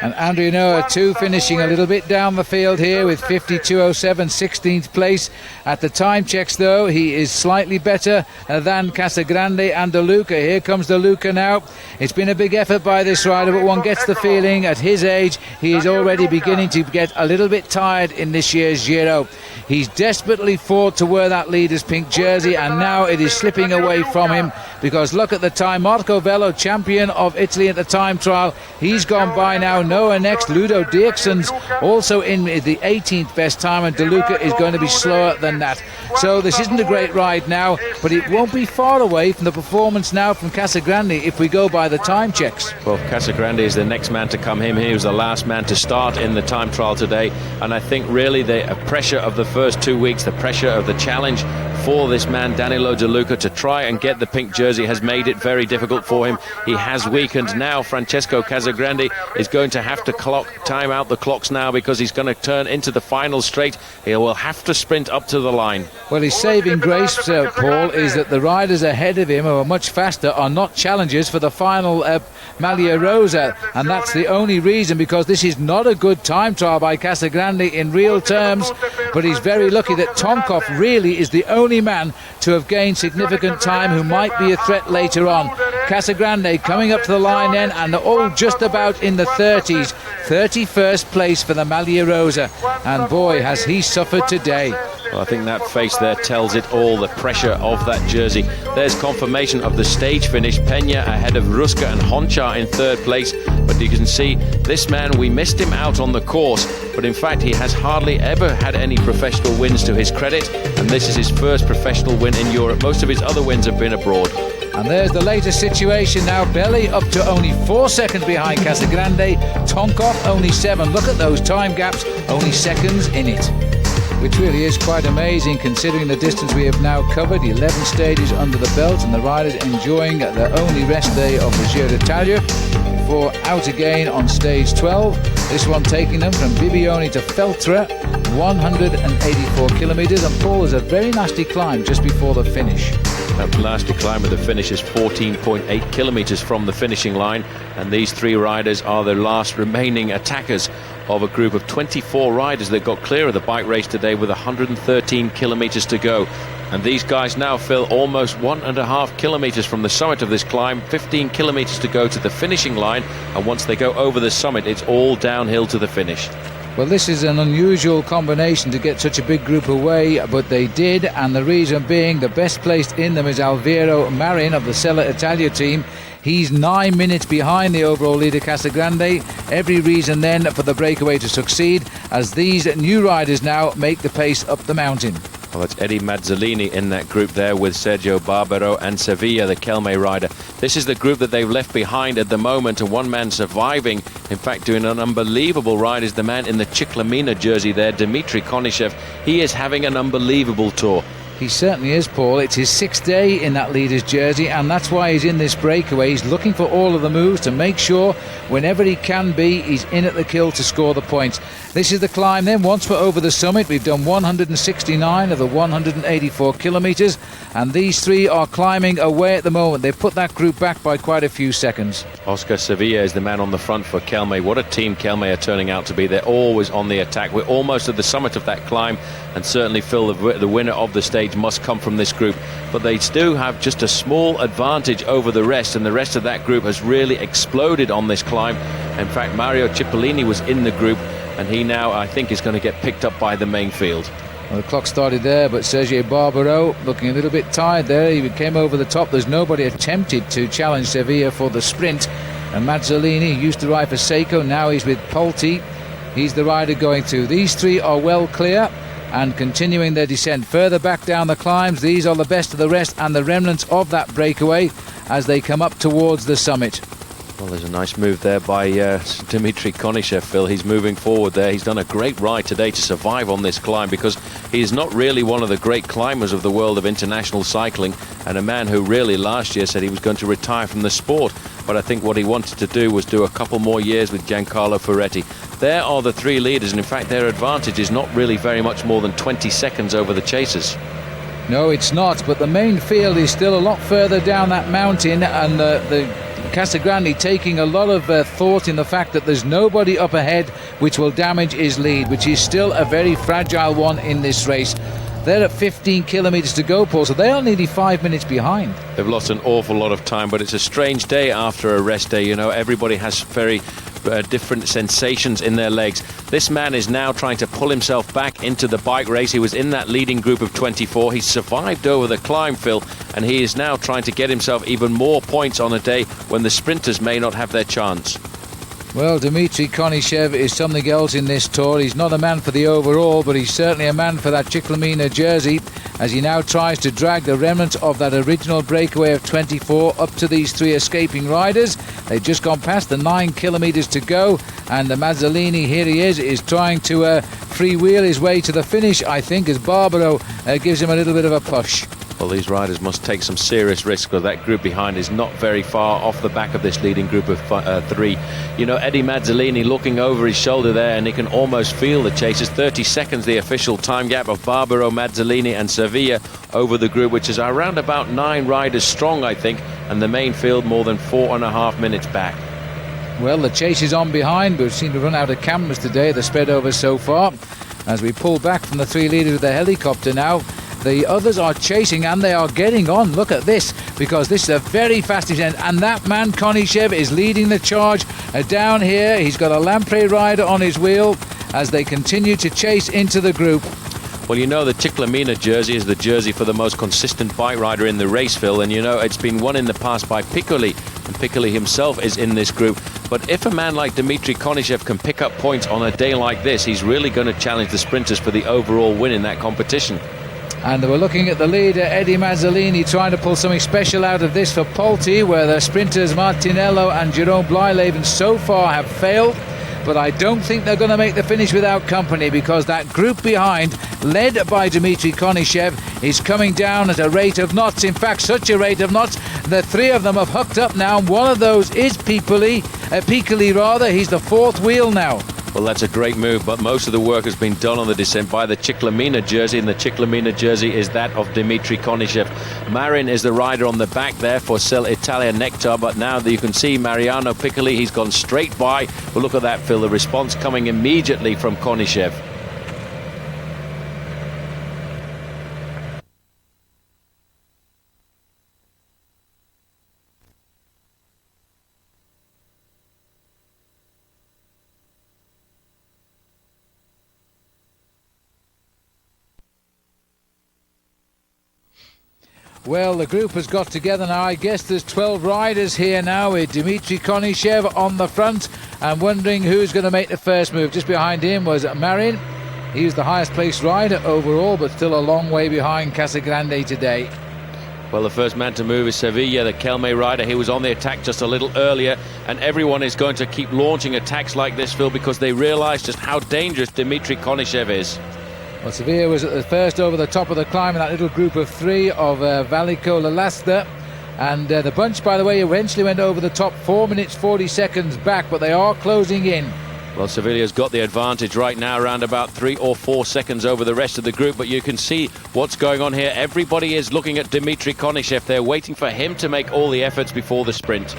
And Andrea Noah too, finishing a little bit down the field here with 52.07, 16th place. At the time checks though, he is slightly better than Casagrande and De Luca. Here comes De Luca now. It's been a big effort by this rider, but one gets the feeling at his age he is already beginning to get a little bit tired in this year's Giro. He's desperately fought to wear that leader's pink jersey, and now it is slipping away from him, because look at the time. Marco Vello, champion of Italy at the time trial, he's gone by now. Noah next. Ludo Dirksen's also in the 18th best time, and De Luca is going to be slower than that. So this isn't a great ride now, but it won't be far away from the performance now from Casagrande if we go by the time checks. Well, Casagrande is the next man to come in. He was the last man to start in the time trial today, and I think really the pressure of the first 2 weeks, the pressure of the challenge for this man Danilo De Luca to try and get the pink jersey has made it very difficult for him. He has weakened. Now Francesco Casagrande is going to have to time out the clocks now, because he's going to turn into the final straight. He will have to sprint up to the line. Well, his saving grace, Paul, is that the riders ahead of him who are much faster are not challengers for the final Maglia Rosa, and that's the only reason, because this is not a good time trial by Casagrande in real terms, but he's very lucky that Tonkov really is the only man to have gained significant time who might be a threat later on. Casagrande coming up to the line then, and all just about in the 30s. 31st place for the Maglia Rosa, and boy has he suffered today. Well, I think that face there tells it all, the pressure of that jersey. There's confirmation of the stage finish. Peña ahead of Ruska and Honchar in third place, but you can see this man, we missed him out on the course, but in fact he has hardly ever had any professional wins to his credit, and this is his first professional win in Europe. Most of his other wins have been abroad. And there's the latest situation now. Belli up to only 4 seconds behind Casagrande. Tonkov only 7. Look at those time gaps, only seconds in it, which really is quite amazing considering the distance we have now covered. 11 stages under the belt, and the riders enjoying their only rest day of the Giro d'Italia before out again on stage 12. This one taking them from Bibione to Feltre, 184 kilometres, and Paul, is a very nasty climb just before the finish. That nasty climb of the finish is 14.8 kilometres from the finishing line, and these three riders are the last remaining attackers of a group of 24 riders that got clear of the bike race today with 113 kilometres to go. And these guys now, Phil, almost 1.5 kilometres from the summit of this climb, 15 kilometres to go to the finishing line, and once they go over the summit, it's all downhill to the finish. Well, this is an unusual combination to get such a big group away, but they did, and the reason being the best placed in them is Alvaro Marin of the Sella Italia team. He's 9 minutes behind the overall leader Casagrande. Every reason then for the breakaway to succeed, as these new riders now make the pace up the mountain. Well, it's Eddie Mazzolini in that group there with Sergio Barbero and Sevilla, the Kelme rider. This is the group that they've left behind at the moment, and one man surviving, in fact doing an unbelievable ride, is the man in the Chiclamina jersey there, Dmitry Konishev. He is having an unbelievable tour. He certainly is, Paul. It's his 6th day in that leader's jersey, and that's why he's in this breakaway. He's looking for all of the moves to make sure whenever he can be, he's in at the kill to score the points. This is the climb then. Once we're over the summit, we've done 169 of the 184 kilometres, and these three are climbing away at the moment. They've put that group back by quite a few seconds. Oscar Sevilla is the man on the front for Kelme. What a team Kelme are turning out to be. They're always on the attack. We're almost at the summit of that climb, and certainly, Phil, the winner of the stage must come from this group, but they do have just a small advantage over the rest, and the rest of that group has really exploded on this climb. In fact, Mario Cipollini was in the group, and he now, I think, is going to get picked up by the main field. Well, the clock started there, but Sergio Barbero looking a little bit tired there. He came over the top. There's nobody attempted to challenge Sevilla for the sprint, and Mazzolini used to ride for Seiko, now he's with Polti. He's the rider going through. These three are well clear and continuing their descent further back down the climbs. These are the best of the rest and the remnants of that breakaway as they come up towards the summit. Well, there's a nice move there by Dmitry Konyshev, Phil. He's moving forward there. He's done a great ride today to survive on this climb, because he is not really one of the great climbers of the world of international cycling, and a man who really last year said he was going to retire from the sport. But I think what he wanted to do was do a couple more years with Giancarlo Ferretti. There are the three leaders, and in fact their advantage is not really very much more than 20 seconds over the chasers. No, it's not, but the main field is still a lot further down that mountain, and the Casagrande taking a lot of thought in the fact that there's nobody up ahead which will damage his lead, which is still a very fragile one in this race. They're at 15 kilometres to go, Paul, so they are nearly 5 minutes behind. They've lost an awful lot of time, but it's a strange day after a rest day. You know, everybody has very different sensations in their legs. This man is now trying to pull himself back into the bike race. He was in that leading group of 24. He survived over the climb, Phil, and he is now trying to get himself even more points on a day when the sprinters may not have their chance. Well, Dmitry Konyshev is something else in this tour. He's not a man for the overall, but he's certainly a man for that Chiclamina jersey, as he now tries to drag the remnants of that original breakaway of 24 up to these three escaping riders. They've just gone past the 9 kilometres to go, and the Mazzolini, here he is trying to freewheel his way to the finish, I think, as Barbaro gives him a little bit of a push. Well, these riders must take some serious risks, because that group behind is not very far off the back of this leading group of three. You know, Eddie Mazzolini looking over his shoulder there, and he can almost feel the chasers. 30 seconds the official time gap of Barbaro, Mazzolini and Sevilla over the group, which is around about 9 riders strong, I think, and the main field more than 4.5 minutes back. Well, the chase is on behind, but we seem to run out of cameras today. They're spread over so far. As we pull back from the three leaders of the helicopter now, the others are chasing, and they are getting on. Look at this, because this is a very fast descent, and that man Konyshev is leading the charge down here. He's got a Lamprey rider on his wheel as they continue to chase into the group. Well, you know, the Chiclamina jersey is the jersey for the most consistent bike rider in the race, Phil, and you know it's been won in the past by Piccoli, and Piccoli himself is in this group. But if a man like Dmitry Konyshev can pick up points on a day like this, he's really going to challenge the sprinters for the overall win in that competition. And we're looking at the leader, Eddie Mazzolini, trying to pull something special out of this for Polti, where the sprinters Martinello and Jerome Blyleven so far have failed. But I don't think they're going to make the finish without company, because that group behind, led by Dmitry Konyshev, is coming down at a rate of knots. In fact, such a rate of knots, the three of them have hooked up now. One of those is Piccoli, he's the fourth wheel now. Well, that's a great move, but most of the work has been done on the descent by the Chiclamina jersey, and the Chiclamina jersey is that of Dmitry Konyshev. Marin is the rider on the back there for Italia Nectar, but now you can see Mariano Piccoli, he's gone straight by. But look at that, Phil, the response coming immediately from Konyshev. Well, the group has got together now. I guess there's 12 riders here now, with Dmitry Konyshev on the front, and wondering who's going to make the first move. Just behind him was Marin. He was the highest placed rider overall, but still a long way behind Casagrande today. Well, the first man to move is Sevilla, the Kelme rider. He was on the attack just a little earlier, and everyone is going to keep launching attacks like this, Phil, because they realise just how dangerous Dmitry Konyshev is. Well, Sevilla was at the first over the top of the climb in that little group of three of Valico Lalasta. And the bunch, by the way, eventually went over the top 4 minutes 40 seconds back, but they are closing in. Well, Sevilla's got the advantage right now, around about 3 or 4 seconds over the rest of the group, but you can see what's going on here. Everybody is looking at Dmitry Konyshev. They're waiting for him to make all the efforts before the sprint.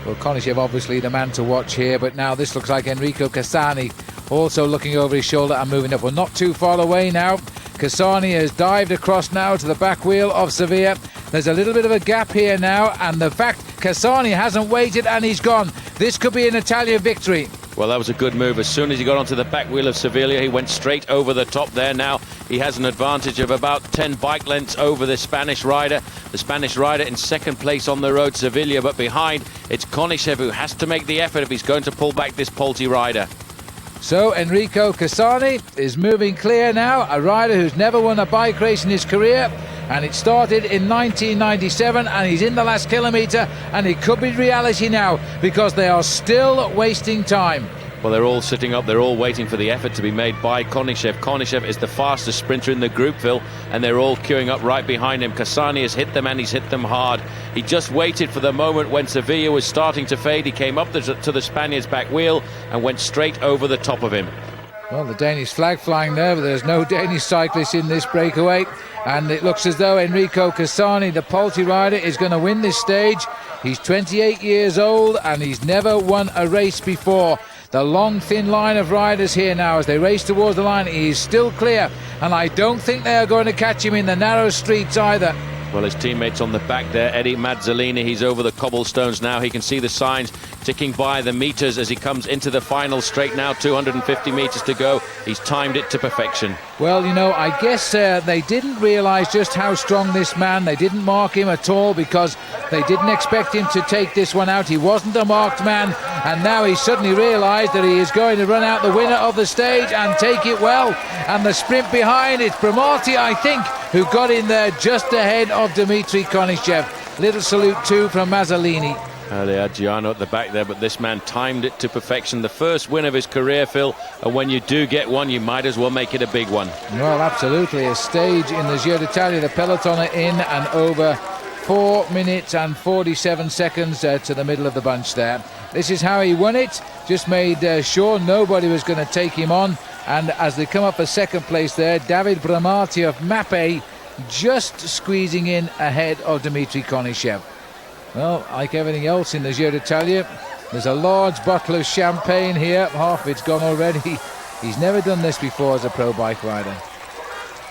Well, Konyshev obviously the man to watch here, but now this looks like Enrico Cassani also looking over his shoulder and moving up. We're not too far away now. Cassani has dived across now to the back wheel of Sevilla. There's a little bit of a gap here now, and the fact Cassani hasn't waited and he's gone. This could be an Italia victory. Well, that was a good move. As soon as he got onto the back wheel of Sevilla, he went straight over the top there. Now he has an advantage of about 10 bike lengths over the Spanish rider. The Spanish rider in second place on the road, Sevilla, but behind it's Konyshev who has to make the effort if he's going to pull back this Polti rider. So Enrico Cassani is moving clear now, a rider who's never won a bike race in his career. and it started in 1997, and he's in the last kilometre, and it could be reality now because they are still wasting time. Well, they're all sitting up, they're all waiting for the effort to be made by Konishev. Konishev is the fastest sprinter in the group, Phil, and they're all queuing up right behind him. Kasani has hit them, and he's hit them hard. He just waited for the moment when Sevilla was starting to fade. He came up to the Spaniard's back wheel and went straight over the top of him. Well, the Danish flag flying there, but there's no Danish cyclist in this breakaway, and it looks as though Enrico Casani, the Polti rider, is going to win this stage. He's 28 years old, and he's never won a race before. The long, thin line of riders here now as they race towards the line. He is still clear, and I don't think they are going to catch him in the narrow streets either. Well, his teammates on the back there, Eddie Mazzolini, he's over the cobblestones now. He can see the signs ticking by the meters as he comes into the final straight now. 250 meters to go. He's timed it to perfection. Well, you know, I guess they didn't realise just how strong this man. They didn't mark him at all because they didn't expect him to take this one out. He wasn't a marked man, and now he suddenly realised that he is going to run out the winner of the stage and take it well. And the sprint behind, it's Bramati, I think, who got in there just ahead of Dmitry Konishev. Little salute too from Mazzolini. They had Giano at the back there, but this man timed it to perfection. The first win of his career, Phil, and when you do get one, you might as well make it a big one. Well, absolutely. A stage in the Giro d'Italia. The peloton are in and over 4 minutes and 47 seconds to the middle of the bunch there. This is how he won it. Just made sure nobody was going to take him on. And as they come up for second place there, David Bramati of Mappe just squeezing in ahead of Dmitry Konishev. Well, like everything else in the Giro d'Italia, there's a large bottle of champagne here. Half of it's gone already. He's never done this before as a pro bike rider.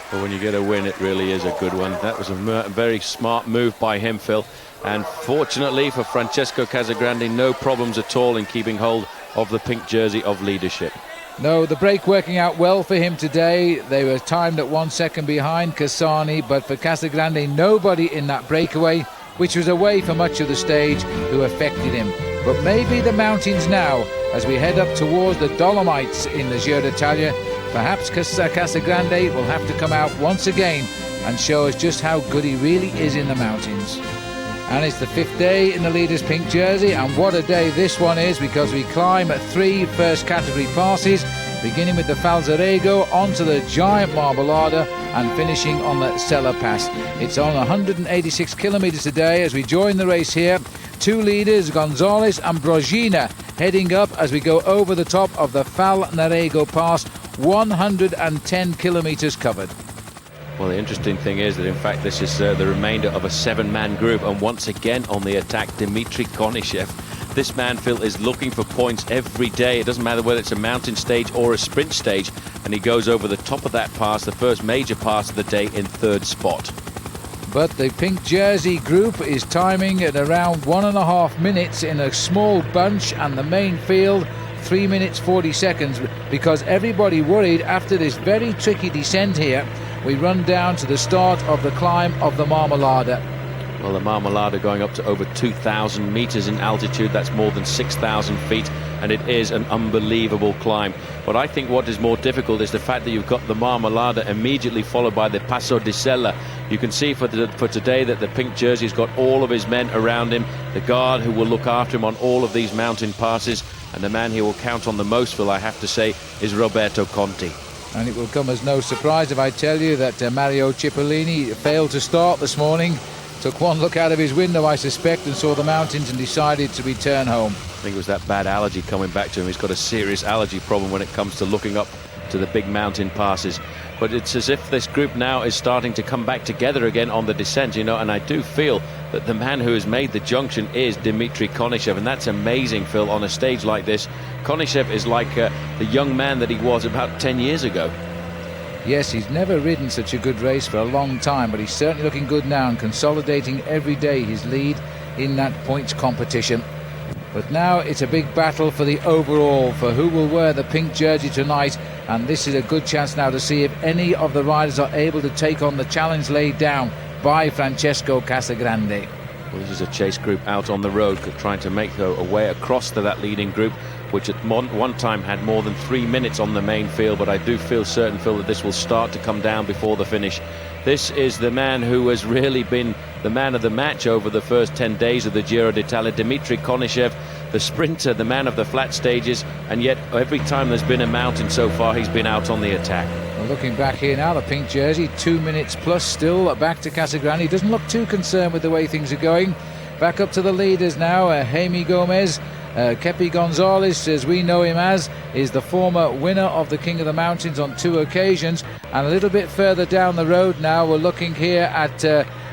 But when you get a win, it really is a good one. That was a very smart move by him, Phil. And fortunately for Francesco Casagrande, no problems at all in keeping hold of the pink jersey of leadership. No, the break working out well for him today. They were timed at 1 second behind Casani, but for Casagrande, nobody in that breakaway, which was away for much of the stage, who affected him. But maybe the mountains now, as we head up towards the Dolomites in the Giro d'Italia, perhaps Casagrande will have to come out once again and show us just how good he really is in the mountains. And it's the 5th day in the leader's pink jersey, and what a day this one is, because we climb 3 first category passes, beginning with the Falzarego onto the giant Marmolada and finishing on the Sella Pass. It's on 186 kilometres a day as we join the race here. 2 leaders, Gonzalez and Brogina, heading up as we go over the top of the Falzarego Pass. 110 kilometres covered. Well, the interesting thing is that, in fact, this is the remainder of a 7-man group, and once again on the attack, Dmitry Konishev. This man, Phil, is looking for points every day. It doesn't matter whether it's a mountain stage or a sprint stage, and he goes over the top of that pass, the first major pass of the day, in 3rd spot. But the pink jersey group is timing at around 1.5 minutes in a small bunch, and the main field 3 minutes 40 seconds, because everybody worried after this very tricky descent here. We run down to the start of the climb of the Marmolada. Well, the Marmolada going up to over 2,000 meters in altitude. That's more than 6,000 feet, and it is an unbelievable climb. But I think what is more difficult is the fact that you've got the Marmolada immediately followed by the Passo di Sella. You can see for today that the pink jersey's got all of his men around him, the guard who will look after him on all of these mountain passes, and the man he will count on the most, Phil, I have to say, is Roberto Conti. And it will come as no surprise if I tell you that Mario Cipollini failed to start this morning. Took one look out of his window, I suspect, and saw the mountains and decided to return home. I think it was that bad allergy coming back to him. He's got a serious allergy problem when it comes to looking up to the big mountain passes. But it's as if this group now is starting to come back together again on the descent, you know, and I do feel that the man who has made the junction is Dmitry Konishev, and that's amazing, Phil, on a stage like this. Konishev is like the young man that he was about 10 years ago. Yes, he's never ridden such a good race for a long time, but he's certainly looking good now and consolidating every day his lead in that points competition. But now it's a big battle for the overall, for who will wear the pink jersey tonight, and this is a good chance now to see if any of the riders are able to take on the challenge laid down by Francesco Casagrande. Well, this is a chase group out on the road trying to make their way across to that leading group. which at one time had more than 3 minutes on the main field. But I do feel certain, Phil, that this will start to come down before the finish. This is the man who has really been the man of the match over the first 10 days of the Giro d'Italia, Dmitry Konishev, the sprinter, the man of the flat stages, and yet every time there's been a mountain so far, he's been out on the attack. Well, looking back here now, the pink jersey, 2 minutes plus still back to Casagrande. He doesn't look too concerned with the way things are going. Back up to the leaders now, Jaime Gomez. Kepi Gonzalez, as we know him as, is the former winner of the King of the Mountains on 2 occasions. And a little bit further down the road now, we're looking here at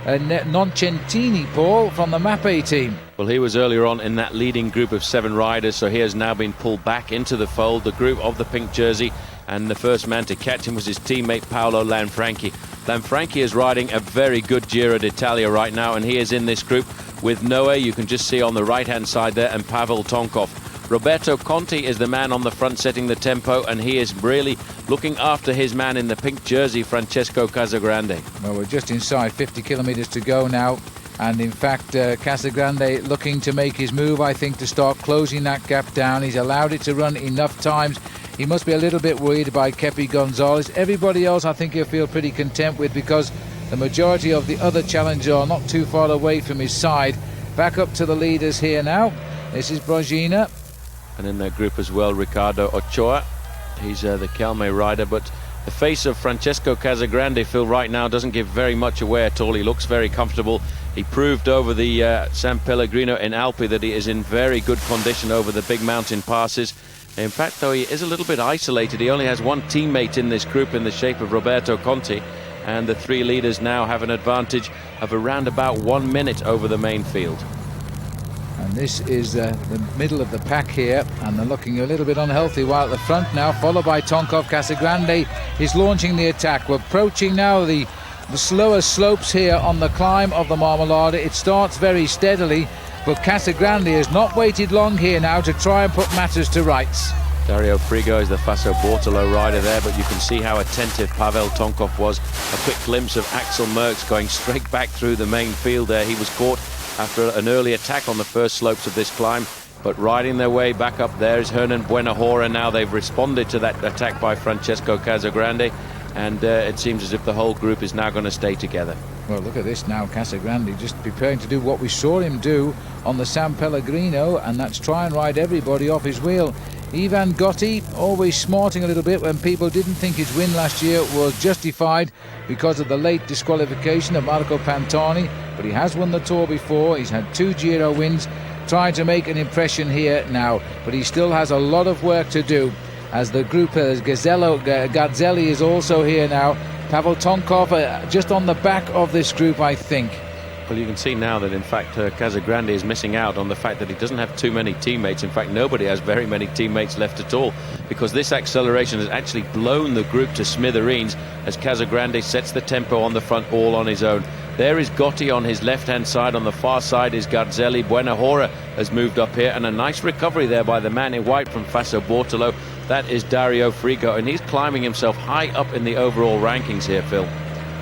Noncentini, Paul, from the Mappe team. Well, he was earlier on in that leading group of 7 riders, so he has now been pulled back into the fold, the group of the pink jersey, and the first man to catch him was his teammate Paolo Lanfranchi. Lanfranchi is riding a very good Giro d'Italia right now, and he is in this group with Noe, you can just see on the right-hand side there, and Pavel Tonkov. Roberto Conti is the man on the front setting the tempo, and he is really looking after his man in the pink jersey, Francesco Casagrande. Well, we're just inside 50 kilometres to go now, and in fact Casagrande looking to make his move, I think, to start closing that gap down. He's allowed it to run enough times. He must be a little bit worried by Kepi Gonzalez. Everybody else I think he'll feel pretty content with, because the majority of the other challengers are not too far away from his side. Back up to the leaders here now. This is Brogina. And in that group as well, Ricardo Ochoa. He's the Calme rider, but the face of Francesco Casagrande, Phil, right now doesn't give very much away at all. He looks very comfortable. He proved over the San Pellegrino in Alpi that he is in very good condition over the big mountain passes. In fact, though, he is a little bit isolated. He only has one teammate in this group in the shape of Roberto Conti, and the 3 leaders now have an advantage of around about 1 minute over the main field. And this is the middle of the pack here, and they're looking a little bit unhealthy while at the front now, followed by Tonkov. Casagrande is launching the attack. We're approaching now the slower slopes here on the climb of the Marmolada. It starts very steadily, but Casagrande has not waited long here now to try and put matters to rights. Dario Frigo is the Faso Bortolo rider there, but you can see how attentive Pavel Tonkov was. A quick glimpse of Axel Merckx going straight back through the main field there. He was caught after an early attack on the first slopes of this climb, but riding their way back up there is Hernan Buenahora. Now they've responded to that attack by Francesco Casagrande, and it seems as if the whole group is now going to stay together. Well, look at this now, Casagrande just preparing to do what we saw him do on the San Pellegrino, and that's try and ride everybody off his wheel. Ivan Gotti always smarting a little bit when people didn't think his win last year was justified because of the late disqualification of Marco Pantani, but he has won the Tour before. He's had 2 Giro wins, trying to make an impression here now, but he still has a lot of work to do. As the group, Gazzelli is also here now. Pavel Tonkov just on the back of this group, I think. Well, you can see now that in fact Casagrande is missing out on the fact that he doesn't have too many teammates. In fact, nobody has very many teammates left at all, because this acceleration has actually blown the group to smithereens as Casagrande sets the tempo on the front all on his own. There is Gotti on his left-hand side. On the far side is Garzelli. Buenahora has moved up here, and a nice recovery there by the man in white from Faso Bortolo. That is Dario Frigo, and he's climbing himself high up in the overall rankings here, Phil.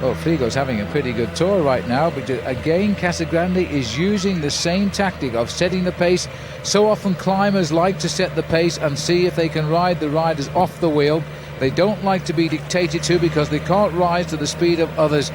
Well, Frigo's having a pretty good tour right now, but again Casagrande is using the same tactic of setting the pace. So often climbers like to set the pace and see if they can ride the riders off the wheel. They don't like to be dictated to because they can't rise to the speed of others.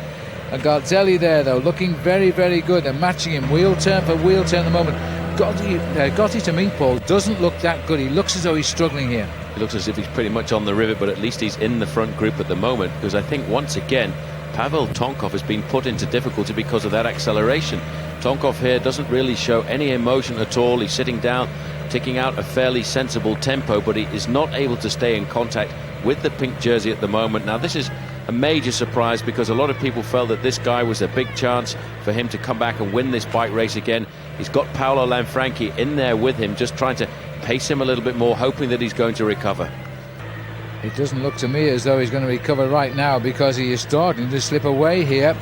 Garzelli there, though, looking very, very good and matching him wheel turn for wheel turn at the moment. Gotti to me, Paul, doesn't look that good. He looks as though he's struggling here. It looks as if he's pretty much on the rivet, but at least he's in the front group at the moment, because I think once again Pavel Tonkov has been put into difficulty because of that acceleration. Tonkov here doesn't really show any emotion at all. He's sitting down, ticking out a fairly sensible tempo, but he is not able to stay in contact with the pink jersey at the moment. Now this is a major surprise, because a lot of people felt that this guy was a big chance for him to come back and win this bike race again. He's got Paolo Lanfranchi in there with him, just trying to pace him a little bit more, hoping that he's going to recover. It doesn't look to me as though he's going to recover right now, because he is starting to slip away here.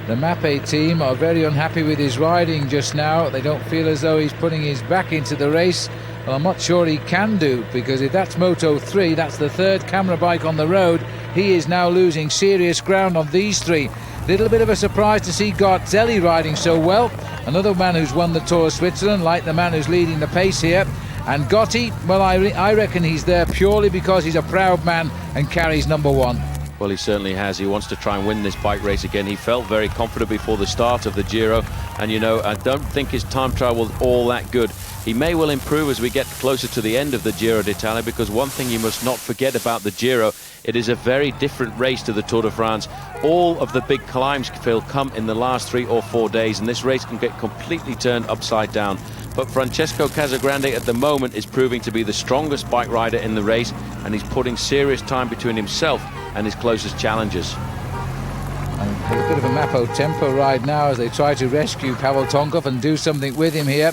The Mappe team are very unhappy with his riding just now. They don't feel as though he's putting his back into the race. Well, I'm not sure he can do, because if that's Moto 3, that's the 3rd camera bike on the road. He is now losing serious ground on these 3. Little bit of a surprise to see Garzelli riding so well. Another man who's won the Tour of Switzerland, like the man who's leading the pace here. And Gotti, well, I reckon he's there purely because he's a proud man and carries number one. Well, he certainly has. He wants to try and win this bike race again. He felt very confident before the start of the Giro, and you know, I don't think his time trial was all that good. He may well improve as we get closer to the end of the Giro d'Italia, because one thing you must not forget about the Giro, it is a very different race to the Tour de France. All of the big climbs, Phil, come in the last 3 or 4 days, and this race can get completely turned upside down. But Francesco Casagrande at the moment is proving to be the strongest bike rider in the race, and he's putting serious time between himself and his closest challengers. And a bit of a Mapo tempo ride now as they try to rescue Pavel Tonkov and do something with him here.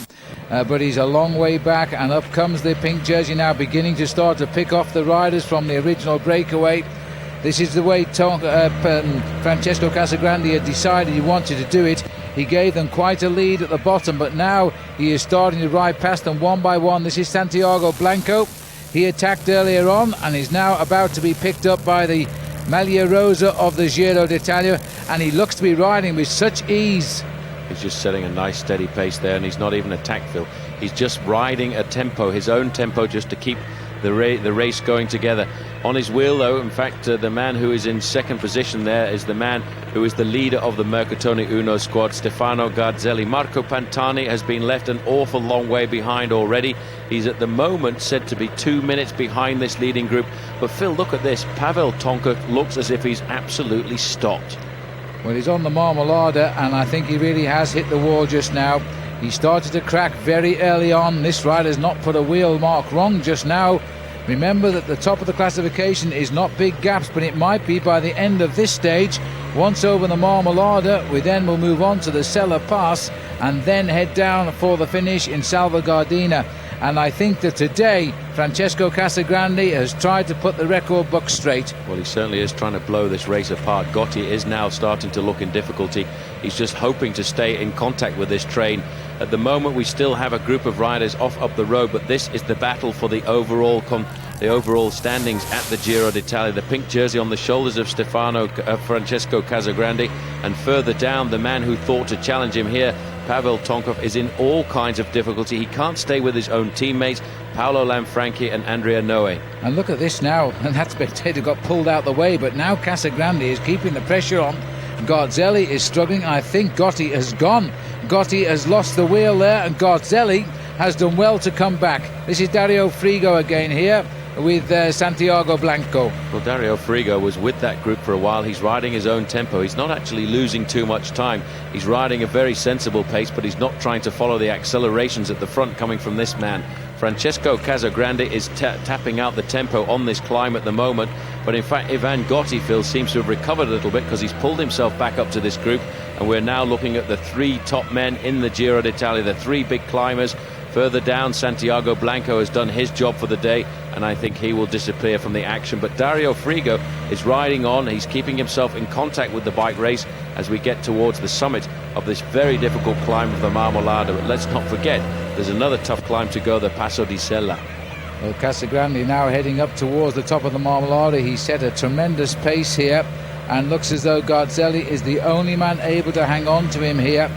But he's a long way back, and up comes the pink jersey now, beginning to start to pick off the riders from the original breakaway. This is the way Francesco Casagrande had decided he wanted to do it. He gave them quite a lead at the bottom, but now he is starting to ride past them one by one. This is Santiago Blanco. He attacked earlier on and is now about to be picked up by the Maglia Rosa of the Giro d'Italia, and he looks to be riding with such ease. He's just setting a nice steady pace there, and he's not even attacked, Phil. He's just riding a tempo, his own tempo, just to keep the race going together. On his wheel, though, in fact, the man who is in second position there is the man who is the leader of the Mercatone Uno squad, Stefano Garzelli. Marco Pantani has been left an awful long way behind already. He's at the moment said to be 2 minutes behind this leading group. But Phil, look at this. Pavel Tonkov looks as if he's absolutely stopped. Well, he's on the Marmolada, and I think he really has hit the wall just now. He started to crack very early on. This rider's not put a wheel mark wrong just now. Remember that the top of the classification is not big gaps, but it might be by the end of this stage. Once over the Marmolada, we then will move on to the Sella Pass and then head down for the finish in Salva Gardena. And I think that today Francesco Casagrande has tried to put the record book straight. Well, he certainly is trying to blow this race apart. Gotti is now starting to look in difficulty. He's just hoping to stay in contact with this train. At the moment, we still have a group of riders off up the road, but this is the battle for the overall standings at the Giro d'Italia. The pink jersey on the shoulders of Francesco Casagrande, and further down, the man who thought to challenge him here, Pavel Tonkov, is in all kinds of difficulty. He can't stay with his own teammates, Paolo Lanfranchi and Andrea Noe. And look at this now, and that spectator got pulled out the way, but now Casagrande is keeping the pressure on. Garzelli is struggling. I think Gotti has gone. Gotti has lost the wheel there, and Garzelli has done well to come back. This is Dario Frigo again here with Santiago Blanco. Well, Dario Frigo was with that group for a while. He's riding his own tempo. He's not actually losing too much time. He's riding a very sensible pace, but he's not trying to follow the accelerations at the front coming from this man. Francesco Casagrande is tapping out the tempo on this climb at the moment, but in fact Ivan Gotti, Phil, seems to have recovered a little bit because he's pulled himself back up to this group, and we're now looking at the 3 top men in the Giro d'Italia, the 3 big climbers. Further down, Santiago Blanco has done his job for the day, and I think he will disappear from the action. But Dario Frigo is riding on. He's keeping himself in contact with the bike race as we get towards the summit of this very difficult climb of the Marmolada. But let's not forget, there's another tough climb to go, the Passo di Sella. Well, Casagrande now heading up towards the top of the Marmolada. He set a tremendous pace here, and looks as though Garzelli is the only man able to hang on to him here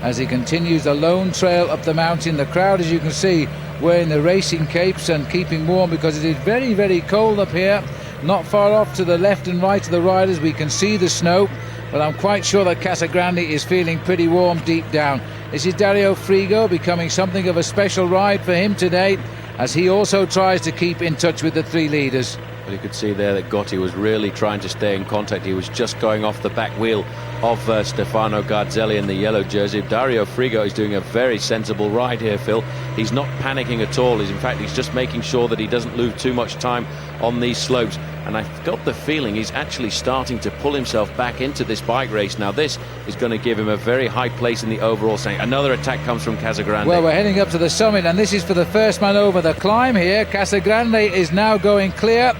as he continues the lone trail up the mountain. The crowd, as you can see, wearing the racing capes and keeping warm because it is very, very cold up here. Not far off to the left and right of the riders, we can see the snow, but I'm quite sure that Casagrande is feeling pretty warm deep down. This is Dario Frigo, becoming something of a special ride for him today, as he also tries to keep in touch with the 3 leaders. Well, you could see there that Gotti was really trying to stay in contact. He was just going off the back wheel of Stefano Garzelli in the yellow jersey. Dario Frigo is doing a very sensible ride here, Phil. He's not panicking at all. In fact, he's just making sure that he doesn't lose too much time on these slopes. And I've got the feeling he's actually starting to pull himself back into this bike race. Now, this is going to give him a very high place in the overall standing. Another attack comes from Casagrande. Well, we're heading up to the summit, and this is for the first man over the climb here. Casagrande is now going clear.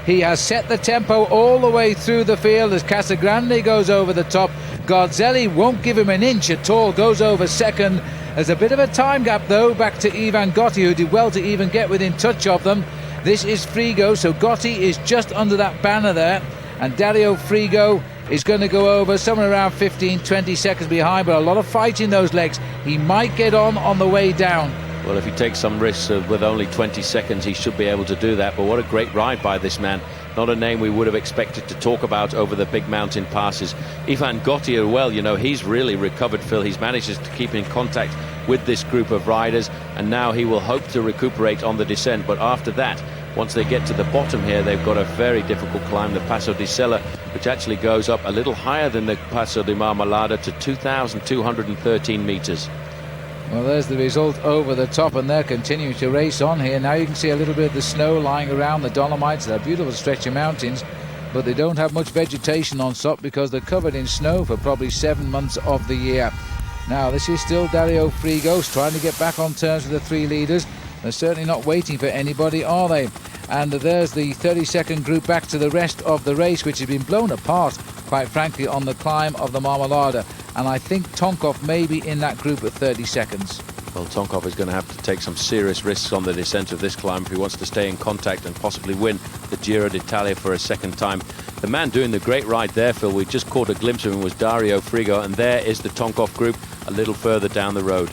He has set the tempo all the way through the field as Casagrande goes over the top. Garzelli won't give him an inch at all, goes over second. There's a bit of a time gap, though, back to Ivan Gotti, who did well to even get within touch of them. This is Frigo, so Gotti is just under that banner there, and Dario Frigo is going to go over somewhere around 15-20 seconds behind, but a lot of fight in those legs. He might get on the way down. Well, if he takes some risks with only 20 seconds, he should be able to do that. But what a great ride by this man. Not a name we would have expected to talk about over the big mountain passes. Ivan Gotti, well, you know, he's really recovered, Phil. He's managed to keep in contact with this group of riders, and now he will hope to recuperate on the descent. But after that, once they get to the bottom here, they've got a very difficult climb, the Passo di Sella, which actually goes up a little higher than the Passo di Marmolada to 2,213 metres. Well, there's the result over the top, and they're continuing to race on here. Now you can see a little bit of the snow lying around the Dolomites. They're a beautiful stretch of mountains, but they don't have much vegetation on top because they're covered in snow for probably 7 months of the year. Now, this is still Dario Frigos trying to get back on terms with the three leaders. They're certainly not waiting for anybody, are they? And there's the 32nd group back to the rest of the race, which has been blown apart, quite frankly, on the climb of the Marmolada. And I think Tonkov may be in that group at 30 seconds. Well, Tonkov is going to have to take some serious risks on the descent of this climb if he wants to stay in contact and possibly win the Giro d'Italia for a second time. The man doing the great ride there, Phil, we just caught a glimpse of him, was Dario Frigo, and there is the Tonkov group a little further down the road.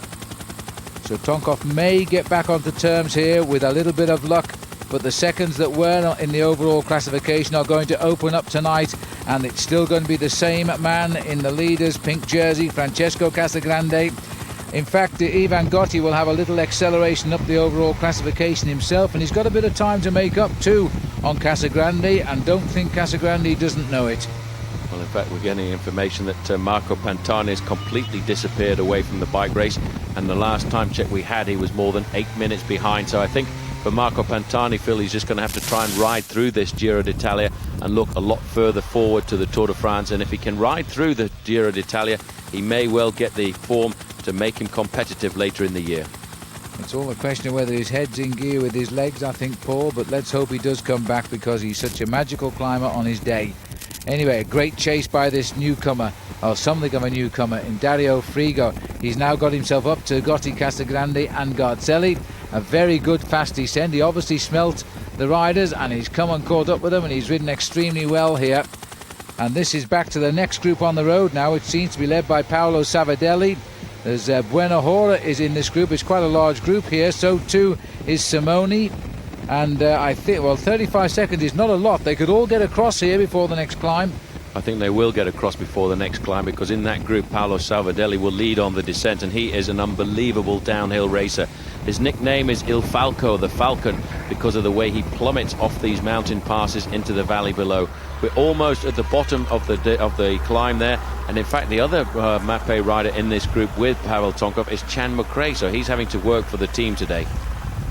So Tonkov may get back onto terms here with a little bit of luck, but the seconds that were in the overall classification are going to open up tonight, and it's still going to be the same man in the leaders' pink jersey, Francesco Casagrande. In fact, Ivan Gotti will have a little acceleration up the overall classification himself, and he's got a bit of time to make up too on Casagrande, and don't think Casagrande doesn't know it. Well, in fact, we're getting information that Marco Pantani has completely disappeared away from the bike race, and the last time check we had, he was more than 8 minutes behind. So I think for Marco Pantani, Phil, he's just going to have to try and ride through this Giro d'Italia and look a lot further forward to the Tour de France. And if he can ride through the Giro d'Italia, he may well get the form to make him competitive later in the year. It's all a question of whether his head's in gear with his legs, I think, Paul, but let's hope he does come back because he's such a magical climber on his day. Anyway, a great chase by this newcomer, or something of a newcomer, in Dario Frigo. He's now got himself up to Gotti, Casagrande and Garzelli. A very good fast descent. He obviously smelt the riders and he's come and caught up with them, and he's ridden extremely well here. And this is back to the next group on the road now, which seems to be led by Paolo Savadelli. There's Buena Hora is in this group. It's quite a large group here. So too is Simoni. And I think, well, 35 seconds is not a lot. They could all get across here before the next climb. I think they will get across before the next climb, because in that group Paolo Savadelli will lead on the descent, and he is an unbelievable downhill racer. His nickname is Il Falco, the Falcon, because of the way he plummets off these mountain passes into the valley below. We're almost at the bottom of the climb there, and in fact the other Mapei rider in this group with Pavel Tonkov is Chan McRae, so he's having to work for the team today.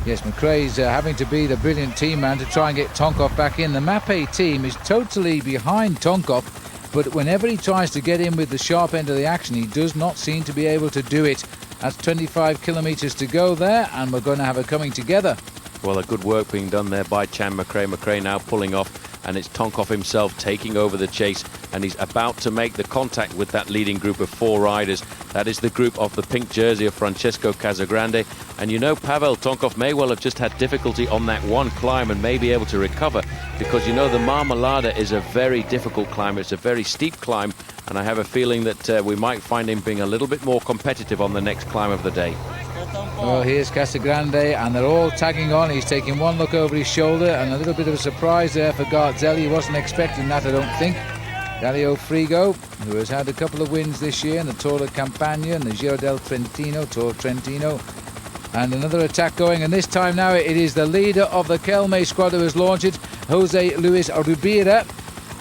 Yes, McRae's having to be the brilliant team man to try and get Tonkov back in. The Mapei team is totally behind Tonkov, but whenever he tries to get in with the sharp end of the action, he does not seem to be able to do it. That's 25 kilometres to go there, and we're going to have a coming together. Well, a good work being done there by Chan McRae. McRae now pulling off, and it's Tonkov himself taking over the chase, and he's about to make the contact with that leading group of 4 riders. That is the group of the pink jersey of Francesco Casagrande. And you know, Pavel Tonkov may well have just had difficulty on that one climb and may be able to recover, because you know the Marmolada is a very difficult climb. It's a very steep climb, and I have a feeling that we might find him being a little bit more competitive on the next climb of the day. Well, here's Casagrande, and they're all tagging on. He's taking one look over his shoulder, and a little bit of a surprise there for Garzelli. He wasn't expecting that, I don't think. Dario Frigo, who has had a couple of wins this year in the Tour de Campagna and the Giro del Trentino, Tour Trentino. And another attack going, and this time now it is the leader of the Kelme squad who has launched it, Jose Luis Rubira.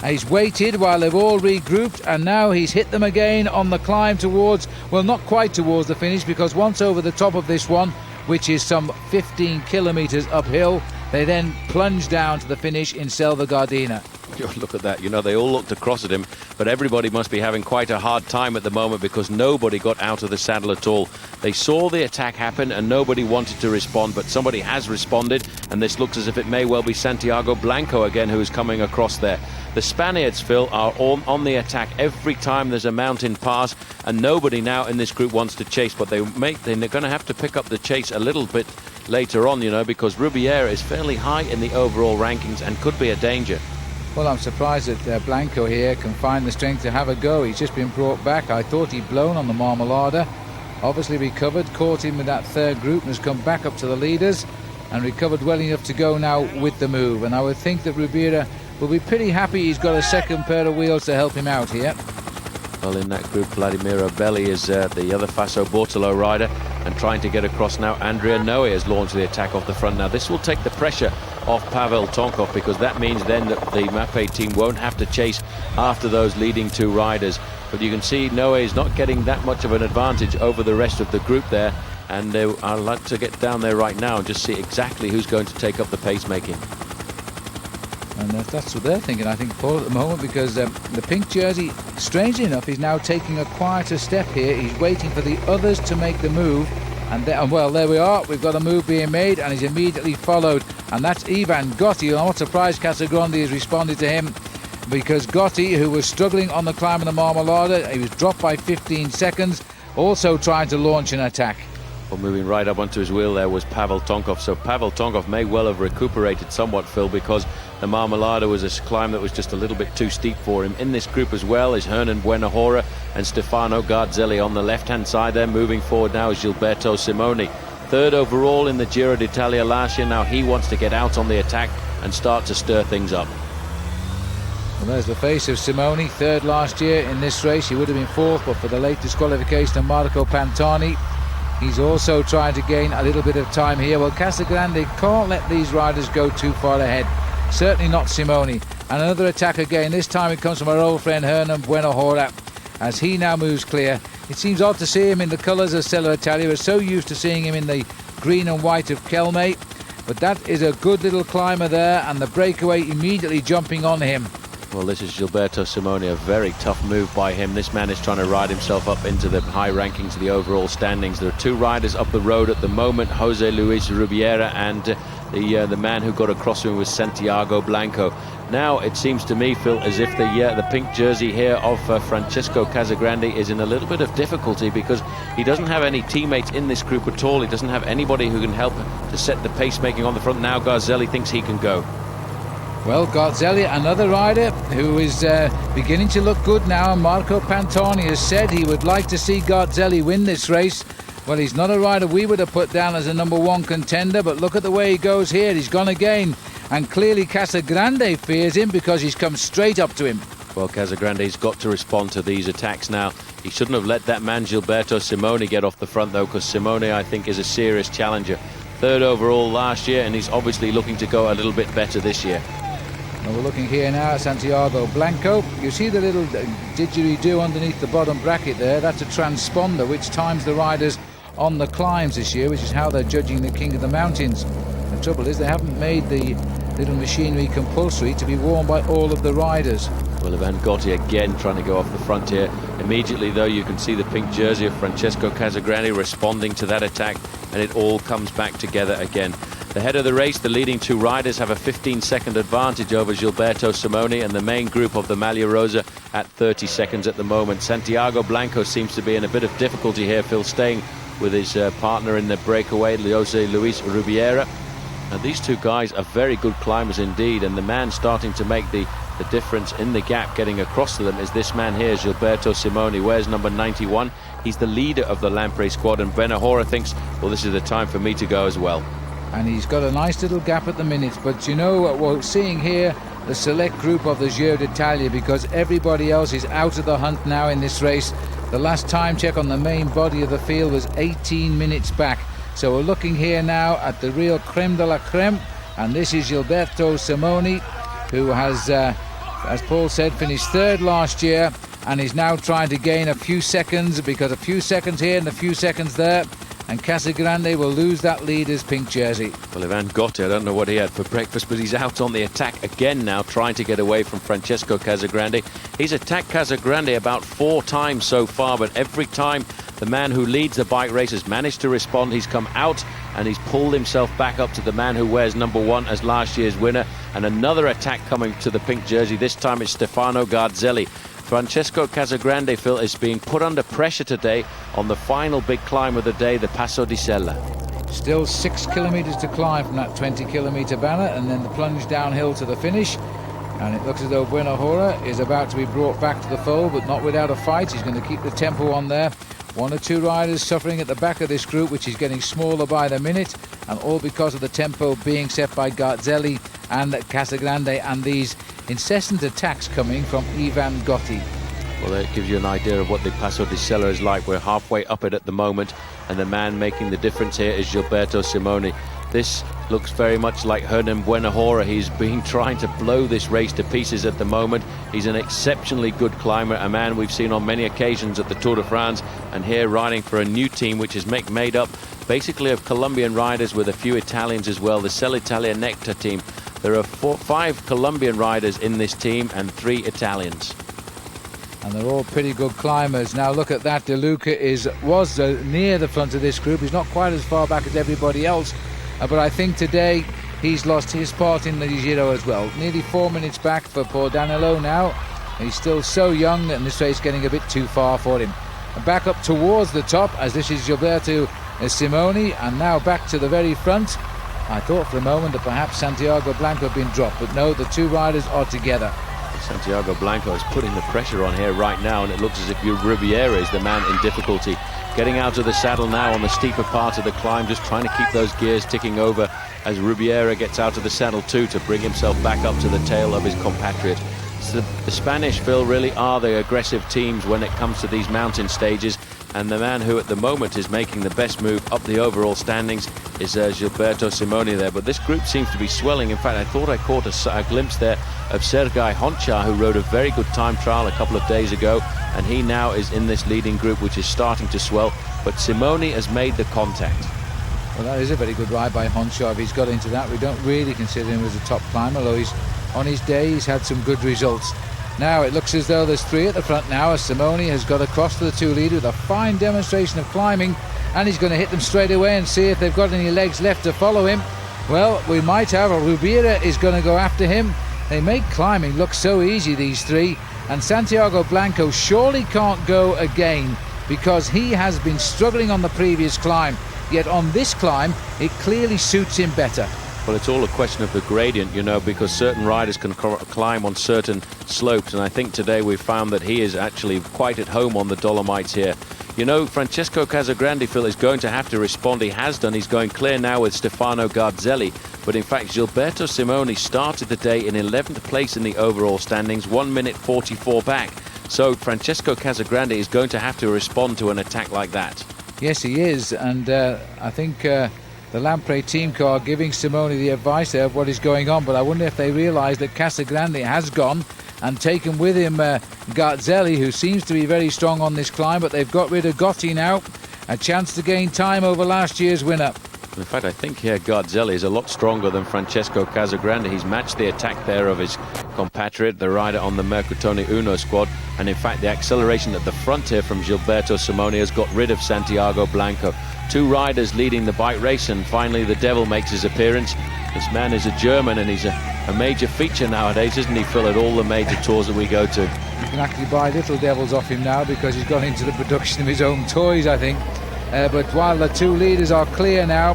He's waited while they've all regrouped, and now he's hit them again on the climb towards, well, not quite towards the finish, because once over the top of this one, which is some 15 kilometres uphill, they then plunge down to the finish in Selva Gardena. Look at that. You know, they all looked across at him, but everybody must be having quite a hard time at the moment, because nobody got out of the saddle at all. They saw the attack happen and nobody wanted to respond, but somebody has responded, and this looks as if it may well be Santiago Blanco again who is coming across there. The Spaniards, Phil, are on the attack every time there's a mountain pass, and nobody now in this group wants to chase, but they're going to have to pick up the chase a little bit later on, you know, because Rubiera is fairly high in the overall rankings and could be a danger. Well, I'm surprised that Blanco here can find the strength to have a go. He's just been brought back. I thought he'd blown on the Marmolada, obviously recovered, caught him with that third group and has come back up to the leaders and recovered well enough to go now with the move. And I would think that Rubiera will be pretty happy he's got a second pair of wheels to help him out here. Well, in that group, Vladimiro Belli is the other Faso Bortolo rider, and trying to get across now. Andrea Noe has launched the attack off the front. Now, this will take the pressure off Pavel Tonkov, because that means then that the Mapei team won't have to chase after those leading two riders. But you can see Noe is not getting that much of an advantage over the rest of the group there, and I'd like to get down there right now and just see exactly who's going to take up the pacemaking. And that's what they're thinking, I think, Paul, at the moment, because the pink jersey, strangely enough, is now taking a quieter step here. He's waiting for the others to make the move. And well, there we are. We've got a move being made, and he's immediately followed. And that's Ivan Gotti. I'm not surprised Casagrande has responded to him, because Gotti, who was struggling on the climb of the Marmolada, he was dropped by 15 seconds, also trying to launch an attack. Well, moving right up onto his wheel there was Pavel Tonkov. So Pavel Tonkov may well have recuperated somewhat, Phil, because the Marmolada was a climb that was just a little bit too steep for him. In this group as well is Hernan Buenahora and Stefano Garzelli on the left-hand side there. Moving forward now is Gilberto Simoni. Third overall in the Giro d'Italia last year. Now he wants to get out on the attack and start to stir things up. Well, there's the face of Simoni, third last year in this race. He would have been fourth, but for the late disqualification of Marco Pantani. He's also trying to gain a little bit of time here. Well, Casagrande can't let these riders go too far ahead. Certainly not Simoni. And another attack again. This time it comes from our old friend Hernan Buenahora as he now moves clear. It seems odd to see him in the colours of Stella Italia. We're so used to seeing him in the green and white of Kelme. But that is a good little climber there, and the breakaway immediately jumping on him. Well, this is Gilberto Simoni, a very tough move by him. This man is trying to ride himself up into the high rankings of the overall standings. There are two riders up the road at the moment, Jose Luis Rubiera and the man who got across him was Santiago Blanco. Now it seems to me, Phil, as if the pink jersey here of Francesco Casagrande is in a little bit of difficulty, because he doesn't have any teammates in this group at all. He doesn't have anybody who can help to set the pacemaking on the front. Now Garzelli thinks he can go. Well, Garzelli, another rider who is beginning to look good now, and Marco Pantani has said he would like to see Garzelli win this race. Well, he's not a rider we would have put down as a number one contender, but look at the way he goes here. He's gone again, and clearly Casagrande fears him because he's come straight up to him. Well, Casagrande's got to respond to these attacks now. He shouldn't have let that man Gilberto Simoni get off the front, though, because Simoni, I think, is a serious challenger. Third overall last year, and he's obviously looking to go a little bit better this year. Well, we're looking here now at Santiago Blanco. You see the little didgeridoo underneath the bottom bracket there? That's a transponder which times the riders on the climbs this year, which is how they're judging the King of the Mountains. The trouble is they haven't made the little machinery compulsory to be worn by all of the riders. Well, Ivan Gotti again trying to go off the front here. Immediately, though, you can see the pink jersey of Francesco Casagrande responding to that attack, and it all comes back together again. The head of the race, the leading two riders, have a 15-second advantage over Gilberto Simoni and the main group of the Maglia Rosa at 30 seconds at the moment. Santiago Blanco seems to be in a bit of difficulty here, Phil, staying with his partner in the breakaway, Jose Luis Rubiera. Now, these two guys are very good climbers indeed, and the man starting to make the difference in the gap getting across to them is this man here, Gilberto Simoni. Wears number 91. He's the leader of the Lampre squad, and Buenahora thinks, well, this is the time for me to go as well. And he's got a nice little gap at the minute, but you know, we're seeing here the select group of the Giro d'Italia, because everybody else is out of the hunt now in this race. The last time check on the main body of the field was 18 minutes back. So we're looking here now at the real creme de la creme, and this is Gilberto Simoni, who has, as Paul said, finished third last year, and is now trying to gain a few seconds, because a few seconds here and a few seconds there, and Casagrande will lose that leader's pink jersey. Well, Ivan Gotti, I don't know what he had for breakfast, but he's out on the attack again now, trying to get away from Francesco Casagrande. He's attacked Casagrande about 4 times so far, but every time the man who leads the bike race has managed to respond. He's come out and he's pulled himself back up to the man who wears number 1 as last year's winner. And another attack coming to the pink jersey. This time it's Stefano Garzelli. Francesco Casagrande, Phil, is being put under pressure today on the final big climb of the day, the Passo di Sella. Still 6 kilometres to climb from that 20-kilometre banner, and then the plunge downhill to the finish. And it looks as though Buenahora is about to be brought back to the fold, but not without a fight. He's going to keep the tempo on there. One or two riders suffering at the back of this group, which is getting smaller by the minute, and all because of the tempo being set by Garzelli and Casagrande and these incessant attacks coming from Ivan Gotti. Well, that gives you an idea of what the Passo di Sella is like. We're halfway up it at the moment, and the man making the difference here is Gilberto Simoni. This looks very much like Hernan Buenahora. He's been trying to blow this race to pieces at the moment. He's an exceptionally good climber, a man we've seen on many occasions at the Tour de France, and here riding for a new team which is made up basically of Colombian riders with a few Italians as well, the Selle Italia Nectar team. There are 5 Colombian riders in this team and 3 Italians. And they're all pretty good climbers. Now look at that. De Luca was near the front of this group. He's not quite as far back as everybody else, but I think today he's lost his part in the Giro as well. Nearly 4 minutes back for poor Danilo now. He's still so young, and this race getting a bit too far for him. And back up towards the top, as this is Gilberto Simoni, and now back to the very front. I thought for a moment that perhaps Santiago Blanco had been dropped, but no, the two riders are together. Santiago Blanco is putting the pressure on here right now, and it looks as if Riviera is the man in difficulty. Getting out of the saddle now on the steeper part of the climb, just trying to keep those gears ticking over as Riviera gets out of the saddle too to bring himself back up to the tail of his compatriot. So the Spanish, Phil, really are the aggressive teams when it comes to these mountain stages, and the man who at the moment is making the best move up the overall standings is Gilberto Simoni there. But this group seems to be swelling. In fact, I thought I caught a glimpse there of Sergei Honchar, who rode a very good time trial a couple of days ago, and he now is in this leading group, which is starting to swell. But Simoni has made the contact. Well, that is a very good ride by Honchar. If he's got into that, we don't really consider him as a top climber, although he's on his day, he's had some good results. Now it looks as though there's 3 at the front now, as Simoni has got across to the 2 leaders with a fine demonstration of climbing, and he's going to hit them straight away and see if they've got any legs left to follow him. Well, we might have. Riviera is going to go after him. They make climbing look so easy, these 3, and Santiago Blanco surely can't go again because he has been struggling on the previous climb, yet on this climb it clearly suits him better. Well, it's all a question of the gradient, you know, because certain riders can climb on certain slopes, and I think today we've found that he is actually quite at home on the Dolomites here. You know, Francesco Casagrande, Phil, is going to have to respond. He has done. He's going clear now with Stefano Garzelli, but in fact Gilberto Simoni started the day in 11th place in the overall standings, 1 minute 44 back. So Francesco Casagrande is going to have to respond to an attack like that. Yes, he is, and I think the Lampre team car giving Simoni the advice there of what is going on, but I wonder if they realise that Casagrande has gone and taken with him Garzelli, who seems to be very strong on this climb, but they've got rid of Gotti now. A chance to gain time over last year's winner. In fact, I think here Garzelli is a lot stronger than Francesco Casagrande. He's matched the attack there of his compatriot, the rider on the Mercatoni Uno squad, and in fact the acceleration at the front here from Gilberto Simoni has got rid of Santiago Blanco. 2 riders leading the bike race, and finally the Devil makes his appearance. This man is a German, and he's a major feature nowadays, isn't he, Phil, at all the major tours that we go to. You can actually buy little Devils off him now because he's gone into the production of his own toys, I think. But while the 2 leaders are clear now,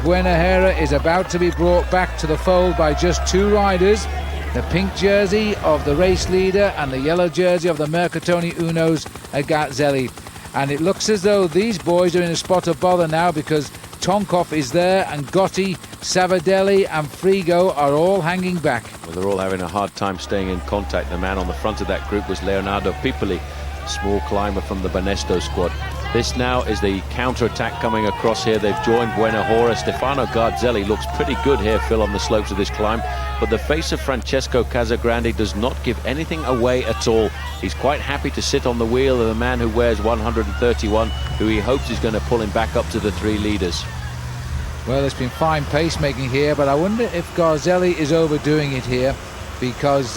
Buenahera is about to be brought back to the fold by just 2 riders. The pink jersey of the race leader and the yellow jersey of the Mercatoni Uno's Garzelli. And it looks as though these boys are in a spot of bother now because Tonkov is there, and Gotti, Savadelli and Frigo are all hanging back. Well, they're all having a hard time staying in contact. The man on the front of that group was Leonardo Pipoli, a small climber from the Banesto squad. This now is the counter-attack coming across here. They've joined Buenahora. Stefano Garzelli looks pretty good here, Phil, on the slopes of this climb. But the face of Francesco Casagrande does not give anything away at all. He's quite happy to sit on the wheel of the man who wears 131, who he hopes is going to pull him back up to the 3 leaders. Well, there's been fine pacemaking here, but I wonder if Garzelli is overdoing it here because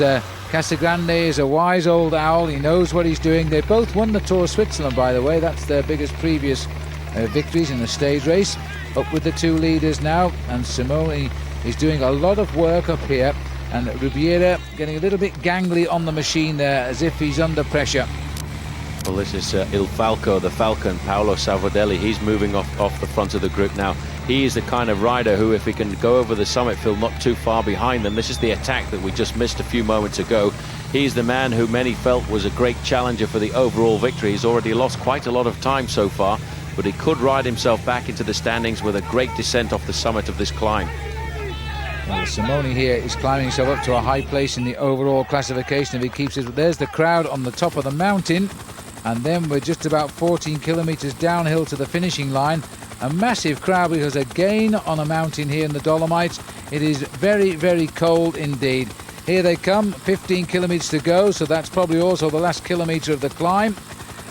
Casagrande is a wise old owl. He knows what he's doing. They both won the Tour of Switzerland, by the way. That's their biggest previous victories in the stage race. Up with the 2 leaders now, and Simoni is doing a lot of work up here, and Riviera getting a little bit gangly on the machine there, as if he's under pressure. Well, this is Il Falco, the Falcon, Paolo Salvadelli. He's moving off the front of the group now. He is the kind of rider who, if he can go over the summit, Phil, not too far behind them. This is the attack that we just missed a few moments ago. He's the man who many felt was a great challenger for the overall victory. He's already lost quite a lot of time so far, but he could ride himself back into the standings with a great descent off the summit of this climb. Well, Simoni here is climbing himself up to a high place in the overall classification if he keeps it. There's the crowd on the top of the mountain, and then we're just about 14 kilometres downhill to the finishing line. A massive crowd because again on a mountain here in the Dolomites it is very, very cold indeed. Here they come, 15 kilometres to go, so that's probably also the last kilometre of the climb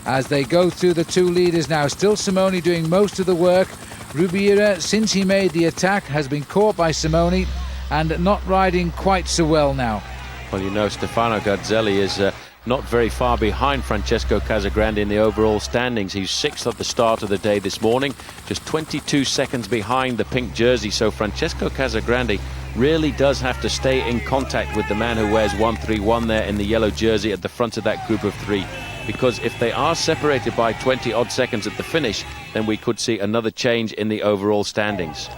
as they go through the two leaders now. Still Simoni doing most of the work. Rubiera, since he made the attack, has been caught by Simoni and not riding quite so well now. Well, you know, Stefano Garzelli is not very far behind Francesco Casagrande in the overall standings. He's sixth at the start of the day this morning, just 22 seconds behind the pink jersey. So Francesco Casagrande really does have to stay in contact with the man who wears 131 there in the yellow jersey at the front of that group of three. Because if they are separated by 20 odd seconds at the finish, then we could see another change in the overall standings.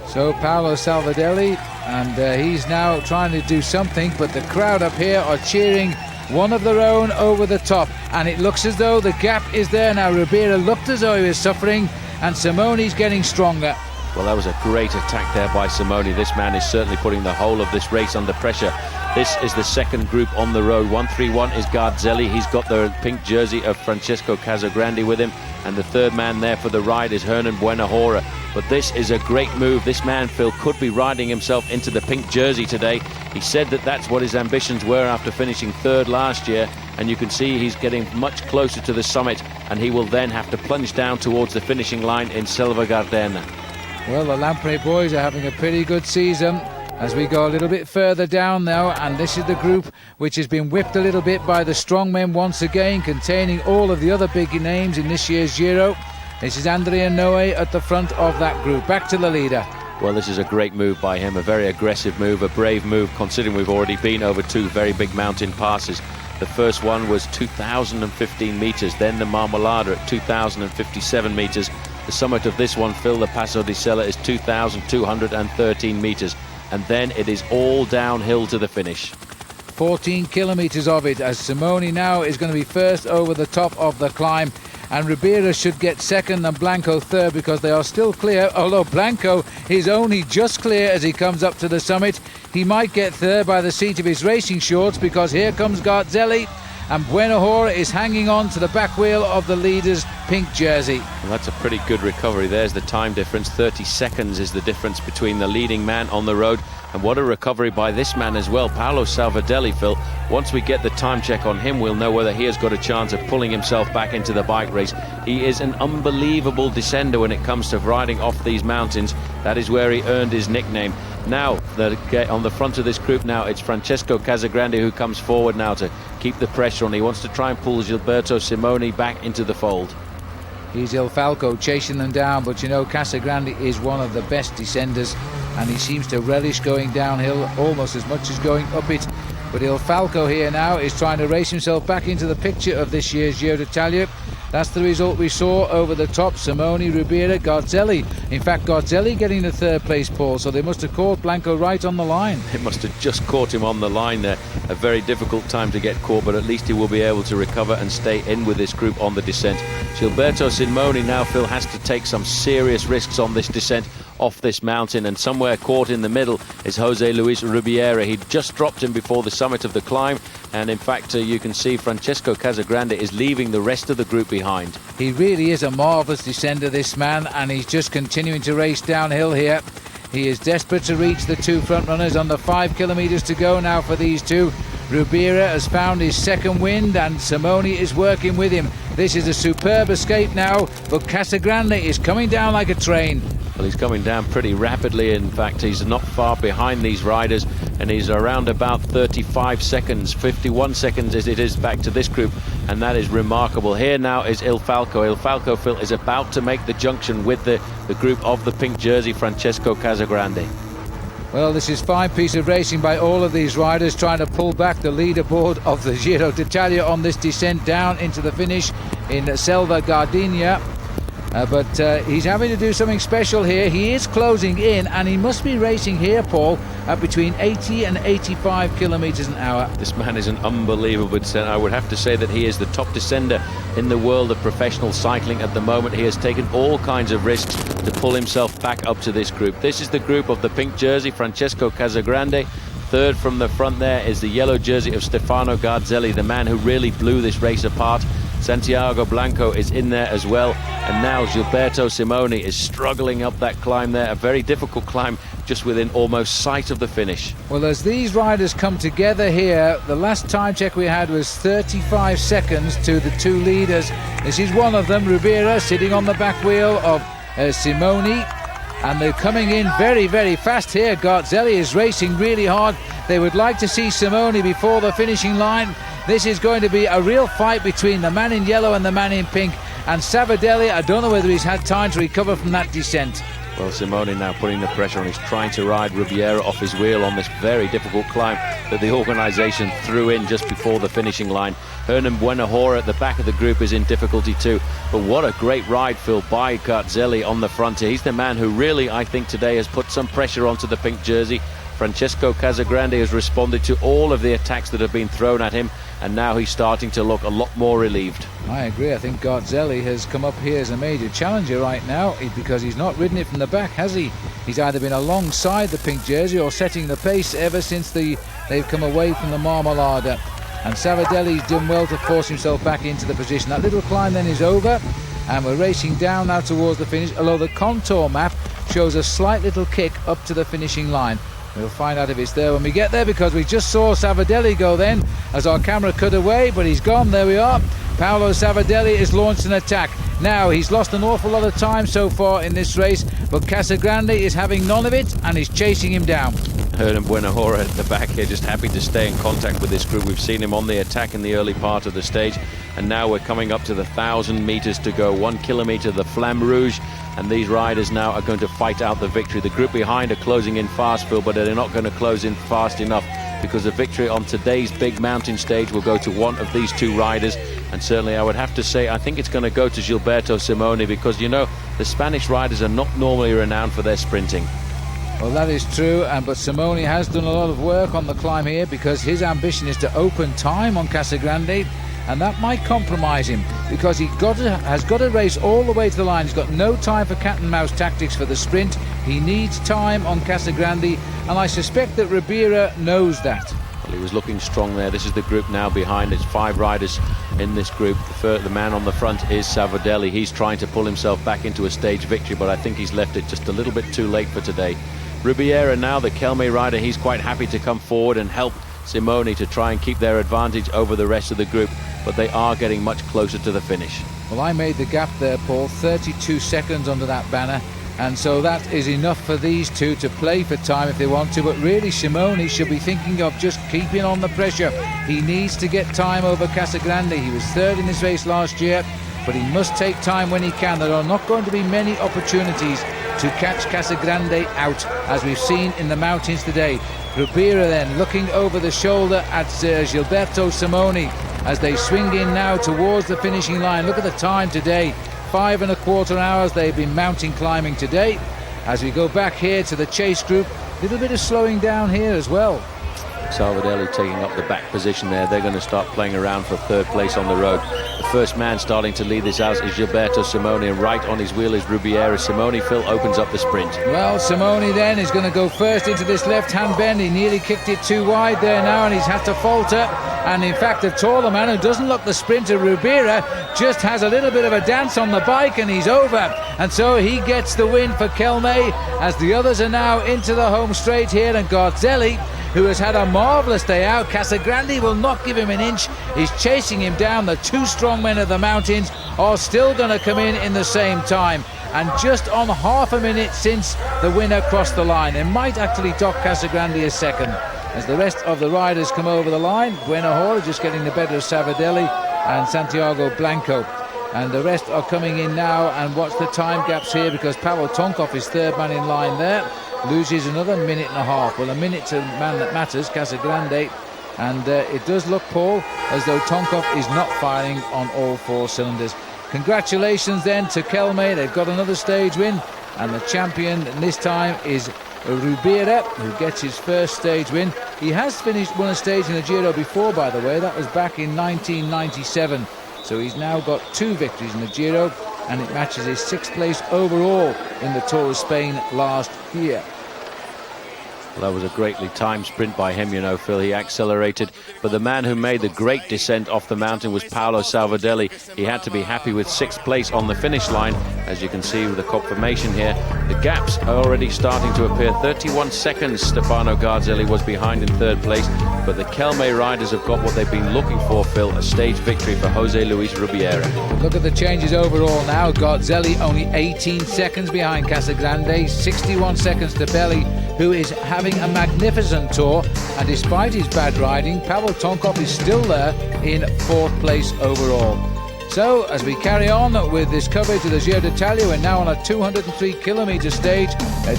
So Paolo Salvadelli, and he's now trying to do something, but the crowd up here are cheering one of their own over the top, and it looks as though the gap is there now. Rubiera looked as though he was suffering, and Simoni's getting stronger. Well, that was a great attack there by Simoni. This man is certainly putting the whole of this race under pressure. This is the second group on the road. 131 is Garzelli. He's got the pink jersey of Francesco Casagrande with him. And the third man there for the ride is Hernan Buenahora. But this is a great move. This man, Phil, could be riding himself into the pink jersey today. He said that that's what his ambitions were after finishing third last year. And you can see he's getting much closer to the summit. And he will then have to plunge down towards the finishing line in Selva Gardena. Well, the Lampre boys are having a pretty good season as we go a little bit further down now, and this is the group which has been whipped a little bit by the strongmen once again, containing all of the other big names in this year's Giro. This is Andrea Noe at the front of that group. Back to the leader. Well, this is a great move by him, a very aggressive move, a brave move, considering we've already been over two very big mountain passes. The first one was 2,015 metres, then the Marmolada at 2,057 metres. The summit of this one, Phil, the Passo di Sella, is 2,213 metres. And then it is all downhill to the finish. 14 kilometres of it, as Simoni now is going to be first over the top of the climb. And Rubiera should get second and Blanco third because they are still clear, although Blanco is only just clear as he comes up to the summit. He might get third by the seat of his racing shorts because here comes Garzelli. And Buenahora is hanging on to the back wheel of the leader's pink jersey. Well, that's a pretty good recovery. There's the time difference. 30 seconds is the difference between the leading man on the road. And what a recovery by this man as well, Paolo Salvadelli, Phil. Once we get the time check on him, we'll know whether he has got a chance of pulling himself back into the bike race. He is an unbelievable descender when it comes to riding off these mountains. That is where he earned his nickname. Now, on the front of this group now, it's Francesco Casagrande who comes forward now to keep the pressure on. He wants to try and pull Gilberto Simoni back into the fold. He's Il Falco chasing them down, but you know Casagrande is one of the best descenders and he seems to relish going downhill almost as much as going up it. But Il Falco here now is trying to race himself back into the picture of this year's Giro d'Italia. That's the result we saw over the top. Simoni, Rubiera, Garzelli. In fact, Garzelli getting the third place, Paul, so they must have caught Blanco right on the line. It must have just caught him on the line there. A very difficult time to get caught, but at least he will be able to recover and stay in with this group on the descent. Gilberto Simoni now, Phil, has to take some serious risks on this descent off this mountain, and somewhere caught in the middle is Jose Luis Rubiera. He just dropped him before the summit of the climb, and in fact you can see Francesco Casagrande is leaving the rest of the group behind. He really is a marvellous descender, this man, and he's just continuing to race downhill here. He is desperate to reach the two front runners. Under 5 kilometres to go now for these two. Rubiera has found his second wind and Simoni is working with him. This is a superb escape now, but Casagrande is coming down like a train. Well, he's coming down pretty rapidly. In fact, he's not far behind these riders, and he's around about 35 seconds, 51 seconds as it is back to this group, and that is remarkable. Here now is Il Falco. Il Falco, Phil, is about to make the junction with the group of the pink jersey, Francesco Casagrande. Well, this is fine piece of racing by all of these riders, trying to pull back the leaderboard of the Giro d'Italia on this descent down into the finish in Selva Gardenia. But he's having to do something special here. He is closing in, and he must be racing here, Paul, at between 80 and 85 kilometres an hour. This man is an unbelievable descender. I would have to say that he is the top descender in the world of professional cycling at the moment. He has taken all kinds of risks to pull himself back up to this group. This is the group of the pink jersey, Francesco Casagrande. Third from the front there is the yellow jersey of Stefano Garzelli, the man who really blew this race apart. Santiago Blanco is in there as well, and now Gilberto Simoni is struggling up that climb there, a very difficult climb just within almost sight of the finish. Well, as these riders come together here, the last time check we had was 35 seconds to the two leaders. This is one of them, Rubira, sitting on the back wheel of Simoni, and they're coming in very, very fast here. Garzelli is racing really hard. They would like to see Simoni before the finishing line. This is going to be a real fight between the man in yellow and the man in pink. And Savadelli, I don't know whether he's had time to recover from that descent. Well, Simoni now putting the pressure on. He's trying to ride Ribiera off his wheel on this very difficult climb that the organisation threw in just before the finishing line. Hernan Buenahora at the back of the group is in difficulty too. But what a great ride, Phil, by Garzelli on the front here. He's the man who really, I think, today has put some pressure onto the pink jersey. Francesco Casagrande has responded to all of the attacks that have been thrown at him, and now he's starting to look a lot more relieved. I agree. I think Garzelli has come up here as a major challenger right now, because he's not ridden it from the back, has he? He's either been alongside the pink jersey or setting the pace ever since they've come away from the Marmolada. And Savadelli's done well to force himself back into the position. That little climb then is over, and we're racing down now towards the finish, although the contour map shows a slight little kick up to the finishing line. We'll find out if it's there when we get there, because we just saw Savadelli go then as our camera cut away, but he's gone. There we are. Paolo Savadelli has launched an attack. Now, he's lost an awful lot of time so far in this race, but Casagrande is having none of it and is chasing him down. Hernan Buenahora at the back here, just happy to stay in contact with this group. We've seen him on the attack in the early part of the stage, and now we're coming up to the 1,000 metres to go, 1 kilometre, the Flamme Rouge, and these riders now are going to fight out the victory. The group behind are closing in fast, Phil, but they're not going to close in fast enough, because the victory on today's big mountain stage will go to one of these two riders. And certainly I would have to say I think it's going to go to Gilberto Simoni, because, you know, the Spanish riders are not normally renowned for their sprinting. Well, that is true, but Simoni has done a lot of work on the climb here, because his ambition is to open time on Casagrande, and that might compromise him, because he has got to race all the way to the line. He's got no time for cat and mouse tactics for the sprint. He needs time on Casagrande, and I suspect that Ribera knows that. Well, he was looking strong there. This is the group now behind. It's 5 riders in this group. The man on the front is Savadelli. He's trying to pull himself back into a stage victory, but I think he's left it just a little bit too late for today. Ribiera now, the Kelme rider, he's quite happy to come forward and help Simoni to try and keep their advantage over the rest of the group, but they are getting much closer to the finish. Well, I made the gap there, Paul, 32 seconds under that banner, and so that is enough for these two to play for time if they want to, but really Simoni should be thinking of just keeping on the pressure. He needs to get time over Casagrande. He was third in this race last year, but he must take time when he can. There are not going to be many opportunities to catch Casagrande out, as we've seen in the mountains today. Rubira then looking over the shoulder at Gilberto Simoni as they swing in now towards the finishing line. Look at the time today, 5¼ hours they've been mountain climbing today. As we go back here to the chase group, a little bit of slowing down here as well. Salvadelli taking up the back position there. They're going to start playing around for third place on the road. The first man starting to lead this out is Gilberto Simoni, and right on his wheel is Ribiera. Simoni, Phil, opens up the sprint. Well, Simoni then is going to go first into this left-hand bend. He nearly kicked it too wide there now, and he's had to falter. And in fact, the taller man, who doesn't look the sprinter, Rubira, just has a little bit of a dance on the bike, and he's over. And so he gets the win for Kelme, as the others are now into the home straight here, and Garzelli, who has had a marvellous day out. Casagrande will not give him an inch. He's chasing him down. The two strong men of the mountains are still going to come in the same time. And just on half a minute since the winner crossed the line. It might actually dock Casagrande a second. As the rest of the riders come over the line, Buenahora just getting the better of Savadelli and Santiago Blanco. And the rest are coming in now, and watch the time gaps here, because Pavel Tonkov is third man in line there. loses another minute and a half. Well, a minute to man that matters, Casagrande. And it does look, Paul, as though Tonkov is not firing on all 4 cylinders. Congratulations then to Kelme. They've got another stage win. And the champion this time is Rubira, who gets his first stage win. He has won a stage in the Giro before, by the way. That was back in 1997. So he's now got 2 victories in the Giro, and it matches his 6th place overall in the Tour of Spain last year. Well, that was a greatly timed sprint by him, you know, Phil. He accelerated, but the man who made the great descent off the mountain was Paolo Salvadelli. He had to be happy with 6th place on the finish line. As you can see with the confirmation here, the gaps are already starting to appear. 31 seconds Stefano Garzelli was behind in 3rd place, but the Kelme riders have got what they've been looking for, Phil, a stage victory for Jose Luis Rubiera. Look at the changes overall now. Garzelli only 18 seconds behind Casagrande, 61 seconds to Belli, who is having a magnificent tour, and despite his bad riding, Pavel Tonkov is still there in 4th place overall. So as we carry on with this coverage of the Giro d'Italia, we're now on a 203-kilometre stage,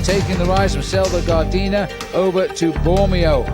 taking the rise from Selva Gardena over to Bormio.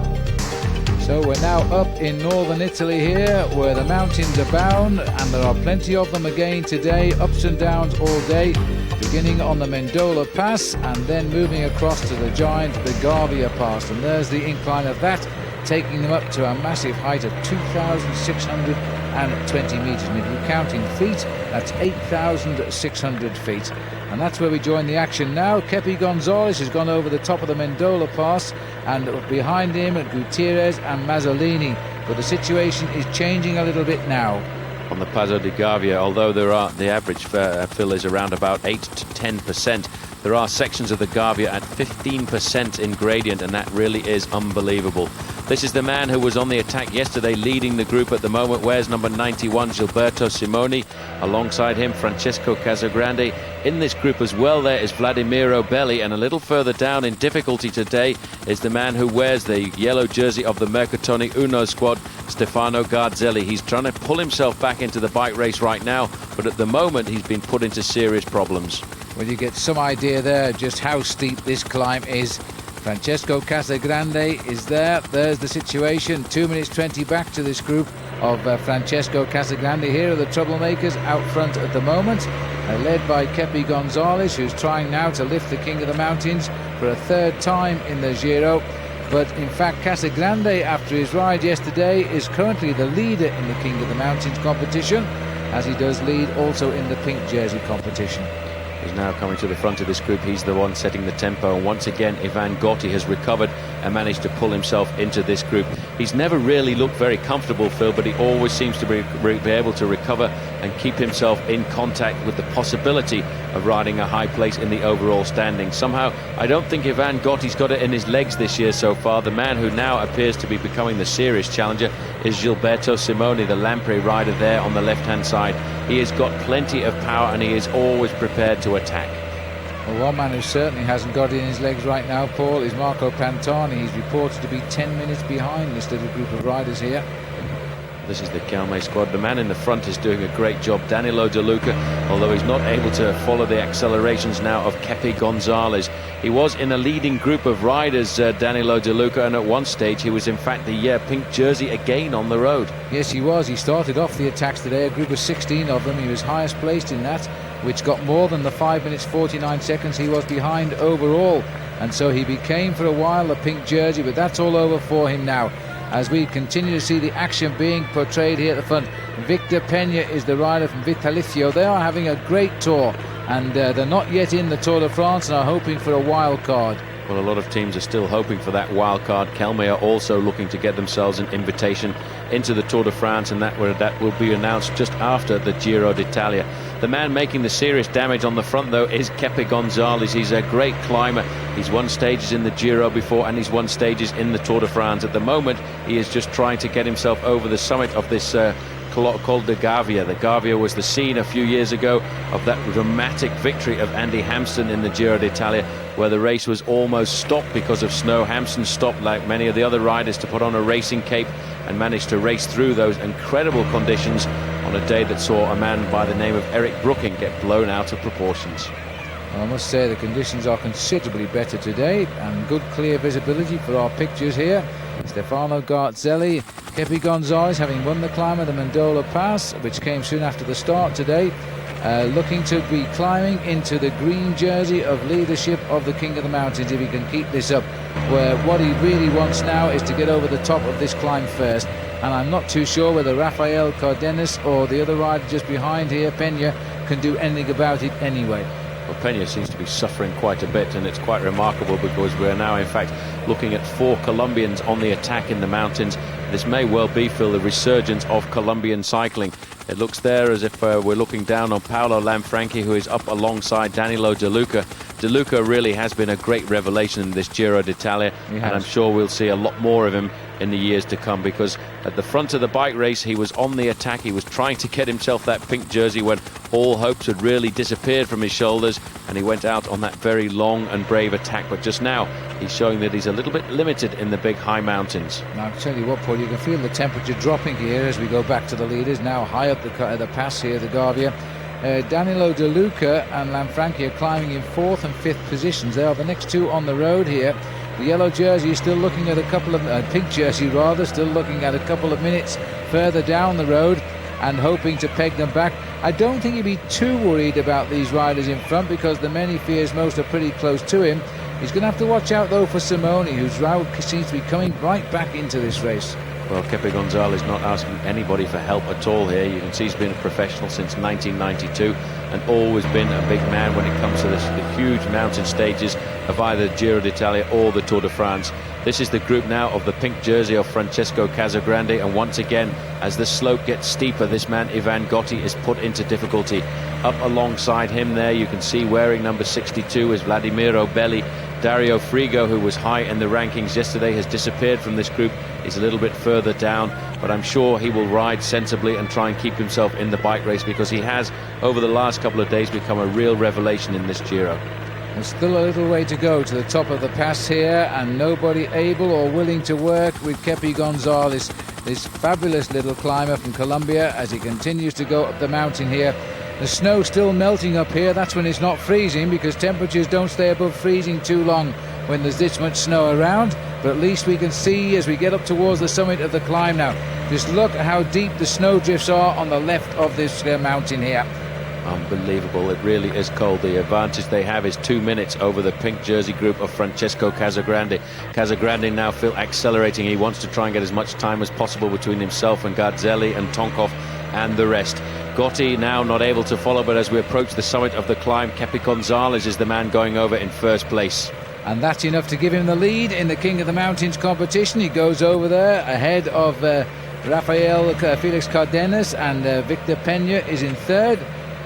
So we're now up in northern Italy here, where the mountains abound, and there are plenty of them again today, ups and downs all day, beginning on the Mendola Pass and then moving across to the giant Begavia Pass. And there's the incline of that, taking them up to a massive height of 2,620 metres. And if you count in feet, that's 8,600 feet. And that's where we join the action now. Kepi Gonzalez has gone over the top of the Mendola Pass, and behind him Gutierrez and Mazzolini. But the situation is changing a little bit now. On the Passo di Gavia, although the average fill is around about 8 to 10%, there are sections of the Gavia at 15% in gradient, and that really is unbelievable. This is the man who was on the attack yesterday, leading the group at the moment. Where's number 91, Gilberto Simoni? Alongside him, Francesco Casagrande. In this group as well, there is Vladimiro Belli, and a little further down in difficulty today is the man who wears the yellow jersey of the Mercatoni Uno squad, Stefano Garzelli. He's trying to pull himself back into the bike race right now, but at the moment he's been put into serious problems. Well, you get some idea there just how steep this climb is. Francesco Casagrande is there. There's the situation. 2 minutes 20 back to this group of Francesco Casagrande. Here are the troublemakers out front at the moment, led by Kepi Gonzalez, who's trying now to lift the King of the Mountains for a 3rd time in the Giro. But in fact, Casagrande, after his ride yesterday, is currently the leader in the King of the Mountains competition, as he does lead also in the pink jersey competition. He's now coming to the front of this group. He's the one setting the tempo, and once again Ivan Gotti has recovered and managed to pull himself into this group. He's never really looked very comfortable, Phil, but he always seems to be able to recover and keep himself in contact with the possibility of riding a high place in the overall standing. Somehow I don't think Ivan Gotti's got it in his legs this year so far. The man who now appears to be becoming the serious challenger is Gilberto Simoni, the Lampre rider there on the left-hand side. He has got plenty of power, and he is always prepared to attack. Well, one man who certainly hasn't got it in his legs right now, Paul, is Marco Pantani. He's reported to be 10 minutes behind this little group of riders here. This is the Kelme squad. The man in the front is doing a great job, Danilo De Luca, although he's not able to follow the accelerations now of Kepi Gonzalez. He was in a leading group of riders, Danilo De Luca, and at one stage he was in fact the pink jersey again on the road. Yes, he was. He started off the attacks today, a group of 16 of them. He was highest placed in that, which got more than the 5 minutes 49 seconds he was behind overall. And so he became for a while the pink jersey, but that's all over for him now, as we continue to see the action being portrayed here at the front. Victor Pena is the rider from Vitalicio. They are having a great tour, and they're not yet in the Tour de France and are hoping for a wild card. Well, a lot of teams are still hoping for that wild card. Kelme are also looking to get themselves an invitation into the Tour de France, and that will be announced just after the Giro d'Italia. The man making the serious damage on the front, though, is Kepi Gonzalez. He's a great climber. He's won stages in the Giro before, and he's won stages in the Tour de France. At the moment, he is just trying to get himself over the summit of this called the Gavia. The Gavia was the scene a few years ago of that dramatic victory of Andy Hampsten in the Giro d'Italia, where the race was almost stopped because of snow. Hampsten stopped, like many of the other riders, to put on a racing cape and managed to race through those incredible conditions on a day that saw a man by the name of Eric Brooking get blown out of proportions. Well, I must say the conditions are considerably better today, and good clear visibility for our pictures here. Stefano Garzelli, Kepi Gonzalez, having won the climb of the Mendola Pass, which came soon after the start today, looking to be climbing into the green jersey of leadership of the King of the Mountains if he can keep this up, where what he really wants now is to get over the top of this climb first. And I'm not too sure whether Rafael Cardenas or the other rider just behind here, Pena, can do anything about it anyway. Well, Pena seems to be suffering quite a bit, and it's quite remarkable because we're now in fact looking at 4 Colombians on the attack in the mountains. This may well be, Phil, the resurgence of Colombian cycling. It looks there as if we're looking down on Paolo Lanfranchi, who is up alongside Danilo De Luca. De Luca really has been a great revelation in this Giro d'Italia, and I'm sure we'll see a lot more of him in the years to come, because at the front of the bike race he was on the attack. He was trying to get himself that pink jersey when all hopes had really disappeared from his shoulders, and he went out on that very long and brave attack. But just now he's showing that he's a little bit limited in the big high mountains. Now, I'll tell you what, Paul, you can feel the temperature dropping here as we go back to the leaders, now high up the pass here, the Gavia. Danilo De Luca and Lanfranchi are climbing in 4th and 5th positions. They are the next 2 on the road here. The yellow jersey is still looking at a couple of pink jersey rather, still looking at a couple of minutes further down the road and hoping to peg them back. I don't think he'd be too worried about these riders in front, because the men he fears most are pretty close to him. He's going to have to watch out though for Simoni, whose route seems to be coming right back into this race. Well, Kepi Gonzalez not asking anybody for help at all here. You can see he's been a professional since 1992 and always been a big man when it comes to the huge mountain stages of either Giro d'Italia or the Tour de France. This is the group now of the pink jersey of Francesco Casagrande, and once again, as the slope gets steeper, this man Ivan Gotti is put into difficulty. Up alongside him there, you can see wearing number 62 is Vladimiro Belli. Dario Frigo, who was high in the rankings yesterday, has disappeared from this group. He's a little bit further down, but I'm sure he will ride sensibly and try and keep himself in the bike race, because he has, over the last couple of days, become a real revelation in this Giro. There's still a little way to go to the top of the pass here, and nobody able or willing to work with Kepi Gonzalez, this fabulous little climber from Colombia, as he continues to go up the mountain here. The snow still melting up here. That's when it's not freezing, because temperatures don't stay above freezing too long when there's this much snow around. But at least we can see as we get up towards the summit of the climb now. Just look at how deep the snow drifts are on the left of this mountain here. Unbelievable. It really is cold. The advantage they have is 2 minutes over the pink jersey group of Francesco Casagrande. Casagrande now accelerating. He wants to try and get as much time as possible between himself and Garzelli and Tonkov and the rest. Gotti now not able to follow, but as we approach the summit of the climb, Kepi Gonzalez is the man going over in first place. And that's enough to give him the lead in the King of the Mountains competition. He goes over there ahead of Rafael Felix Cardenas, and Victor Pena is in 3rd.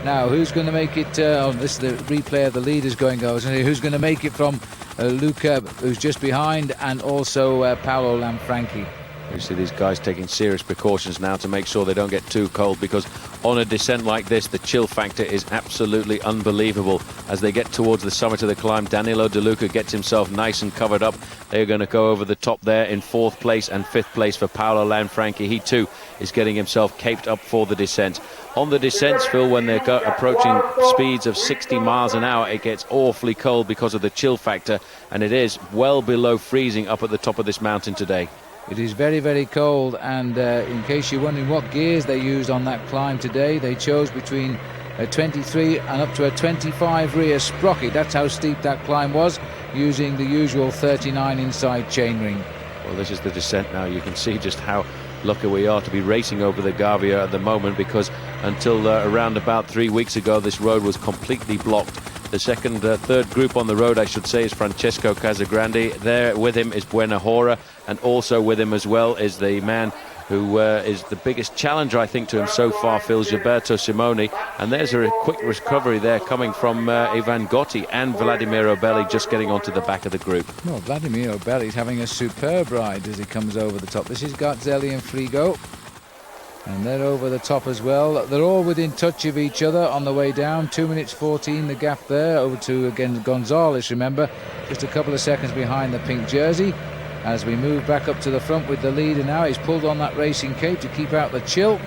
Now, who's going to make it? This is the replay of the leaders going over. Who's going to make it from Luca, who's just behind, and also Paolo Lanfranchi? You see these guys taking serious precautions now to make sure they don't get too cold, because on a descent like this, the chill factor is absolutely unbelievable. As they get towards the summit of the climb, Danilo De Luca gets himself nice and covered up. They're going to go over the top there in 4th place and 5th place for Paolo Lanfranchi. He too is getting himself caped up for the descent. On the descents, Phil, when they're approaching speeds of 60 miles an hour, it gets awfully cold because of the chill factor, and it is well below freezing up at the top of this mountain today. It is very, very cold, and in case you're wondering what gears they used on that climb today, they chose between a 23 and up to a 25 rear sprocket. That's how steep that climb was, using the usual 39 inside chainring. Well, this is the descent now. You can see just how lucky we are to be racing over the Gavia at the moment, because until around about 3 weeks ago, this road was completely blocked. The third group on the road, I should say, is Francesco Casagrande. There with him is Buena Hora, and also with him as well is the man who is the biggest challenger, I think, to him so far, Phil, Gilberto Simoni. And there's a quick recovery there coming from Ivan Gotti and Vladimiro Belli just getting onto the back of the group. Well, Vladimiro Belli's having a superb ride as he comes over the top. This is Garzelli and Frigo, and they're over the top as well. They're all within touch of each other on the way down. 2 minutes 14 the gap there, over to again Gonzalez, remember, just a couple of seconds behind the pink jersey. As we move back up to the front with the leader now, he's pulled on that racing cape to keep out the chill,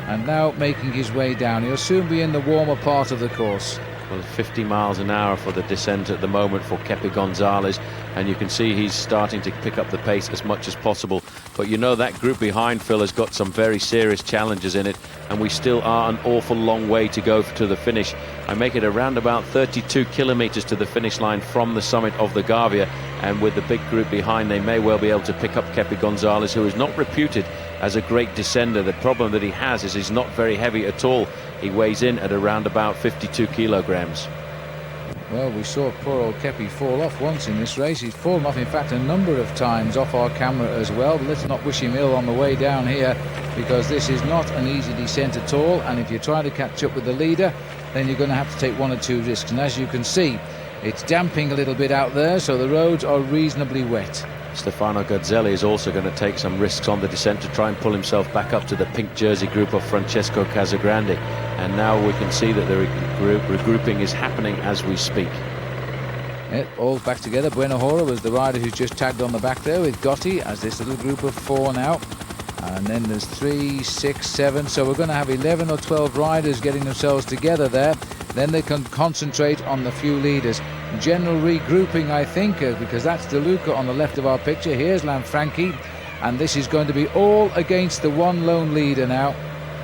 and now making his way down. He'll soon be in the warmer part of the course. Well, 50 miles an hour for the descent at the moment for Kepi Gonzalez, and you can see he's starting to pick up the pace as much as possible. But you know that group behind Phil has got some very serious challenges in it, and we still are an awful long way to go to the finish. I make it around about 32 kilometers to the finish line from the summit of the Gavia, and with the big group behind they may well be able to pick up Kepi Gonzalez, who is not reputed as a great descender. The problem that he has is he's not very heavy at all. He weighs in at around about 52 kilograms. Well, we saw poor old Kepi fall off once in this race. He's fallen off, in fact, a number of times off our camera as well. But let's not wish him ill on the way down here, because this is not an easy descent at all. And if you're trying to catch up with the leader, then you're going to have to take one or two risks. And as you can see, it's damping a little bit out there, so the roads are reasonably wet. Stefano Gazzelli is also going to take some risks on the descent to try and pull himself back up to the pink jersey group of Francesco Casagrande. And now we can see that the regrouping is happening as we speak. Yeah, all back together. Buenahora was the rider who's just tagged on the back there with Gotti as this little group of 4 now. And then there's 3, 6, 7. So we're going to have 11 or 12 riders getting themselves together there. Then they can concentrate on the few leaders. General regrouping, I think, because that's De Luca on the left of our picture. Here's Lanfranchi, and this is going to be all against the one lone leader now.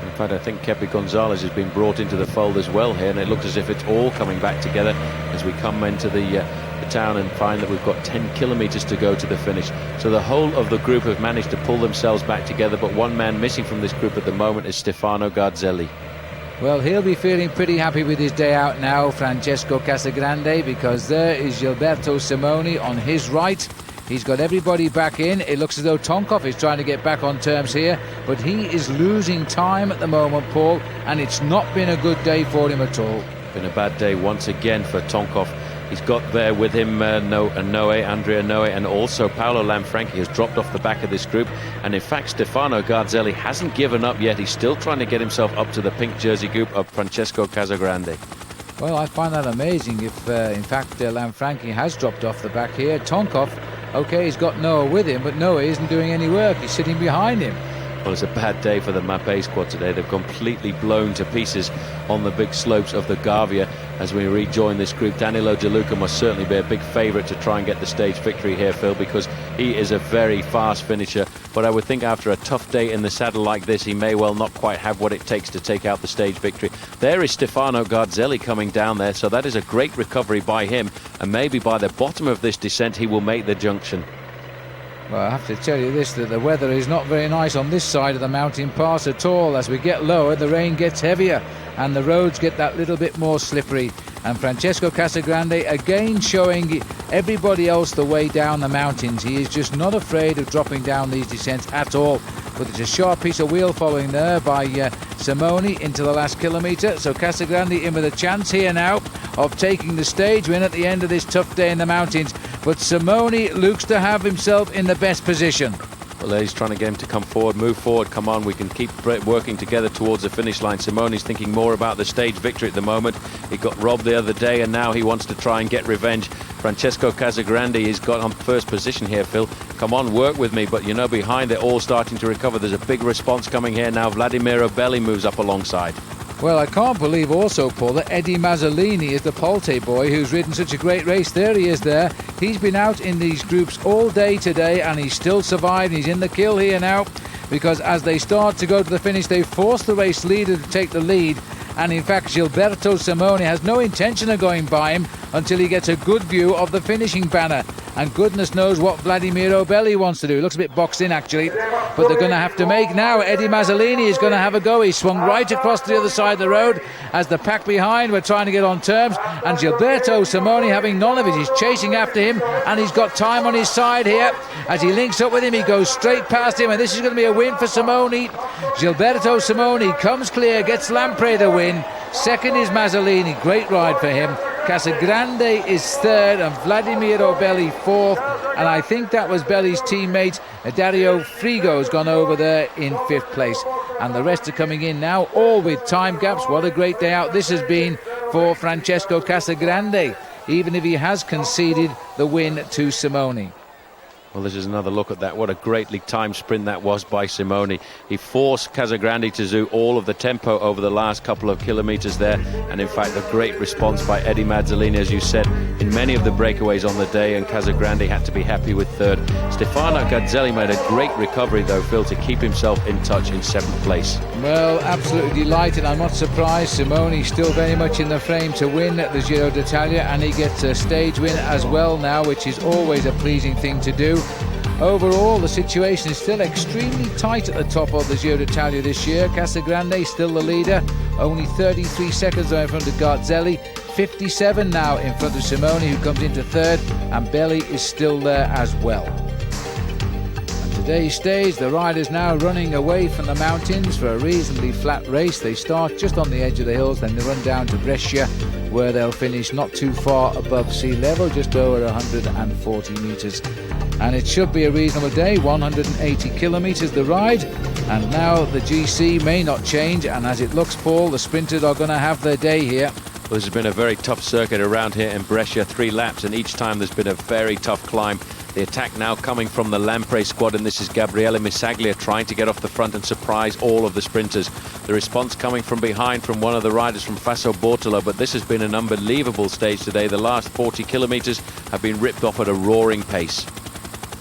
In fact, I think Kepi Gonzalez has been brought into the fold as well here, and it looks as if it's all coming back together as we come into the town and find that we've got 10 kilometers to go to the finish. So the whole of the group have managed to pull themselves back together, but one man missing from this group at the moment is Stefano Gazzelli. Well, he'll be feeling pretty happy with his day out now, Francesco Casagrande, because there is Gilberto Simoni on his right. He's got everybody back in. It looks as though Tonkov is trying to get back on terms here, but he is losing time at the moment, Paul, and it's not been a good day for him at all. Been a bad day once again for Tonkov. He's got there with him Andrea Noe, and also Paolo Lanfranchi has dropped off the back of this group. And in fact, Stefano Gazzelli hasn't given up yet. He's still trying to get himself up to the pink jersey group of Francesco Casagrande. Well, I find that amazing if, in fact, Lanfranchi has dropped off the back here. Tonkov, OK, he's got Noah with him, but Noah isn't doing any work. He's sitting behind him. Well, it's a bad day for the Mapei squad today. They've completely blown to pieces on the big slopes of the Gavia as we rejoin this group. Danilo De Luca must certainly be a big favourite to try and get the stage victory here, Phil, because he is a very fast finisher. But I would think after a tough day in the saddle like this, he may well not quite have what it takes to take out the stage victory. There is Stefano Gazzelli coming down there, so that is a great recovery by him. And maybe by the bottom of this descent, he will make the junction. Well, I have to tell you this, that the weather is not very nice on this side of the mountain pass at all. As we get lower, the rain gets heavier and the roads get that little bit more slippery. And Francesco Casagrande again showing everybody else the way down the mountains. He is just not afraid of dropping down these descents at all. But it's a sharp piece of wheel following there by Simoni into the last kilometre. So Casagrande in with a chance here now of taking the stage win at the end of this tough day in the mountains. But Simoni looks to have himself in the best position. Well, he's trying to get him to come forward, move forward, come on, we can keep working together towards the finish line. Simoni's thinking more about the stage victory at the moment. He got robbed the other day and now he wants to try and get revenge. Francesco Casagrande has got on first position here, Phil. Come on, work with me, but you know, behind they're all starting to recover. There's a big response coming here now. Vladimiro Belli moves up alongside. Well, I can't believe also, Paul, that Eddie Mazzolini is the Polte boy who's ridden such a great race. There he is there. He's been out in these groups all day today and he's still survived. He's in the kill here now because as they start to go to the finish, they force the race leader to take the lead. And in fact, Gilberto Simoni has no intention of going by him until he gets a good view of the finishing banner. And goodness knows what Vladimiro Belli wants to do. It looks a bit boxed in, actually. But they're going to have to make now. Eddie Mazzolini is going to have a go. He swung right across to the other side of the road as the pack behind were trying to get on terms. And Gilberto Simoni, having none of it, is chasing after him. And he's got time on his side here. As he links up with him, he goes straight past him. And this is going to be a win for Simoni. Gilberto Simoni comes clear, gets Lampre the win. Second is Mazzolini. Great ride for him. Casagrande is third and Vladimiro Belli fourth, and I think that was Belli's teammate Dario Frigo has gone over there in fifth place, and the rest are coming in now, all with time gaps. What a great day out this has been for Francesco Casagrande, even if he has conceded the win to Simoni. Well, this is another look at that. What a greatly timed sprint that was by Simoni. He forced Casagrande to do all of the tempo over the last couple of kilometres there. And in fact, a great response by Eddie Mazzolini, as you said, in many of the breakaways on the day. And Casagrande had to be happy with third. Stefano Gazzelli made a great recovery, though, Phil, to keep himself in touch in 7th place. Well, absolutely delighted. I'm not surprised. Simoni still very much in the frame to win the Giro d'Italia, and he gets a stage win as well now, which is always a pleasing thing to do. Overall, the situation is still extremely tight at the top of the Giro d'Italia this year. Casagrande still the leader, only 33 seconds in front of Gazzelli, 57 now in front of Simoni, who comes into third, and Belli is still there as well. At today's stage, the riders now running away from the mountains for a reasonably flat race. They start just on the edge of the hills, then they run down to Brescia, where they'll finish not too far above sea level, just over 140 metres. And it should be a reasonable day, 180 kilometres the ride. And now the GC may not change, and as it looks, Paul, the sprinters are going to have their day here. Well, this has been a very tough circuit around here in Brescia, 3 laps, and each time there's been a very tough climb. The attack now coming from the Lampre squad, and this is Gabriele Misaglia trying to get off the front and surprise all of the sprinters. The response coming from behind from one of the riders from Faso Bortolo, but this has been an unbelievable stage today. The last 40 kilometres have been ripped off at a roaring pace.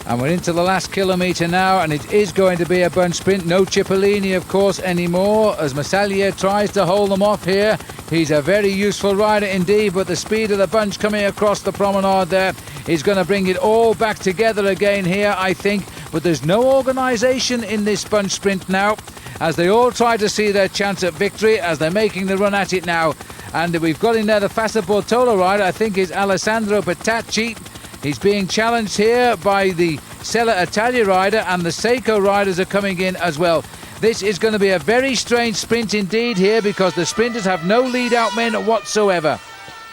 And we're into the last kilometre now, and it is going to be a bunch sprint. No Cipollini, of course, anymore, as Massalia tries to hold them off here. He's a very useful rider indeed, but the speed of the bunch coming across the promenade there is going to bring it all back together again here, I think. But there's no organisation in this bunch sprint now, as they all try to see their chance at victory, as they're making the run at it now. And we've got in there the Faso Bortolo rider, I think is Alessandro Petacci. He's being challenged here by the Sella Italia rider, and the Seiko riders are coming in as well. This is going to be a very strange sprint indeed here, because the sprinters have no lead-out men whatsoever.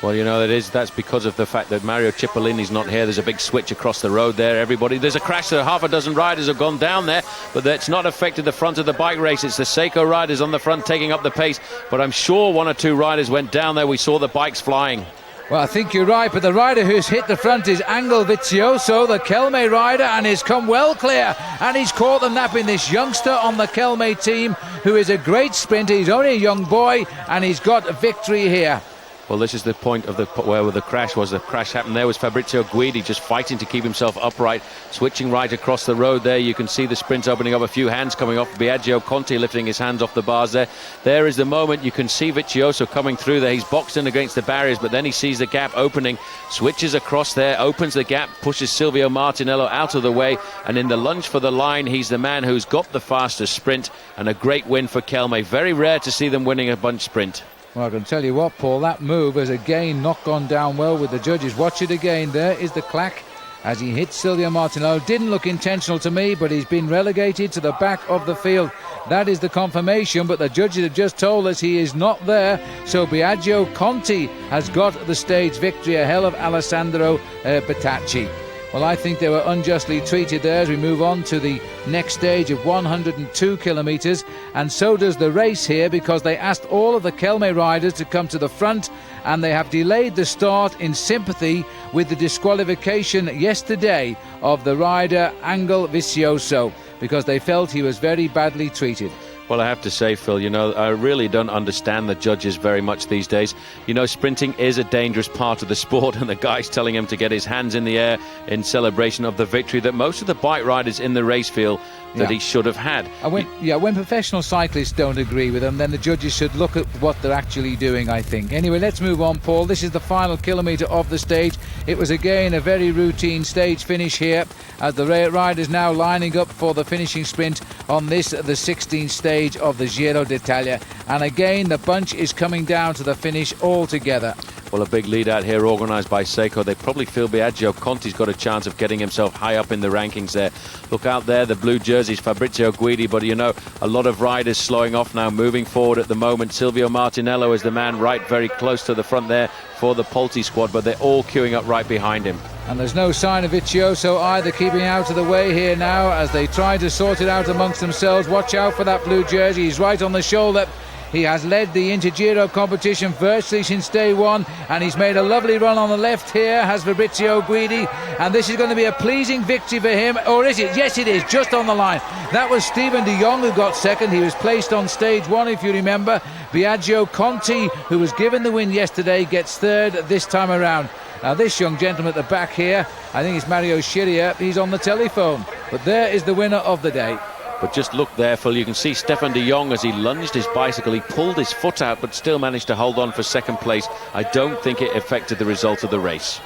Well, you know, that's because of the fact that Mario Cipollini's not here. There's a big switch across the road there, everybody. There's a crash there. Half a dozen riders have gone down there, but that's not affected the front of the bike race. It's the Seiko riders on the front taking up the pace, but I'm sure 1 or 2 riders went down there. We saw the bikes flying. Well, I think you're right, but the rider who's hit the front is Angel Vizioso, the Kelme rider, and he's come well clear, and he's caught them napping. This youngster on the Kelme team, who is a great sprinter. He's only a young boy, and he's got a victory here. Well, this is the point of where the crash was. The crash happened. There was Fabrizio Guidi just fighting to keep himself upright, switching right across the road there. You can see the sprint opening up, a few hands coming off. Biagio Conti lifting his hands off the bars there. There is the moment. You can see Vizioso coming through there. He's boxed in against the barriers, but then he sees the gap opening, switches across there, opens the gap, pushes Silvio Martinello out of the way, and in the lunge for the line, he's the man who's got the fastest sprint, and a great win for Kelme. Very rare to see them winning a bunch sprint. Well, I can tell you what, Paul, that move has again not gone down well with the judges. Watch it again. There is the clack as he hits Silvio Martinello. Didn't look intentional to me, but he's been relegated to the back of the field. That is the confirmation, but the judges have just told us he is not there. So Biagio Conti has got the stage victory ahead of Alessandro Petacci. Well, I think they were unjustly treated there as we move on to the next stage of 102 kilometres. And so does the race here, because they asked all of the Kelme riders to come to the front, and they have delayed the start in sympathy with the disqualification yesterday of the rider Angel Vizioso, because they felt he was very badly treated. Well, I have to say, Phil, you know, I really don't understand the judges very much these days. You know, sprinting is a dangerous part of the sport, and the guy's telling him to get his hands in the air in celebration of the victory that most of the bike riders in the race feel that he should have had. When professional cyclists don't agree with them, then the judges should look at what they're actually doing, I think. Anyway, let's move on, Paul. This is the final kilometre of the stage. It was again a very routine stage finish here, as the riders now lining up for the finishing sprint on this, the 16th stage of the Giro d'Italia. And again, the bunch is coming down to the finish all together. Well, a big lead out here organised by Seiko. They probably feel Biagio Conti's got a chance of getting himself high up in the rankings there. Look out there, the blue jerseys, Fabrizio Guidi, but you know, a lot of riders slowing off now, moving forward at the moment. Silvio Martinello is the man right very close to the front there for the Polti squad, but they're all queuing up right behind him. And there's no sign of Vizioso either, keeping out of the way here now as they try to sort it out amongst themselves. Watch out for that blue jersey. He's right on the shoulder. He has led the Inter-Giro competition virtually since day one, and he's made a lovely run on the left here, has Fabrizio Guidi, and this is going to be a pleasing victory for him. Or is it? Yes, it is, just on the line. That was Stephen de Jong who got second. He was placed on stage one, if you remember. Biagio Conti, who was given the win yesterday, gets third this time around. Now this young gentleman at the back here, I think it's Mario Sciria, he's on the telephone. But there is the winner of the day. But just look there, Phil, you can see Stefan de Jong as he lunged his bicycle, he pulled his foot out but still managed to hold on for second place. I don't think it affected the result of the race.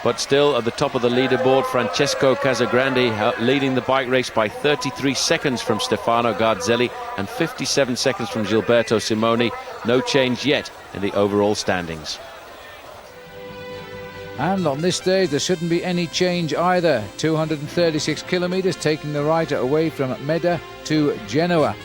But still at the top of the leaderboard, Francesco Casagrande leading the bike race by 33 seconds from Stefano Garzelli and 57 seconds from Gilberto Simoni. No change yet in the overall standings. And on this stage there shouldn't be any change either. 236 kilometres taking the rider away from Meda to Genoa.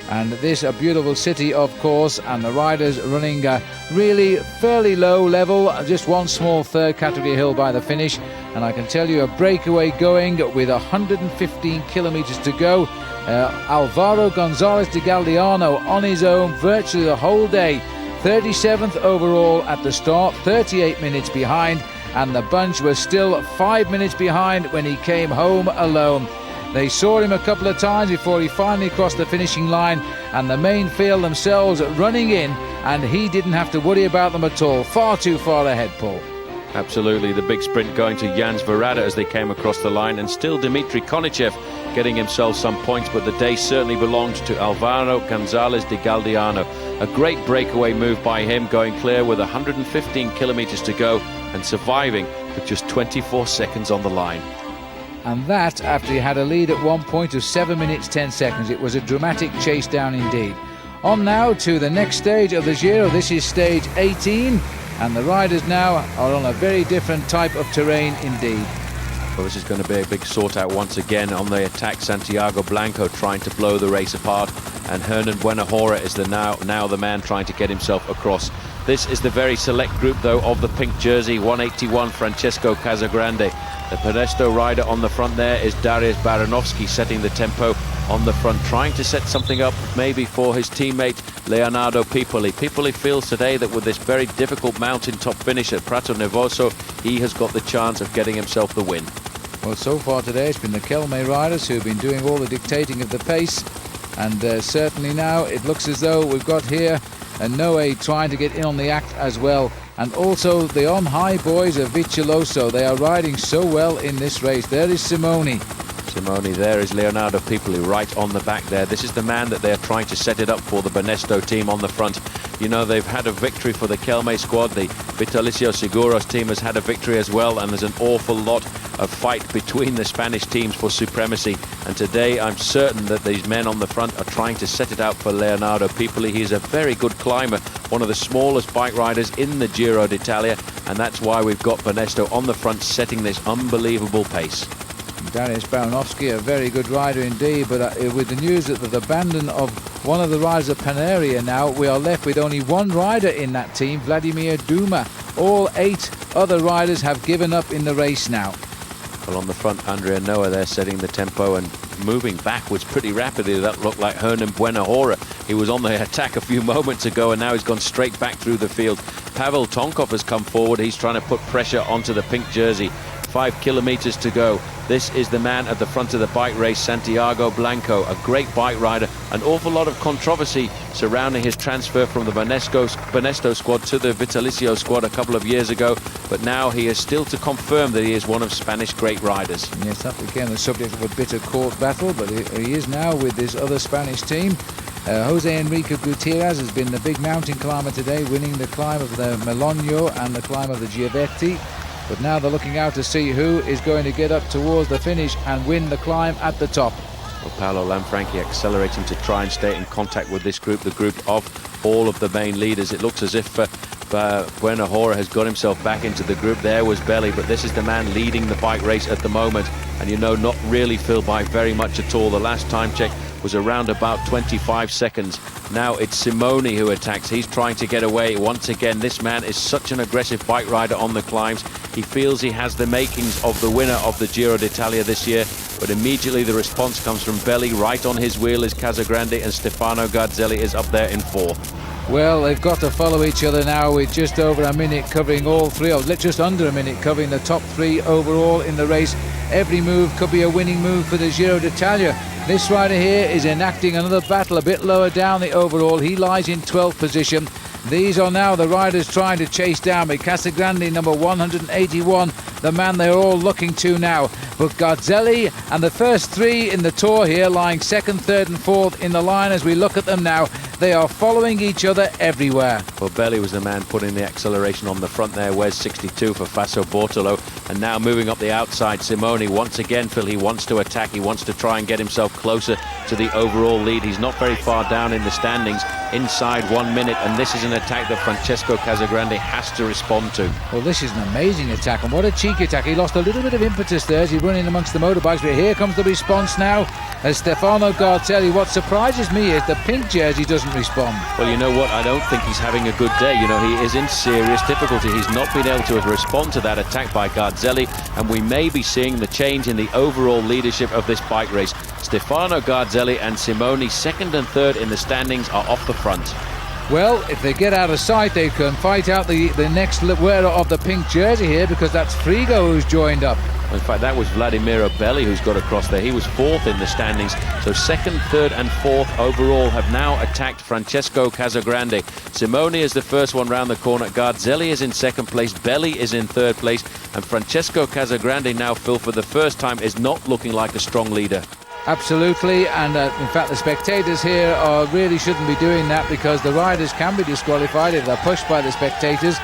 And this a beautiful city, of course, and the riders running really fairly low level, just one small third category hill by the finish. And I can tell you a breakaway going with 115 kilometres to go. Alvaro Gonzalez de Galdiano on his own virtually the whole day. 37th overall at the start, 38 minutes behind, and the bunch was still 5 minutes behind when he came home alone. They saw him a couple of times before he finally crossed the finishing line, and the main field themselves running in, and he didn't have to worry about them at all. Far too far ahead, Paul. Absolutely, the big sprint going to Jans Verrada as they came across the line, and still Dmitry Konichev getting himself some points, but the day certainly belonged to Alvaro Gonzalez de Galdiano. A great breakaway move by him, going clear with 115 kilometres to go and surviving with just 24 seconds on the line. And that after he had a lead at one point of 7 minutes 10 seconds. It was a dramatic chase down indeed. On now to the next stage of the Giro. This is stage 18, and the riders now are on a very different type of terrain indeed. Well, this is going to be a big sort out once again on the attack. Santiago Blanco trying to blow the race apart, and Hernan Buenajora is now the man trying to get himself across. This is the very select group though of the pink jersey, 181 Francesco Casagrande. The Pinesto rider on the front there is Darius Baranovsky, setting the tempo on the front, trying to set something up maybe for his teammate Leonardo Pipoli. Pipoli feels today that with this very difficult mountaintop finish at Prato Nevoso, he has got the chance of getting himself the win. Well, so far today it's been the Kelme riders who have been doing all the dictating of the pace, and certainly now it looks as though we've got here Noe trying to get in on the act as well. And also the on-high boys of Viccioloso, they are riding so well in this race. There is Simoni. There is Leonardo Pipoli right on the back there. This is the man that they're trying to set it up for the Banesto team on the front. You know, they've had a victory for the Kelme squad. The Vitalicio Seguros team has had a victory as well, and there's an awful lot of fight between the Spanish teams for supremacy. And today I'm certain that these men on the front are trying to set it out for Leonardo Pipoli. He's a very good climber, one of the smallest bike riders in the Giro d'Italia, and that's why we've got Banesto on the front setting this unbelievable pace. Darius Baranovsky, a very good rider indeed, but with the news that the abandon of one of the riders of Paneria now, we are left with only one rider in that team, Vladimir Duma. All 8 other riders have given up in the race now. Well, on the front, Andrea Noah there setting the tempo and moving backwards pretty rapidly. That looked like Hernan Buenajora. He was on the attack a few moments ago, and now he's gone straight back through the field. Pavel Tonkov has come forward. He's trying to put pressure onto the pink jersey. 5 kilometers to go. This is the man at the front of the bike race, Santiago Blanco, a great bike rider. An awful lot of controversy surrounding his transfer from the Banesto squad to the Vitalicio squad a couple of years ago, but now he is still to confirm that he is one of Spanish great riders. Yes, that became the subject of a bitter court battle, but he is now with this other Spanish team. Jose Enrique Gutierrez has been the big mountain climber today, winning the climb of the Melogno and the climb of the Giavetti. But now they're looking out to see who is going to get up towards the finish and win the climb at the top. Well, Paolo Lanfranchi accelerating to try and stay in contact with this group, the group of all of the main leaders. It looks as if Buenajora has got himself back into the group. There was Belli, but this is the man leading the bike race at the moment. And you know, not really Phil by very much at all. The last time check was around about 25 seconds. Now it's Simoni who attacks. He's trying to get away. Once again, this man is such an aggressive bike rider on the climbs. He feels he has the makings of the winner of the Giro d'Italia this year, but immediately the response comes from Belli. Right on his wheel is Casagrande, and Stefano Garzelli is up there in fourth. Well, they've got to follow each other now with just over a minute covering all three, or just under a minute covering the top three overall in the race. Every move could be a winning move for the Giro d'Italia. This rider here is enacting another battle a bit lower down the overall. He lies in 12th position. These are now the riders trying to chase down, with Casagrande number 181, the man they're all looking to now. But Garzelli and the first three in the Tour here lying second, third and fourth in the line as we look at them now. They are following each other everywhere. Well, Belli was the man putting the acceleration on the front there. Where's 62 for Faso Bortolo? And now moving up the outside, Simone. Once again, Phil, he wants to attack. He wants to try and get himself closer to the overall lead. He's not very far down in the standings, inside 1 minute. And this is an attack that Francesco Casagrande has to respond to. Well, this is an amazing attack, and what a cheeky attack. He lost a little bit of impetus there as he run in amongst the motorbikes, but here comes the response now as Stefano Garzelli. What surprises me is the pink jersey doesn't respond. Well, you know what? I don't think he's having a good day. You know, he is in serious difficulty. He's not been able to respond to that attack by Garzelli, and we may be seeing the change in the overall leadership of this bike race. Stefano Garzelli and Simone, second and third in the standings, are off the front. Well, if they get out of sight, they can fight out the next wearer of the pink jersey here, because that's Frigo who's joined up. In fact, that was Vladimiro Belli who's got across there. He was fourth in the standings. So second, third and fourth overall have now attacked Francesco Casagrande. Simone is the first one round the corner. Garzelli is in second place. Belli is in third place. And Francesco Casagrande now, Phil, for the first time, is not looking like a strong leader. Absolutely, and in fact the spectators here really shouldn't be doing that, because the riders can be disqualified if they're pushed by the spectators,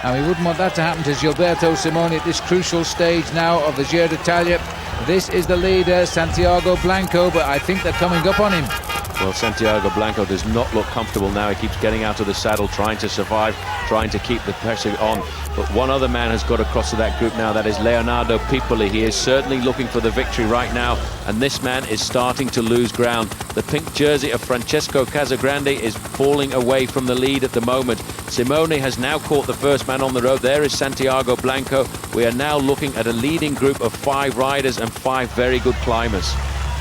and we wouldn't want that to happen to Gilberto Simone at this crucial stage now of the Giro d'Italia. This is the leader, Santiago Blanco, but I think they're coming up on him. Well, Santiago Blanco does not look comfortable now. He keeps getting out of the saddle, trying to survive, trying to keep the pressure on. But one other man has got across to that group now. That is Leonardo Pipoli. He is certainly looking for the victory right now, and this man is starting to lose ground. The pink jersey of Francesco Casagrande is falling away from the lead at the moment. Simone has now caught the first man on the road. There is Santiago Blanco. We are now looking at a leading group of 5 riders and 5 very good climbers.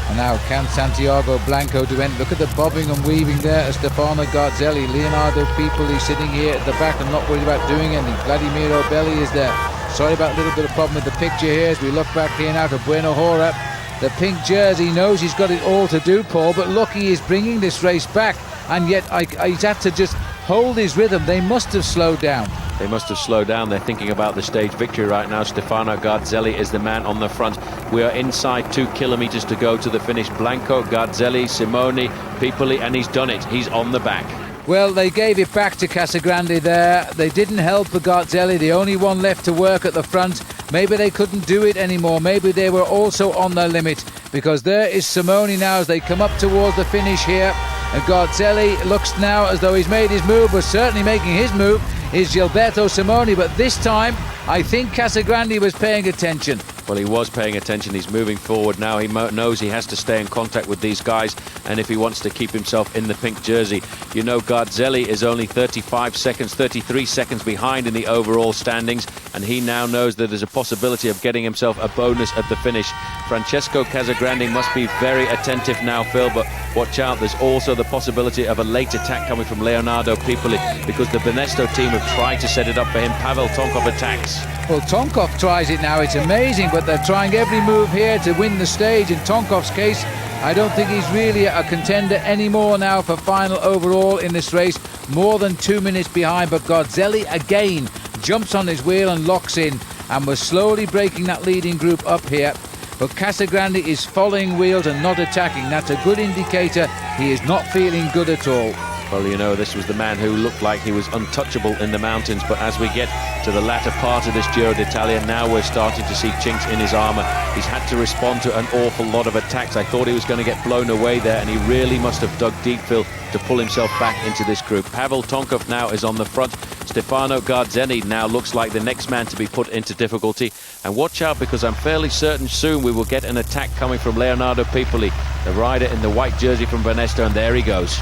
And now can Santiago Blanco do anything? Look at the bobbing and weaving there of Stefano Garzelli. Leonardo Pipoli sitting here at the back and not worried about doing anything. Vladimiro Belli is there. Sorry about a little bit of problem with the picture here as we look back here now to Bueno Hora. The pink jersey knows he's got it all to do, Paul, but look, he is bringing this race back, and yet he's had to just hold his rhythm. They must have slowed down. They must have slowed down. They're thinking about the stage victory right now. Stefano Garzelli is the man on the front. We are inside 2 kilometers to go to the finish. Blanco, Garzelli, Simone, Pipoli, and he's done it. He's on the back. Well, they gave it back to Casagrande there. They didn't help for Garzelli, the only one left to work at the front. Maybe they couldn't do it anymore. Maybe they were also on their limit, because there is Simone now as they come up towards the finish here. And Garzelli looks now as though he's made his move, but certainly making his move is Gilberto Simone. But this time, I think Casagrande was paying attention. Well, he was paying attention. He's moving forward now. He knows he has to stay in contact with these guys, and if he wants to keep himself in the pink jersey. You know, Garzelli is only 33 seconds behind in the overall standings, and he now knows that there's a possibility of getting himself a bonus at the finish. Francesco Casagrande must be very attentive now, Phil, but watch out. There's also the possibility of a late attack coming from Leonardo Pipoli, because the Benesto team have tried to set it up for him. Pavel Tonkov attacks. Well, Tonkov tries it now. It's amazing, but they're trying every move here to win the stage. In Tonkov's case, I don't think he's really a contender anymore now for final overall in this race. More than 2 minutes behind, but Garzelli again jumps on his wheel and locks in, and was slowly breaking that leading group up here. But Casagrande is following wheels and not attacking. That's a good indicator. He is not feeling good at all. Well, you know, this was the man who looked like he was untouchable in the mountains, but as we get to the latter part of this Giro d'Italia, now we're starting to see chinks in his armour. He's had to respond to an awful lot of attacks. I thought he was going to get blown away there, and he really must have dug deep, Phil, to pull himself back into this group. Pavel Tonkov now is on the front. Stefano Garzelli now looks like the next man to be put into difficulty. And watch out, because I'm fairly certain soon we will get an attack coming from Leonardo Pipoli, the rider in the white jersey from Benesto, and there he goes.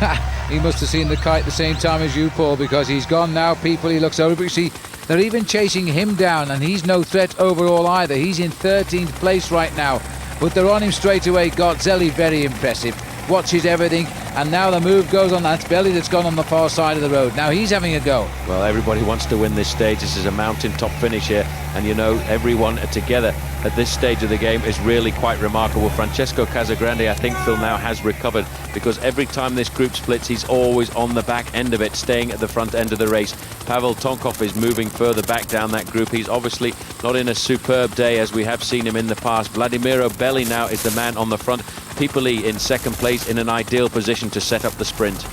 He must have seen the kite at the same time as you, Paul, because he's gone now. Pipoli looks over, but you see, they're even chasing him down, and he's no threat overall either. He's in 13th place right now. but they're on him straight away. Garzelli, very impressive, watches everything, and now the move goes on. That's Belli that's gone on the far side of the road. Now he's having a go. Well, everybody wants to win this stage. This is a mountain top finish here, and you know, everyone together at this stage of the game is really quite remarkable. Francesco Casagrande, I think Phil now has recovered, because every time this group splits, he's always on the back end of it, staying at the front end of the race. Pavel Tonkov is moving further back down that group. He's obviously not in a superb day as we have seen him in the past. Vladimiro Belli now is the man on the front. Pipoli in second place, in an ideal position to set up the sprint.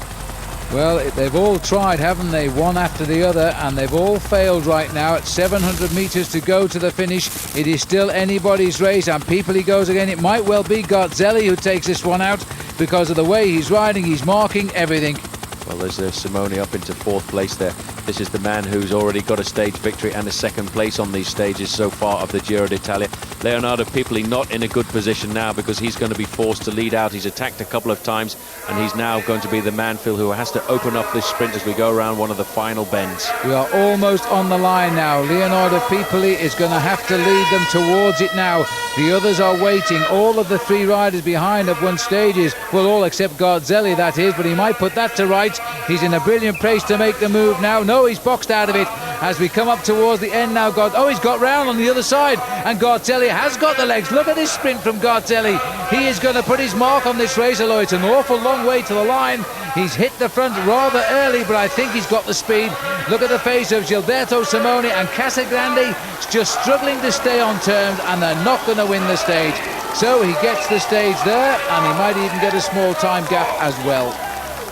Well, they've all tried, haven't they, one after the other, and they've all failed right now. At 700 metres to go to the finish, it is still anybody's race, and Pipoli goes again. It might well be Garzelli who takes this one out because of the way he's riding. He's marking everything. Well, there's Simone up into fourth place there. This is the man who's already got a stage victory and a second place on these stages so far of the Giro d'Italia. Leonardo Pipoli not in a good position now, because he's going to be forced to lead out. He's attacked a couple of times, and he's now going to be the man, Phil, who has to open up this sprint as we go around one of the final bends. We are almost on the line now. Leonardo Pipoli is going to have to lead them towards it now. The others are waiting. All of the three riders behind have won stages. Well, all except Garzelli, that is, but he might put that to rights. He's in a brilliant place to make the move now. No, he's boxed out of it as we come up towards the end now. He's got round on the other side, and Garzelli has got the legs. Look at this sprint from Garzelli. He is going to put his mark on this race, although it's an awful long way to the line. He's hit the front rather early, but I think he's got the speed. Look at the face of Gilberto Simone, and Casagrande just struggling to stay on terms, and they're not going to win the stage. So he gets the stage there, and he might even get a small time gap as well.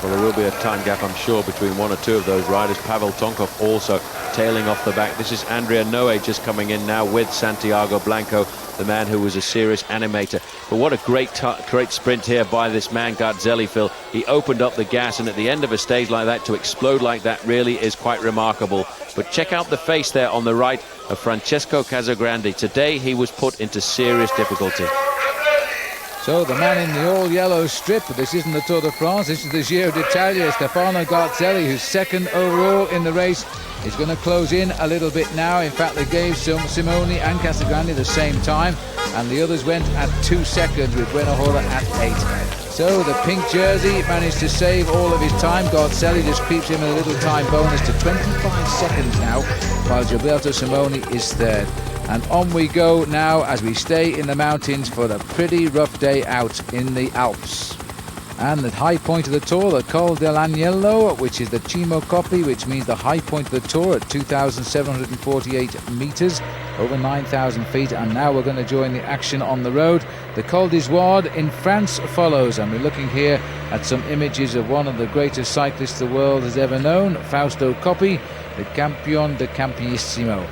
Well, there will be a time gap, I'm sure, between one or two of those riders. Pavel Tonkov also tailing off the back. This is Andrea Noe just coming in now with Santiago Blanco, the man who was a serious animator. But what a great sprint here by this man, Garzelli, Phil. He opened up the gas, and at the end of a stage like that, to explode like that really is quite remarkable. But check out the face there on the right of Francesco Casagrande. Today he was put into serious difficulty. So the man in the all-yellow strip, this isn't the Tour de France, this is the Giro d'Italia, Stefano Garzelli, who's second overall in the race, is going to close in a little bit now. In fact, they gave Simone and Casagrande the same time, and the others went at 2 seconds, with Buenahola at 8. So the pink jersey managed to save all of his time. Garzelli just creeps him a little time bonus to 25 seconds now, while Gilberto Simone is third. And on we go now as we stay in the mountains for a pretty rough day out in the Alps. And the high point of the Tour, the Col dell'Agnello, which is the Cimo Coppi, which means the high point of the Tour at 2,748 metres, over 9,000 feet. And now we're going to join the action on the road. The Col d'Izoard in France follows, and we're looking here at some images of one of the greatest cyclists the world has ever known, Fausto Coppi, the Campion de Campissimo.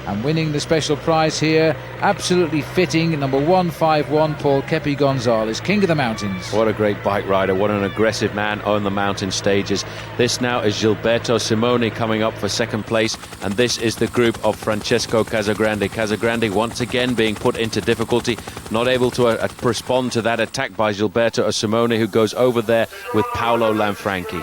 And winning the special prize here, absolutely fitting, number 151, Paul Kepi Gonzalez, King of the Mountains. What a great bike rider, what an aggressive man on the mountain stages. This now is Gilberto Simone coming up for second place, and this is the group of Francesco Casagrande. Casagrande once again being put into difficulty, not able to respond to that attack by Gilberto Simone, who goes over there with Paolo Lanfranchi.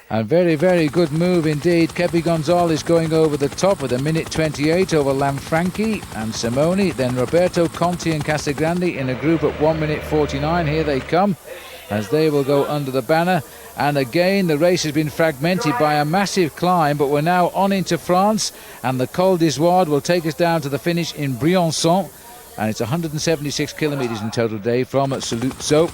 A very, very good move indeed. Kepi Gonzalez going over the top with a minute 28 over Lanfranchi and Simone. Then Roberto Conti and Casagrande in a group at 1 minute 49. Here they come as they will go under the banner. And again, the race has been fragmented by a massive climb, but we're now on into France, and the Col d'Izoard will take us down to the finish in Briançon. And it's 176 kilometres in total day from Saluzzo.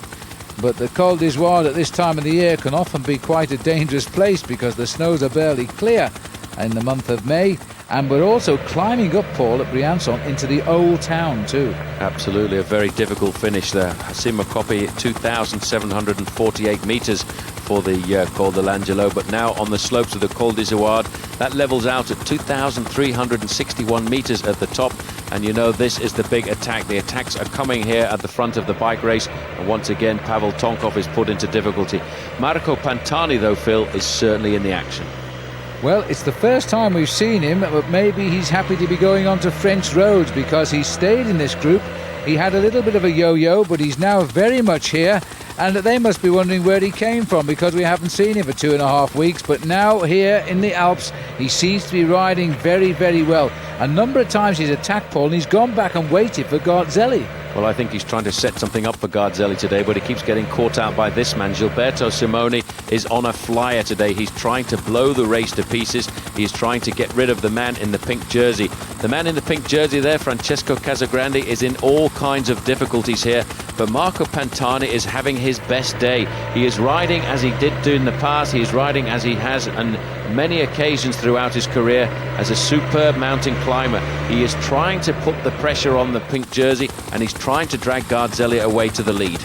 But the Col d'Izoard at this time of the year can often be quite a dangerous place, because the snows are barely clear in the month of May. And we're also climbing up, Paul, at Briançon into the old town too. Absolutely, a very difficult finish there. Cimo Coppi at 2,748 metres for the Col dell'Angelo, but now on the slopes of the Col d'Izoard, that levels out at 2,361 metres at the top. And you know, this is the big attack. The attacks are coming here at the front of the bike race, and once again Pavel Tonkov is put into difficulty. Marco Pantani, though, Phil, is certainly in the action. Well, it's the first time we've seen him, but maybe he's happy to be going on to French roads, because he stayed in this group. He had a little bit of a yo-yo, but he's now very much here, and they must be wondering where he came from, because we haven't seen him for 2.5 weeks. But now here in the Alps, he seems to be riding very, very well. A number of times he's attacked Paul, and he's gone back and waited for Garzelli. Well, I think he's trying to set something up for Garzelli today, but he keeps getting caught out by this man. Gilberto Simoni is on a flyer today. He's trying to blow the race to pieces. He's trying to get rid of the man in the pink jersey. The man in the pink jersey there, Francesco Casagrande, is in all kinds of difficulties here, but Marco Pantani is having his best day. He is riding as he did do in the past. He is riding as he has on many occasions throughout his career as a superb mountain climber. He is trying to put the pressure on the pink jersey, and he's trying to drag Garzelli away to the lead.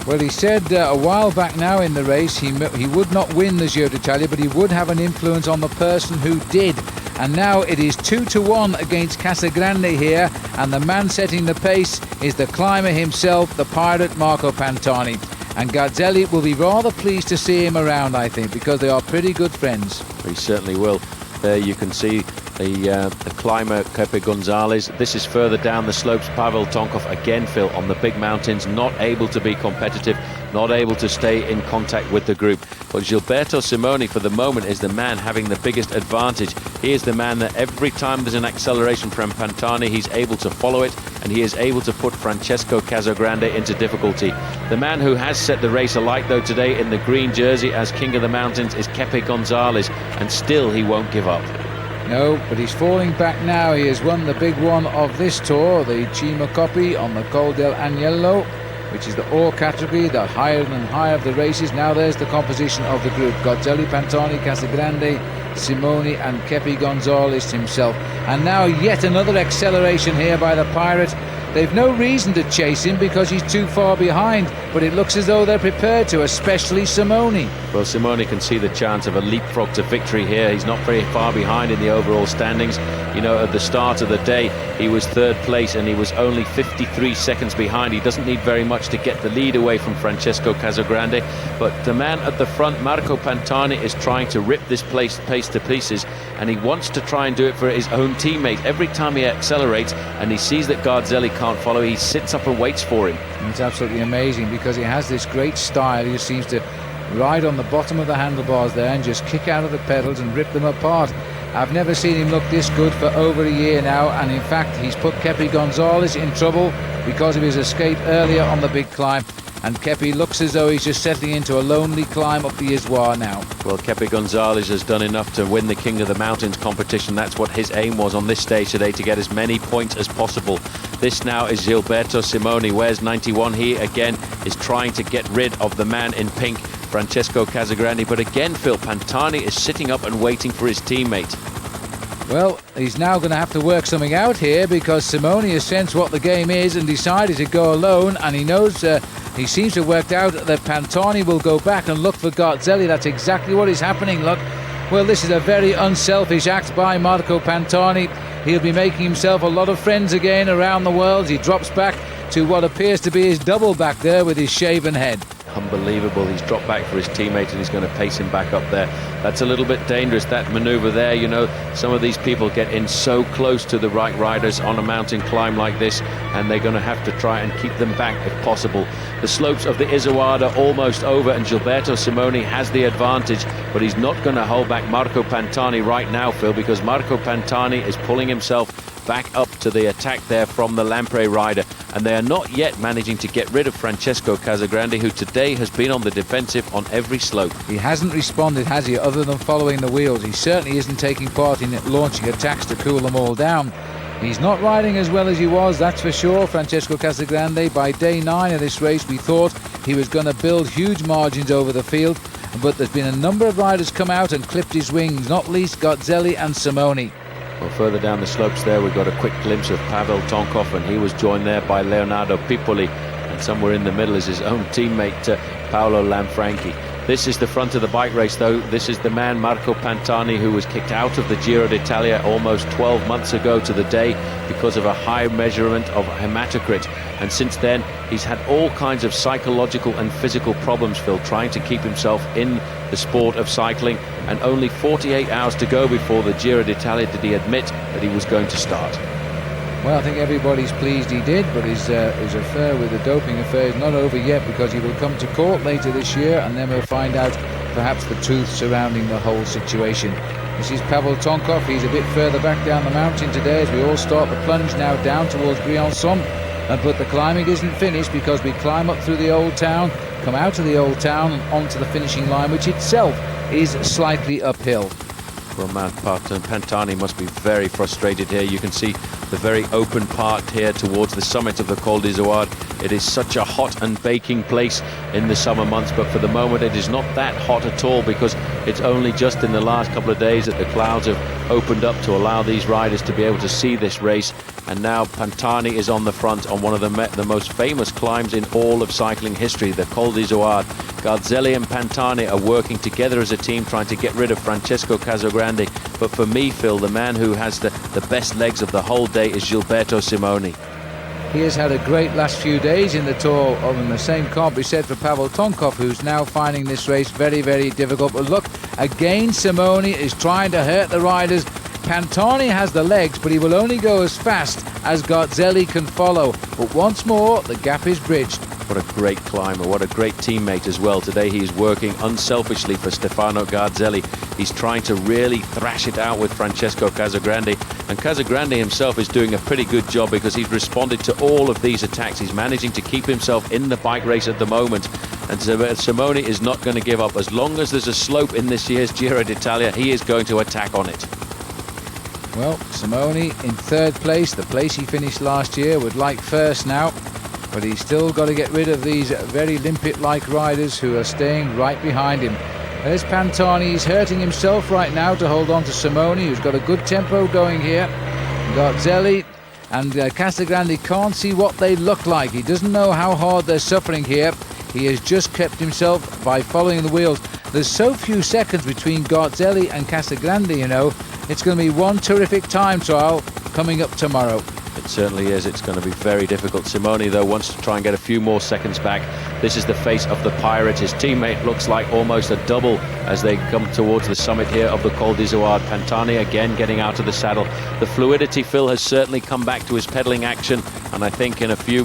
Well, he said a while back now in the race he would not win the Giro d'Italia, but he would have an influence on the person who did. And now it is 2-1 against Casagrande here, and the man setting the pace is the climber himself, the pirate Marco Pantani. And Garzelli will be rather pleased to see him around, I think, because they are pretty good friends. He certainly will. There you can see the climber Pepe Gonzalez. This is further down the slopes. Pavel Tonkov again, Phil, on the big mountains, not able to be competitive, not able to stay in contact with the group. But Gilberto Simoni for the moment is the man having the biggest advantage. He is the man that every time there's an acceleration from Pantani, he's able to follow it, and he is able to put Francesco Casagrande into difficulty. The man who has set the race alight though today in the green jersey as King of the Mountains is Pepe Gonzalez, and still he won't give up. No, but he's falling back now. He has won the big one of this tour, the Cima Coppi on the Col del Agnello, which is the ore category, the higher and higher of the races. Now there's the composition of the group. Garzelli, Pantani, Casagrande, Simoni and Pepe Gonzalez himself. And now yet another acceleration here by the pirate. They've no reason to chase him because he's too far behind, but it looks as though they're prepared to, especially Simoni. Well, Simoni can see the chance of a leapfrog to victory here. He's not very far behind in the overall standings. You know, at the start of the day, he was third place and he was only 53 seconds behind. He doesn't need very much to get the lead away from Francesco Casagrande, but the man at the front, Marco Pantani, is trying to rip this pace to pieces, and he wants to try and do it for his own teammate. Every time he accelerates and he sees that Garzelli can't follow, he sits up and waits for him. And it's absolutely amazing because he has this great style. He just seems to ride on the bottom of the handlebars there and just kick out of the pedals and rip them apart. I've never seen him look this good for over a year now, and in fact he's put Pepe Gonzalez in trouble because of his escape earlier on the big climb, and Kepi looks as though he's just settling into a lonely climb up the Izoire now. Well, Pepe Gonzalez has done enough to win the King of the Mountains competition. That's what his aim was on this stage today, to get as many points as possible. This now is Gilberto Simoni, wears 91. He again is trying to get rid of the man in pink, Francesco Casagrande, but again, Phil, Pantani is sitting up and waiting for his teammate. Well, he's now going to have to work something out here because Simoni has sensed what the game is and decided to go alone, and he knows he seems to have worked out that Pantani will go back and look for Garzelli. That's exactly what is happening, look. Well, this is a very unselfish act by Marco Pantani. He'll be making himself a lot of friends again around the world. He drops back to what appears to be his double back there with his shaven head. Unbelievable. He's dropped back for his teammate and he's going to pace him back up there. That's a little bit dangerous, that maneuver there. You know, some of these people get in so close to the right riders on a mountain climb like this, and they're going to have to try and keep them back if possible. The slopes of the Izoire are almost over and Gilberto Simoni has the advantage, but he's not going to hold back Marco Pantani right now, Phil, because Marco Pantani is pulling himself back up to the attack there from the Lampre rider, and they are not yet managing to get rid of Francesco Casagrande, who today has been on the defensive on every slope. He hasn't responded, has he, other than following the wheels? He certainly isn't taking part in launching attacks to cool them all down. He's not riding as well as he was, that's for sure, Francesco Casagrande. By day 9 of this race we thought he was going to build huge margins over the field, but there's been a number of riders come out and clipped his wings, not least Garzelli and Simoni. Well, further down the slopes there we've got a quick glimpse of Pavel Tonkov, and he was joined there by Leonardo Pippoli, and somewhere in the middle is his own teammate Paolo Lanfranchi. This is the front of the bike race though. This is the man Marco Pantani, who was kicked out of the Giro d'Italia almost 12 months ago to the day because of a high measurement of hematocrit, and since then he's had all kinds of psychological and physical problems, Phil, trying to keep himself in the sport of cycling, and only 48 hours to go before the Giro d'Italia did he admit that he was going to start. Well, I think everybody's pleased he did, but his affair with the doping affair is not over yet, because he will come to court later this year and then we'll find out perhaps the truth surrounding the whole situation. This is Pavel Tonkov. He's a bit further back down the mountain today as we all start the plunge now down towards Briançon. But the climbing isn't finished, because we climb up through the old town, come out of the old town and onto the finishing line, which itself is slightly uphill. Raman Pantani must be very frustrated here. You can see the very open part here towards the summit of the Col d'Izoard. It is such a hot and baking place in the summer months, but for the moment it is not that hot at all, because it's only just in the last couple of days that the clouds have opened up to allow these riders to be able to see this race. And now Pantani is on the front on one of the most famous climbs in all of cycling history, the Col d'Izoard. Garzelli and Pantani are working together as a team, trying to get rid of Francesco Casagrande. But for me, Phil, the man who has the best legs of the whole day is Gilberto Simoni. He has had a great last few days in the Tour, and the same can't be said for Pavel Tonkov, who's now finding this race very, very difficult. But look, again, Simoni is trying to hurt the riders. Pantani has the legs, but he will only go as fast as Garzelli can follow. But once more, the gap is bridged. What a great climber, what a great teammate as well. Today he is working unselfishly for Stefano Garzelli. He's trying to really thrash it out with Francesco Casagrande. And Casagrande himself is doing a pretty good job, because he's responded to all of these attacks. He's managing to keep himself in the bike race at the moment. And Simoni is not going to give up. As long as there's a slope in this year's Giro d'Italia, he is going to attack on it. Well, Simoni in third place, the place he finished last year, would like first now. But he's still got to get rid of these very limpet-like riders who are staying right behind him. There's Pantani. He's hurting himself right now to hold on to Simoni, who's got a good tempo going here. Garzelli and Casagrande can't see what they look like. He doesn't know how hard they're suffering here. He has just kept himself by following the wheels. There's so few seconds between Garzelli and Casagrande, you know. It's going to be one terrific time trial coming up tomorrow. It certainly is. It's going to be very difficult. Simoni, though, wants to try and get a few more seconds back. This is the face of the pirate. His teammate looks like almost a double as they come towards the summit here of the Col d'Izoard. Pantani again getting out of the saddle. The fluidity, Phil, has certainly come back to his pedalling action, and I think in a few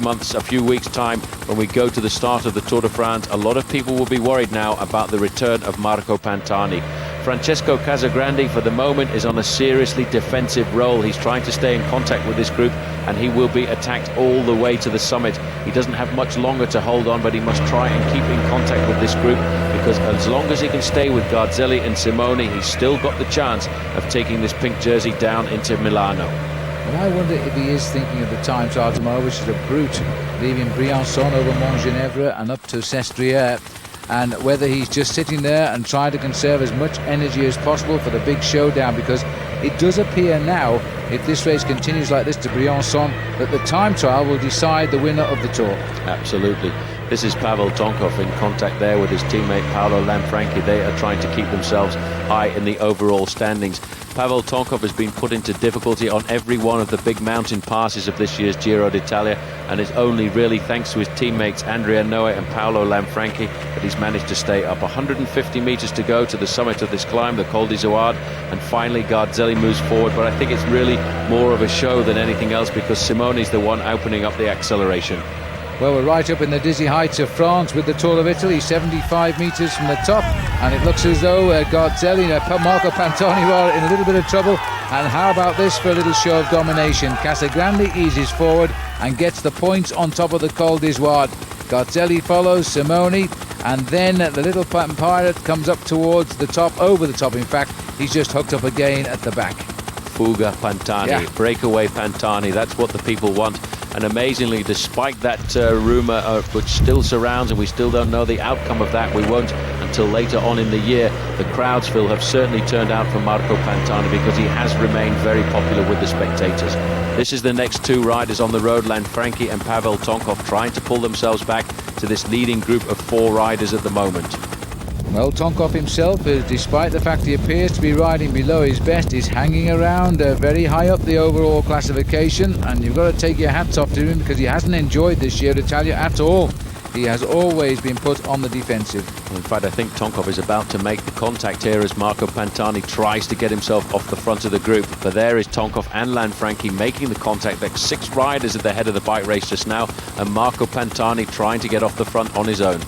weeks' time, when we go to the start of the Tour de France, a lot of people will be worried now about the return of Marco Pantani. Francesco Casagrande, for the moment, is on a seriously defensive role. He's trying to stay in contact with this group, and he will be attacked all the way to the summit. He doesn't have much longer to hold on, but he must try and keep in contact with this group, because as long as he can stay with Garzelli and Simoni, he's still got the chance of taking this pink jersey down into Milano. Well, I wonder if he is thinking of the time trial tomorrow, which is a brute, leaving Briançon over Montgenèvre and up to Sestriere, and whether he's just sitting there and trying to conserve as much energy as possible for the big showdown, because it does appear now, if this race continues like this to Briançon, that the time trial will decide the winner of the Tour. Absolutely. This is Pavel Tonkov in contact there with his teammate Paolo Lanfranchi. They are trying to keep themselves high in the overall standings. Pavel Tonkov has been put into difficulty on every one of the big mountain passes of this year's Giro d'Italia, and it's only really thanks to his teammates Andrea Noe and Paolo Lanfranchi that he's managed to stay up. 150 metres to go to the summit of this climb, the Col d'Izoard, and finally Garzelli moves forward, but I think it's really more of a show than anything else, because Simoni's the one opening up the acceleration. Well, we're right up in the dizzy heights of France with the Tour of Italy, 75 metres from the top, and it looks as though Garzelli and Marco Pantani are in a little bit of trouble. And how about this for a little show of domination? Casagrande eases forward and gets the points on top of the Col d'Izoard. Garzelli follows Simoni, and then the little pirate comes up towards the top, over the top in fact. He's just hooked up again at the back. Fuga Pantani, breakaway Pantani, that's what the people want. And amazingly, despite that rumour which still surrounds, and we still don't know the outcome of that, we won't until later on in the year, the crowds, Phil, have certainly turned out for Marco Pantani, because he has remained very popular with the spectators. This is the next two riders on the road, Lanfranchi and Pavel Tonkov, trying to pull themselves back to this leading group of four riders at the moment. Well, Tonkov himself, despite the fact he appears to be riding below his best, is hanging around very high up the overall classification, and you've got to take your hats off to him, because he hasn't enjoyed this Giro d'Italia at all. He has always been put on the defensive. In fact, I think Tonkov is about to make the contact here as Marco Pantani tries to get himself off the front of the group. But there is Tonkov and Lanfranchi making the contact. There's 6 riders at the head of the bike race just now, and Marco Pantani trying to get off the front on his own.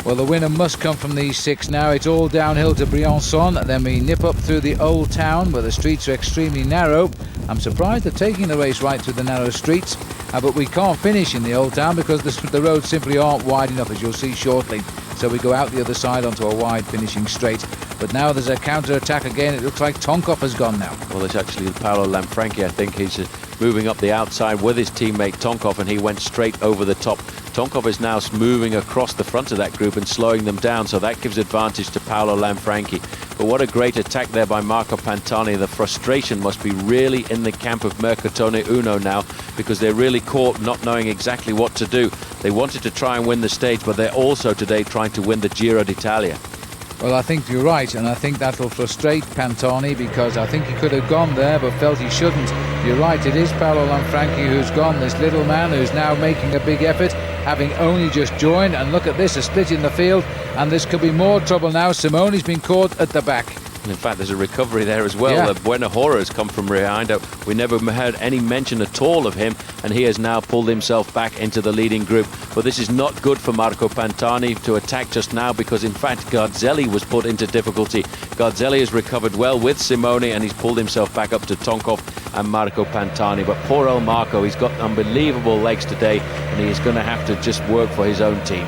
Well, the winner must come from these 6 now. It's all downhill to Briançon. Then we nip up through the old town where the streets are extremely narrow. I'm surprised they're taking the race right through the narrow streets. but we can't finish in the Old Town because the roads simply aren't wide enough, as you'll see shortly. So we go out the other side onto a wide finishing straight. But now there's a counter-attack again. It looks like Tonkov has gone now. Well, it's actually Paolo Lanfranchi. I think he's moving up the outside with his teammate Tonkov, and he went straight over the top. Tonkov is now moving across the front of that group and slowing them down, so that gives advantage to Paolo Lanfranchi. But what a great attack there by Marco Pantani. The frustration must be really in the camp of Mercatone Uno now, because they're really caught not knowing exactly what to do. They wanted to try and win the stage, but they're also today trying to win the Giro d'Italia. Well, I think you're right, and I think that'll frustrate Pantani, because I think he could have gone there but felt he shouldn't. You're right, it is Paolo Lanfranchi who's gone, this little man who's now making a big effort, having only just joined. And look at this, a split in the field, and this could be more trouble now. Simone's been caught at the back. In fact, there's a recovery there as well. Yeah. Buenahora has come from behind. We never heard any mention at all of him, and he has now pulled himself back into the leading group. But this is not good for Marco Pantani to attack just now, because in fact Garzelli was put into difficulty. Garzelli has recovered well with Simone, and he's pulled himself back up to Tonkov and Marco Pantani. But poor old Marco, he's got unbelievable legs today, and he is going to have to just work for his own team.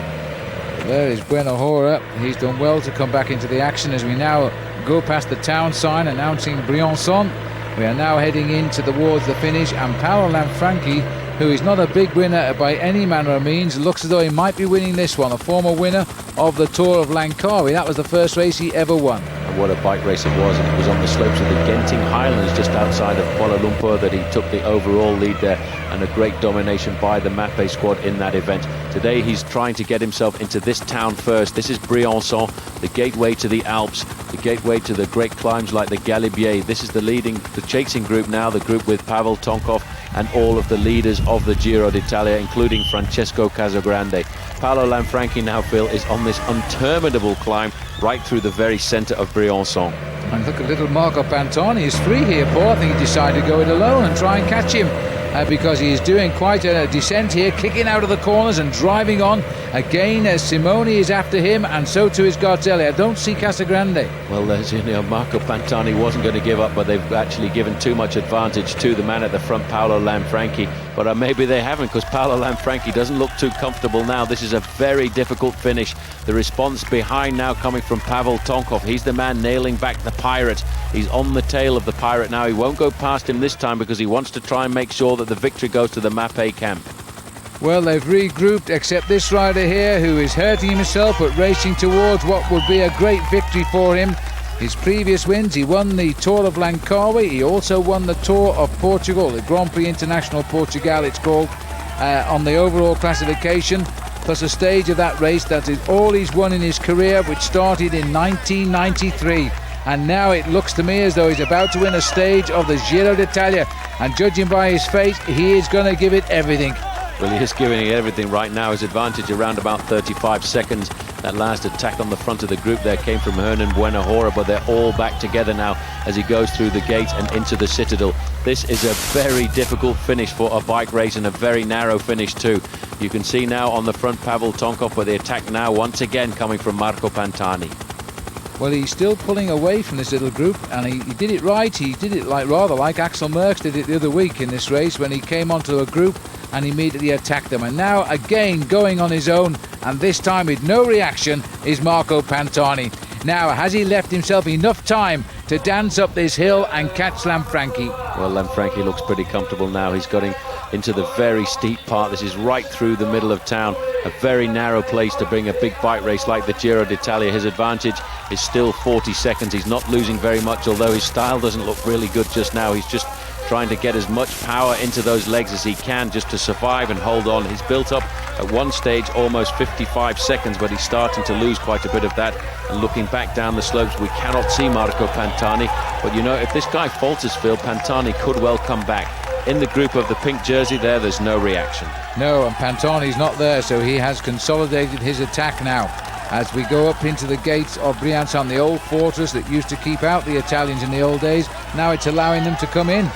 There is Buenahora. He's done well to come back into the action as we now go past the town sign announcing Briançon. We are now heading towards the finish, and Paolo Lanfranchi, who is not a big winner by any manner of means, looks as though he might be winning this one. A former winner of the Tour of Langkawi. That was the first race he ever won. And what a bike race it was, and it was on the slopes of the Genting Highlands just outside of Kuala Lumpur that he took the overall lead there, and a great domination by the Mapei squad in that event. Today he's trying to get himself into this town first. This is Briançon, the gateway to the Alps, the gateway to the great climbs like the Galibier. This is the chasing group now, the group with Pavel Tonkov and all of the leaders of the Giro d'Italia, including Francesco Casagrande. Paolo Lanfranchi now, Phil, is on this interminable climb right through the very centre of Briançon. And look at little Marco Pantani is free here, Paul. I think he decided to go it alone and try and catch him, because he is doing quite a descent here, kicking out of the corners and driving on. Again, Simone is after him, and so too is Garzelli. I don't see Casagrande. Well, Marco Pantani wasn't going to give up, but they've actually given too much advantage to the man at the front, Paolo Lanfranchi. But maybe they haven't, because Paolo Lanfranchi doesn't look too comfortable now. This is a very difficult finish. The response behind now coming from Pavel Tonkov. He's the man nailing back the Pirate. He's on the tail of the Pirate now. He won't go past him this time, because he wants to try and make sure that the victory goes to the Mapei camp. Well, they've regrouped, except this rider here, who is hurting himself but racing towards what would be a great victory for him. His previous wins, he won the Tour of Langkawi, he also won the Tour of Portugal, the Grand Prix International Portugal it's called, on the overall classification, plus a stage of that race. That is all he's won in his career, which started in 1993. And now it looks to me as though he's about to win a stage of the Giro d'Italia, and judging by his face, he is going to give it everything. Well, he is giving it everything right now. His advantage around about 35 seconds. That last attack on the front of the group there came from Hernan Buenahora, but they're all back together now as he goes through the gate and into the Citadel. This is a very difficult finish for a bike race, and a very narrow finish too. You can see now on the front Pavel Tonkov, but the attack now once again coming from Marco Pantani. Well, he's still pulling away from this little group, and he did it right. He did it rather like Axel Merckx did it the other week in this race, when he came onto a group and immediately attacked them. And now again going on his own, and this time with no reaction, is Marco Pantani. Now, has he left himself enough time to dance up this hill and catch Lanfranchi? Well, Lanfranchi looks pretty comfortable now. He's getting into the very steep part. This is right through the middle of town, a very narrow place to bring a big bike race like the Giro d'Italia. His advantage is still 40 seconds. He's not losing very much, although his style doesn't look really good just now. He's just trying to get as much power into those legs as he can just to survive and hold on. He's built up at one stage almost 55 seconds, but he's starting to lose quite a bit of that. And looking back down the slopes, we cannot see Marco Pantani. But if this guy falters, Phil, Pantani could well come back. In the group of the pink jersey there's no reaction. No, and Pantani's not there, so he has consolidated his attack now. As we go up into the gates of Briançon, the old fortress that used to keep out the Italians in the old days, now it's allowing them to come in.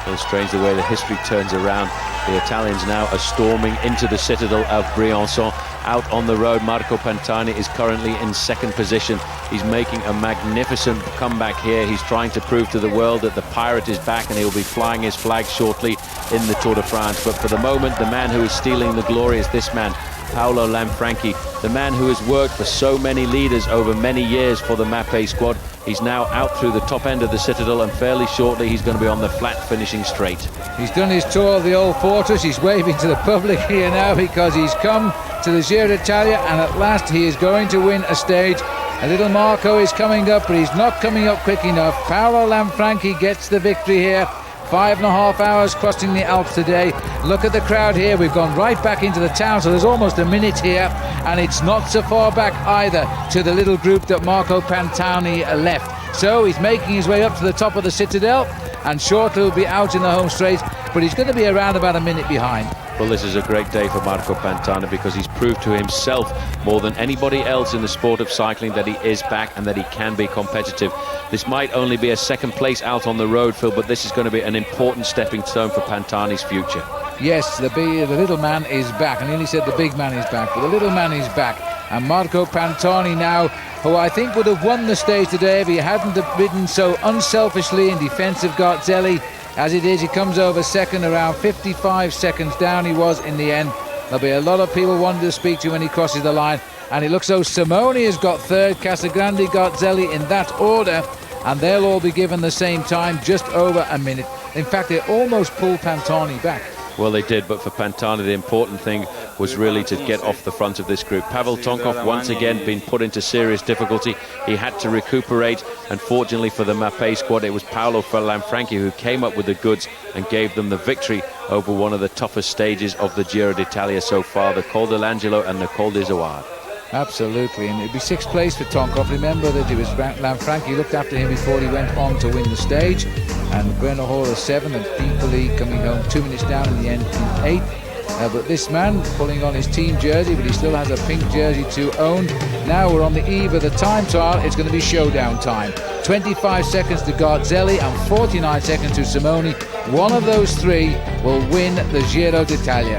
It's strange the way the history turns around. The Italians now are storming into the citadel of Briançon. Out on the road, Marco Pantani is currently in second position. He's making a magnificent comeback here. He's trying to prove to the world that the Pirate is back, and he'll be flying his flag shortly. in the Tour de France. But for the moment, the man who is stealing the glory is this man, Paolo Lanfranchi, the man who has worked for so many leaders over many years for the Mapei squad. He's now out through the top end of the Citadel, and fairly shortly he's going to be on the flat finishing straight. He's done his tour of the old fortress. He's waving to the public here now because he's come to the Giro d'Italia, and at last he is going to win a stage. A little Marco is coming up, but he's not coming up quick enough. Paolo Lanfranchi gets the victory here. 5.5 hours crossing the Alps today. Look at the crowd here. We've gone right back into the town, so there's almost a minute here, and it's not so far back either to the little group that Marco Pantani left. So he's making his way up to the top of the Citadel, and shortly will be out in the home straight, but he's going to be around about a minute behind. Well, this is a great day for Marco Pantani because he's proved to himself more than anybody else in the sport of cycling that he is back and that he can be competitive. This might only be a second place out on the road, Phil, but this is going to be an important stepping stone for Pantani's future. Yes, the little man is back. I nearly said the big man is back, but the little man is back. And Marco Pantani now, who I think would have won the stage today if he hadn't ridden so unselfishly in defence of Garzelli. As it is, he comes over second, around 55 seconds down he was in the end. There'll be a lot of people wanting to speak to him when he crosses the line. And it looks though Simone has got third, Casagrande, Garzelli in that order. And they'll all be given the same time, just over a minute. In fact, they almost pulled Pantani back. Well, they did, but for Pantani the important thing was really to get off the front of this group. Pavel Tonkov once again been put into serious difficulty. He had to recuperate. Unfortunately for the Mapei squad, it was Paolo Lanfranchi who came up with the goods and gave them the victory over one of the toughest stages of the Giro d'Italia so far, the Col dell'Angelo and the Col d'Izoard. Absolutely, and it'd be sixth place for Tonkov. Remember that it was Lanfranchi looked after him before he went on to win the stage, and Brenner Hall is 7th, and Piccoli coming home 2 minutes down in the end in 8th. But this man pulling on his team jersey, but he still has a pink jersey to own. Now we're on the eve of the time trial. It's going to be showdown time. 25 seconds to Garzelli and 49 seconds to Simone. One of those three will win the Giro d'Italia.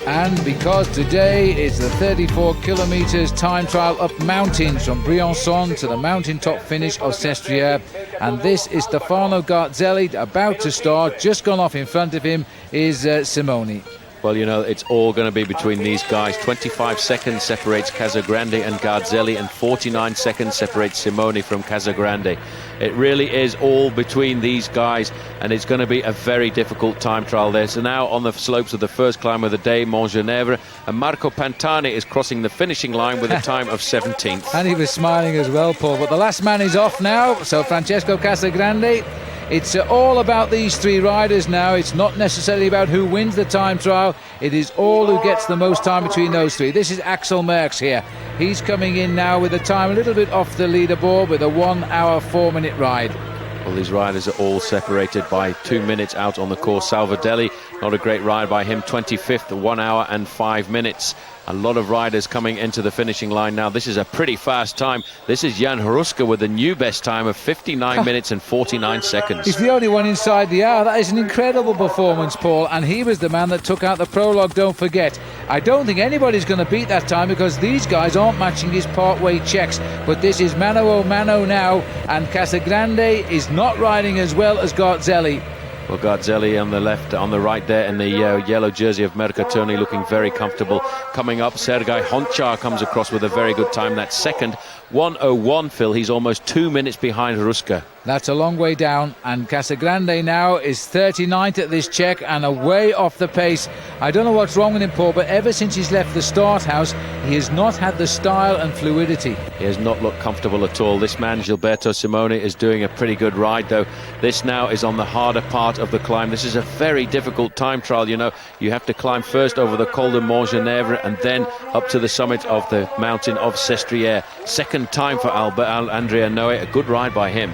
And because today is the 34 kilometres time trial up mountains from Briançon to the mountaintop finish of Sestriere, and this is Stefano Garzelli about to start. Just gone off in front of him is Simone. Well, you know, it's all going to be between these guys. 25 seconds separates Casagrande and Garzelli, and 49 seconds separates Simone from Casagrande. It really is all between these guys, and it's going to be a very difficult time trial there. So now on the slopes of the first climb of the day, Mont Genèvre, and Marco Pantani is crossing the finishing line with a time of 17th. And he was smiling as well, Paul. But the last man is off now, so Francesco Casagrande. It's all about these three riders now. It's not necessarily about who wins the time trial. It is all who gets the most time between those three. This is Axel Merckx here. He's coming in now with a time a little bit off the leaderboard with a 1 hour 4 minute ride. Well, these riders are all separated by 2 minutes out on the course. Salvadelli, not a great ride by him, 25th, 1 hour and 5 minutes. A lot of riders coming into the finishing line now. This is a pretty fast time. This is Jan Hruska with the new best time of 59 minutes and 49 seconds. He's the only one inside the hour. That is an incredible performance, Paul. And he was the man that took out the prologue, don't forget. I don't think anybody's going to beat that time because these guys aren't matching his part-way checks. But this is mano a mano now, and Casagrande is not riding as well as Garzelli. Well, Garzelli on the left, on the right there in the yellow jersey of Mercatoni, looking very comfortable. Coming up, Sergei Honchar comes across with a very good time. That's second, 1:01, Phil. He's almost 2 minutes behind Hruska. That's a long way down, and Casagrande now is 39th at this check and away off the pace. I don't know what's wrong with him, Paul, but ever since he's left the start house, he has not had the style and fluidity. He has not looked comfortable at all. This man, Gilberto Simone, is doing a pretty good ride, though. This now is on the harder part of the climb. This is a very difficult time trial, you know. You have to climb first over the Col de Mont Genèvre and then up to the summit of the mountain of Sestriere. Second time for Andrea Noe, a good ride by him.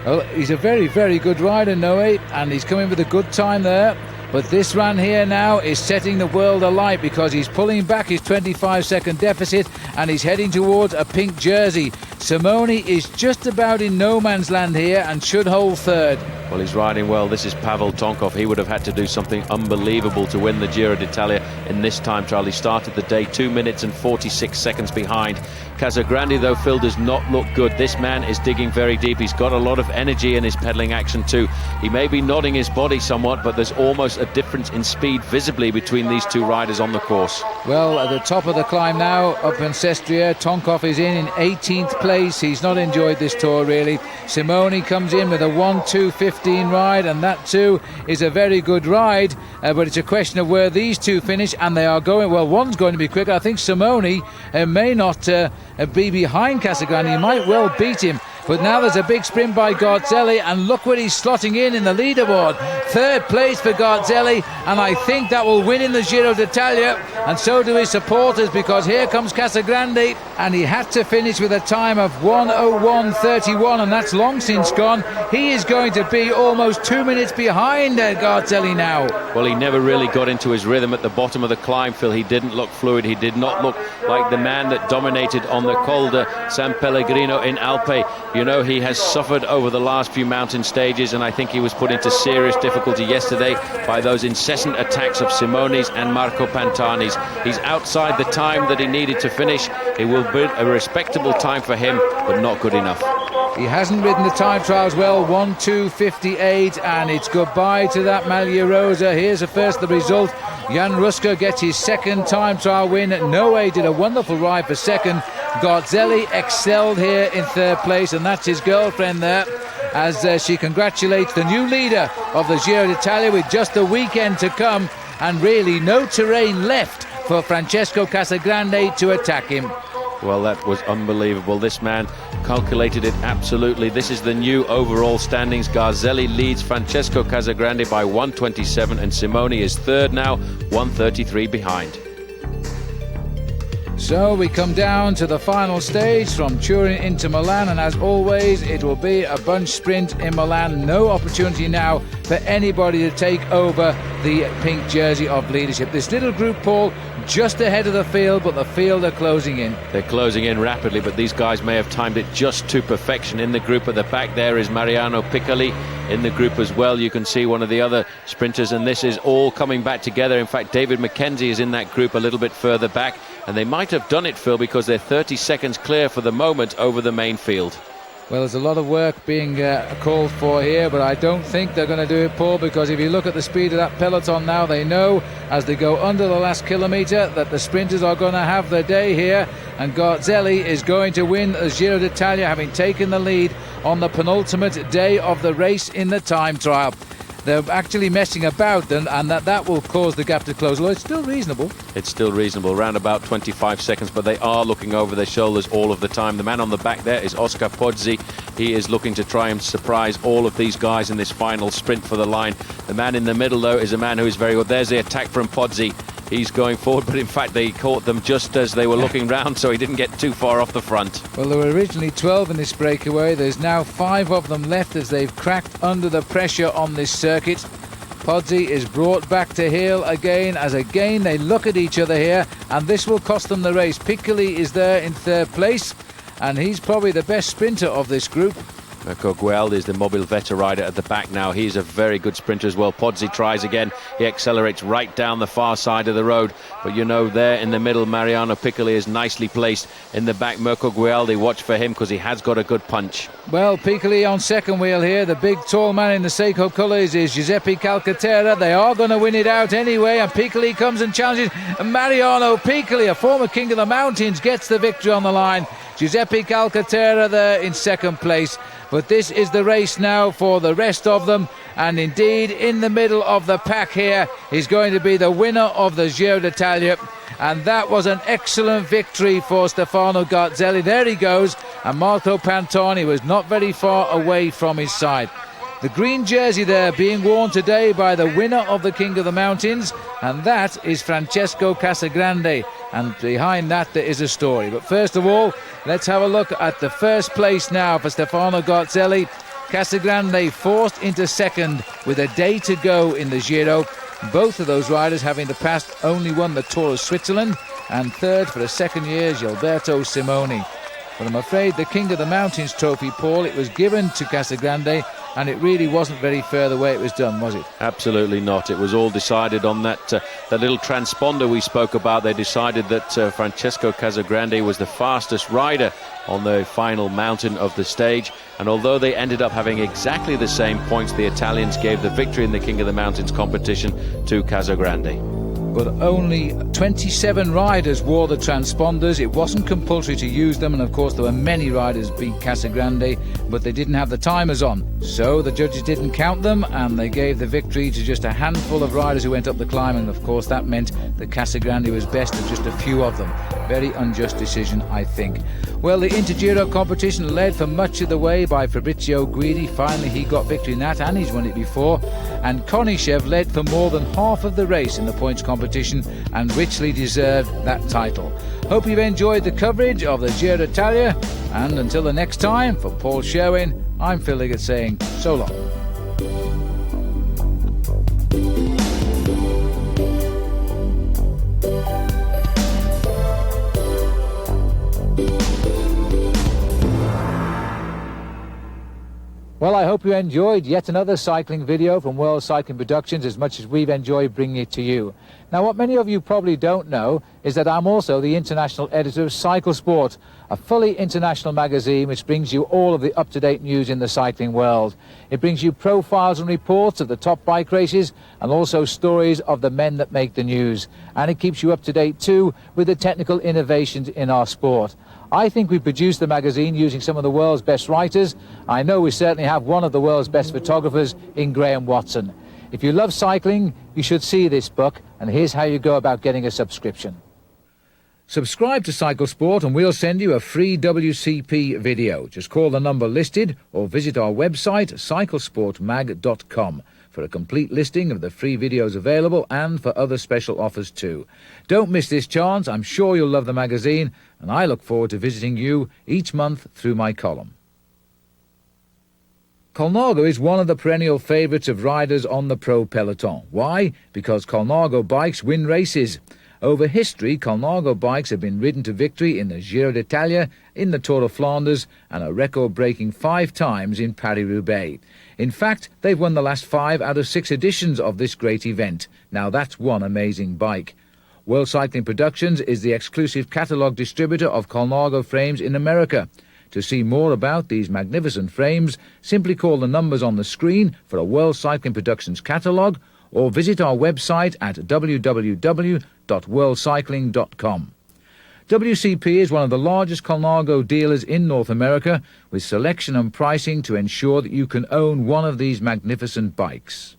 Well, he's a very, very good rider, Noe, and he's coming with a good time there. But this run here now is setting the world alight because he's pulling back his 25-second deficit and he's heading towards a pink jersey. Simone is just about in no man's land here and should hold third. Well, he's riding well. This is Pavel Tonkov. He would have had to do something unbelievable to win the Giro d'Italia in this time trial. He started the day 2 minutes and 46 seconds behind. Casagrande, though, Phil, does not look good. This man is digging very deep. He's got a lot of energy in his pedaling action too. He may be nodding his body somewhat, but there's almost a difference in speed visibly between these two riders on the course. Well, at the top of the climb now, up in Sestriere, Tonkov is in 18th place. He's not enjoyed this tour, really. Simoni comes in with a 1:2:15 ride, and that too is a very good ride, but it's a question of where these two finish, and they are going, well, one's going to be quicker. I think Simoni may not be behind Casagrande. He might well beat him. But now there's a big sprint by Garzelli, and look where he's slotting in the leaderboard. Third place for Garzelli, and I think that will win in the Giro d'Italia, and so do his supporters, because here comes Casagrande, and he had to finish with a time of 1:01:31, and that's long since gone. He is going to be almost 2 minutes behind Garzelli now. Well, he never really got into his rhythm at the bottom of the climb, Phil. He didn't look fluid. He did not look like the man that dominated on the Col de San Pellegrino in Alpe. You know, he has suffered over the last few mountain stages, and I think he was put into serious difficulty yesterday by those incessant attacks of Simoni's and Marco Pantani's. He's outside the time that he needed to finish. It will be a respectable time for him, but not good enough. He hasn't ridden the time trials well, 1:2:58, and it's goodbye to that Maglia Rosa. Here's the result. Jan Ruska gets his second time trial win. Noé did a wonderful ride for second. Garzelli excelled here in third place, and that's his girlfriend there, as she congratulates the new leader of the Giro d'Italia with just a weekend to come, and really no terrain left for Francesco Casagrande to attack him. Well, that was unbelievable. This man calculated it absolutely. This is the new overall standings. Garzelli leads Francesco Casagrande by 1:27, and Simoni is third now, 1:33 behind. So we come down to the final stage from Turin into Milan, and as always it will be a bunch sprint in Milan. No opportunity now for anybody to take over the pink jersey of leadership. This little group, Paul, just ahead of the field, but the field are closing in. They're closing in rapidly, but these guys may have timed it just to perfection. In the group at the back there is Mariano Piccoli. In the group as well, you can see one of the other sprinters, and this is all coming back together. In fact, David McKenzie is in that group a little bit further back, and they might have done it, Phil, because they're 30 seconds clear for the moment over the main field. Well, there's a lot of work being called for here, but I don't think they're going to do it, Paul, because if you look at the speed of that peloton now, they know as they go under the last kilometre that the sprinters are going to have their day here, and Garzelli is going to win the Giro d'Italia, having taken the lead on the penultimate day of the race in the time trial. They're actually messing about, and that will cause the gap to close. Well, it's still reasonable. It's still reasonable, around about 25 seconds, but they are looking over their shoulders all of the time. The man on the back there is Oscar Pozzi. He is looking to try and surprise all of these guys in this final sprint for the line. The man in the middle, though, is a man who is very good. There's the attack from Pozzi. He's going forward, but in fact they caught them just as they were looking round, so he didn't get too far off the front. Well, there were originally 12 in this breakaway. There's now 5 of them left as they've cracked under the pressure on this circuit. Pozzi is brought back to heel again, as again they look at each other here, and this will cost them the race. Piccoli is there in third place, and he's probably the best sprinter of this group. Mirko Gueldi is the Mobile Veta rider at the back now. He's a very good sprinter as well. Pozzi tries again. He accelerates right down the far side of the road. But you know, there in the middle, Mariano Piccoli is nicely placed. In the back, Mirko Gueldi, watch for him because he has got a good punch. Well, Piccoli on second wheel here. The big tall man in the Seiko colours is Giuseppe Calcaterra. They are going to win it out anyway, and Piccoli comes and challenges. Mariano Piccoli, a former king of the mountains, gets the victory on the line. Giuseppe Calcaterra there in second place. But this is the race now for the rest of them, and indeed in the middle of the pack here is going to be the winner of the Giro d'Italia, and that was an excellent victory for Stefano Garzelli. There he goes, and Marco Pantani was not very far away from his side. The green jersey there being worn today by the winner of the King of the Mountains, and that is Francesco Casagrande, and behind that there is a story. But first of all, let's have a look at the first place now for Stefano Garzelli. Casagrande forced into second with a day to go in the Giro. Both of those riders, having in the past only won the Tour of Switzerland, and third for the second year is Gilberto Simoni. But I'm afraid the King of the Mountains trophy, Paul, it was given to Casagrande and it really wasn't very fair the way it was done, was it? Absolutely not. It was all decided on that little transponder we spoke about. They decided that Francesco Casagrande was the fastest rider on the final mountain of the stage, and although they ended up having exactly the same points, the Italians gave the victory in the King of the Mountains competition to Casagrande. But only 27 riders wore the transponders. It wasn't compulsory to use them, and of course there were many riders beat Casagrande, but they didn't have the timers on. So the judges didn't count them, and they gave the victory to just a handful of riders who went up the climb, and of course that meant that Casagrande was best of just a few of them. Very unjust decision, I think. Well, the Inter-Giro competition led for much of the way by Fabrizio Grady. Finally he got victory in that, and he's won it before. And Konishev led for more than half of the race in the points competition and richly deserved that title. Hope you've enjoyed the coverage of the Giro d'Italia, and until the next time, for Paul Sherwen, I'm Phil Liggett saying so long. Well, I hope you enjoyed yet another cycling video from World Cycling Productions as much as we've enjoyed bringing it to you. Now, what many of you probably don't know is that I'm also the international editor of Cycle Sport, a fully international magazine which brings you all of the up-to-date news in the cycling world. It brings you profiles and reports of the top bike races and also stories of the men that make the news. And it keeps you up to date too with the technical innovations in our sport. I think we produced the magazine using some of the world's best writers. I know we certainly have one of the world's best photographers in Graham Watson. If you love cycling, you should see this book, and here's how you go about getting a subscription. Subscribe to Cycle Sport and we'll send you a free WCP video. Just call the number listed or visit our website cyclesportmag.com for a complete listing of the free videos available and for other special offers too. Don't miss this chance. I'm sure you'll love the magazine, and I look forward to visiting you each month through my column. Colnago is one of the perennial favourites of riders on the pro peloton. Why? Because Colnago bikes win races. Over history, Colnago bikes have been ridden to victory in the Giro d'Italia, in the Tour of Flanders, and a record-breaking 5 times in Paris-Roubaix. In fact, they've won the last 5 out of 6 editions of this great event. Now that's one amazing bike. World Cycling Productions is the exclusive catalogue distributor of Colnago frames in America. To see more about these magnificent frames, simply call the numbers on the screen for a World Cycling Productions catalogue, or visit our website at www.worldcycling.com. WCP is one of the largest Colnago dealers in North America, with selection and pricing to ensure that you can own one of these magnificent bikes.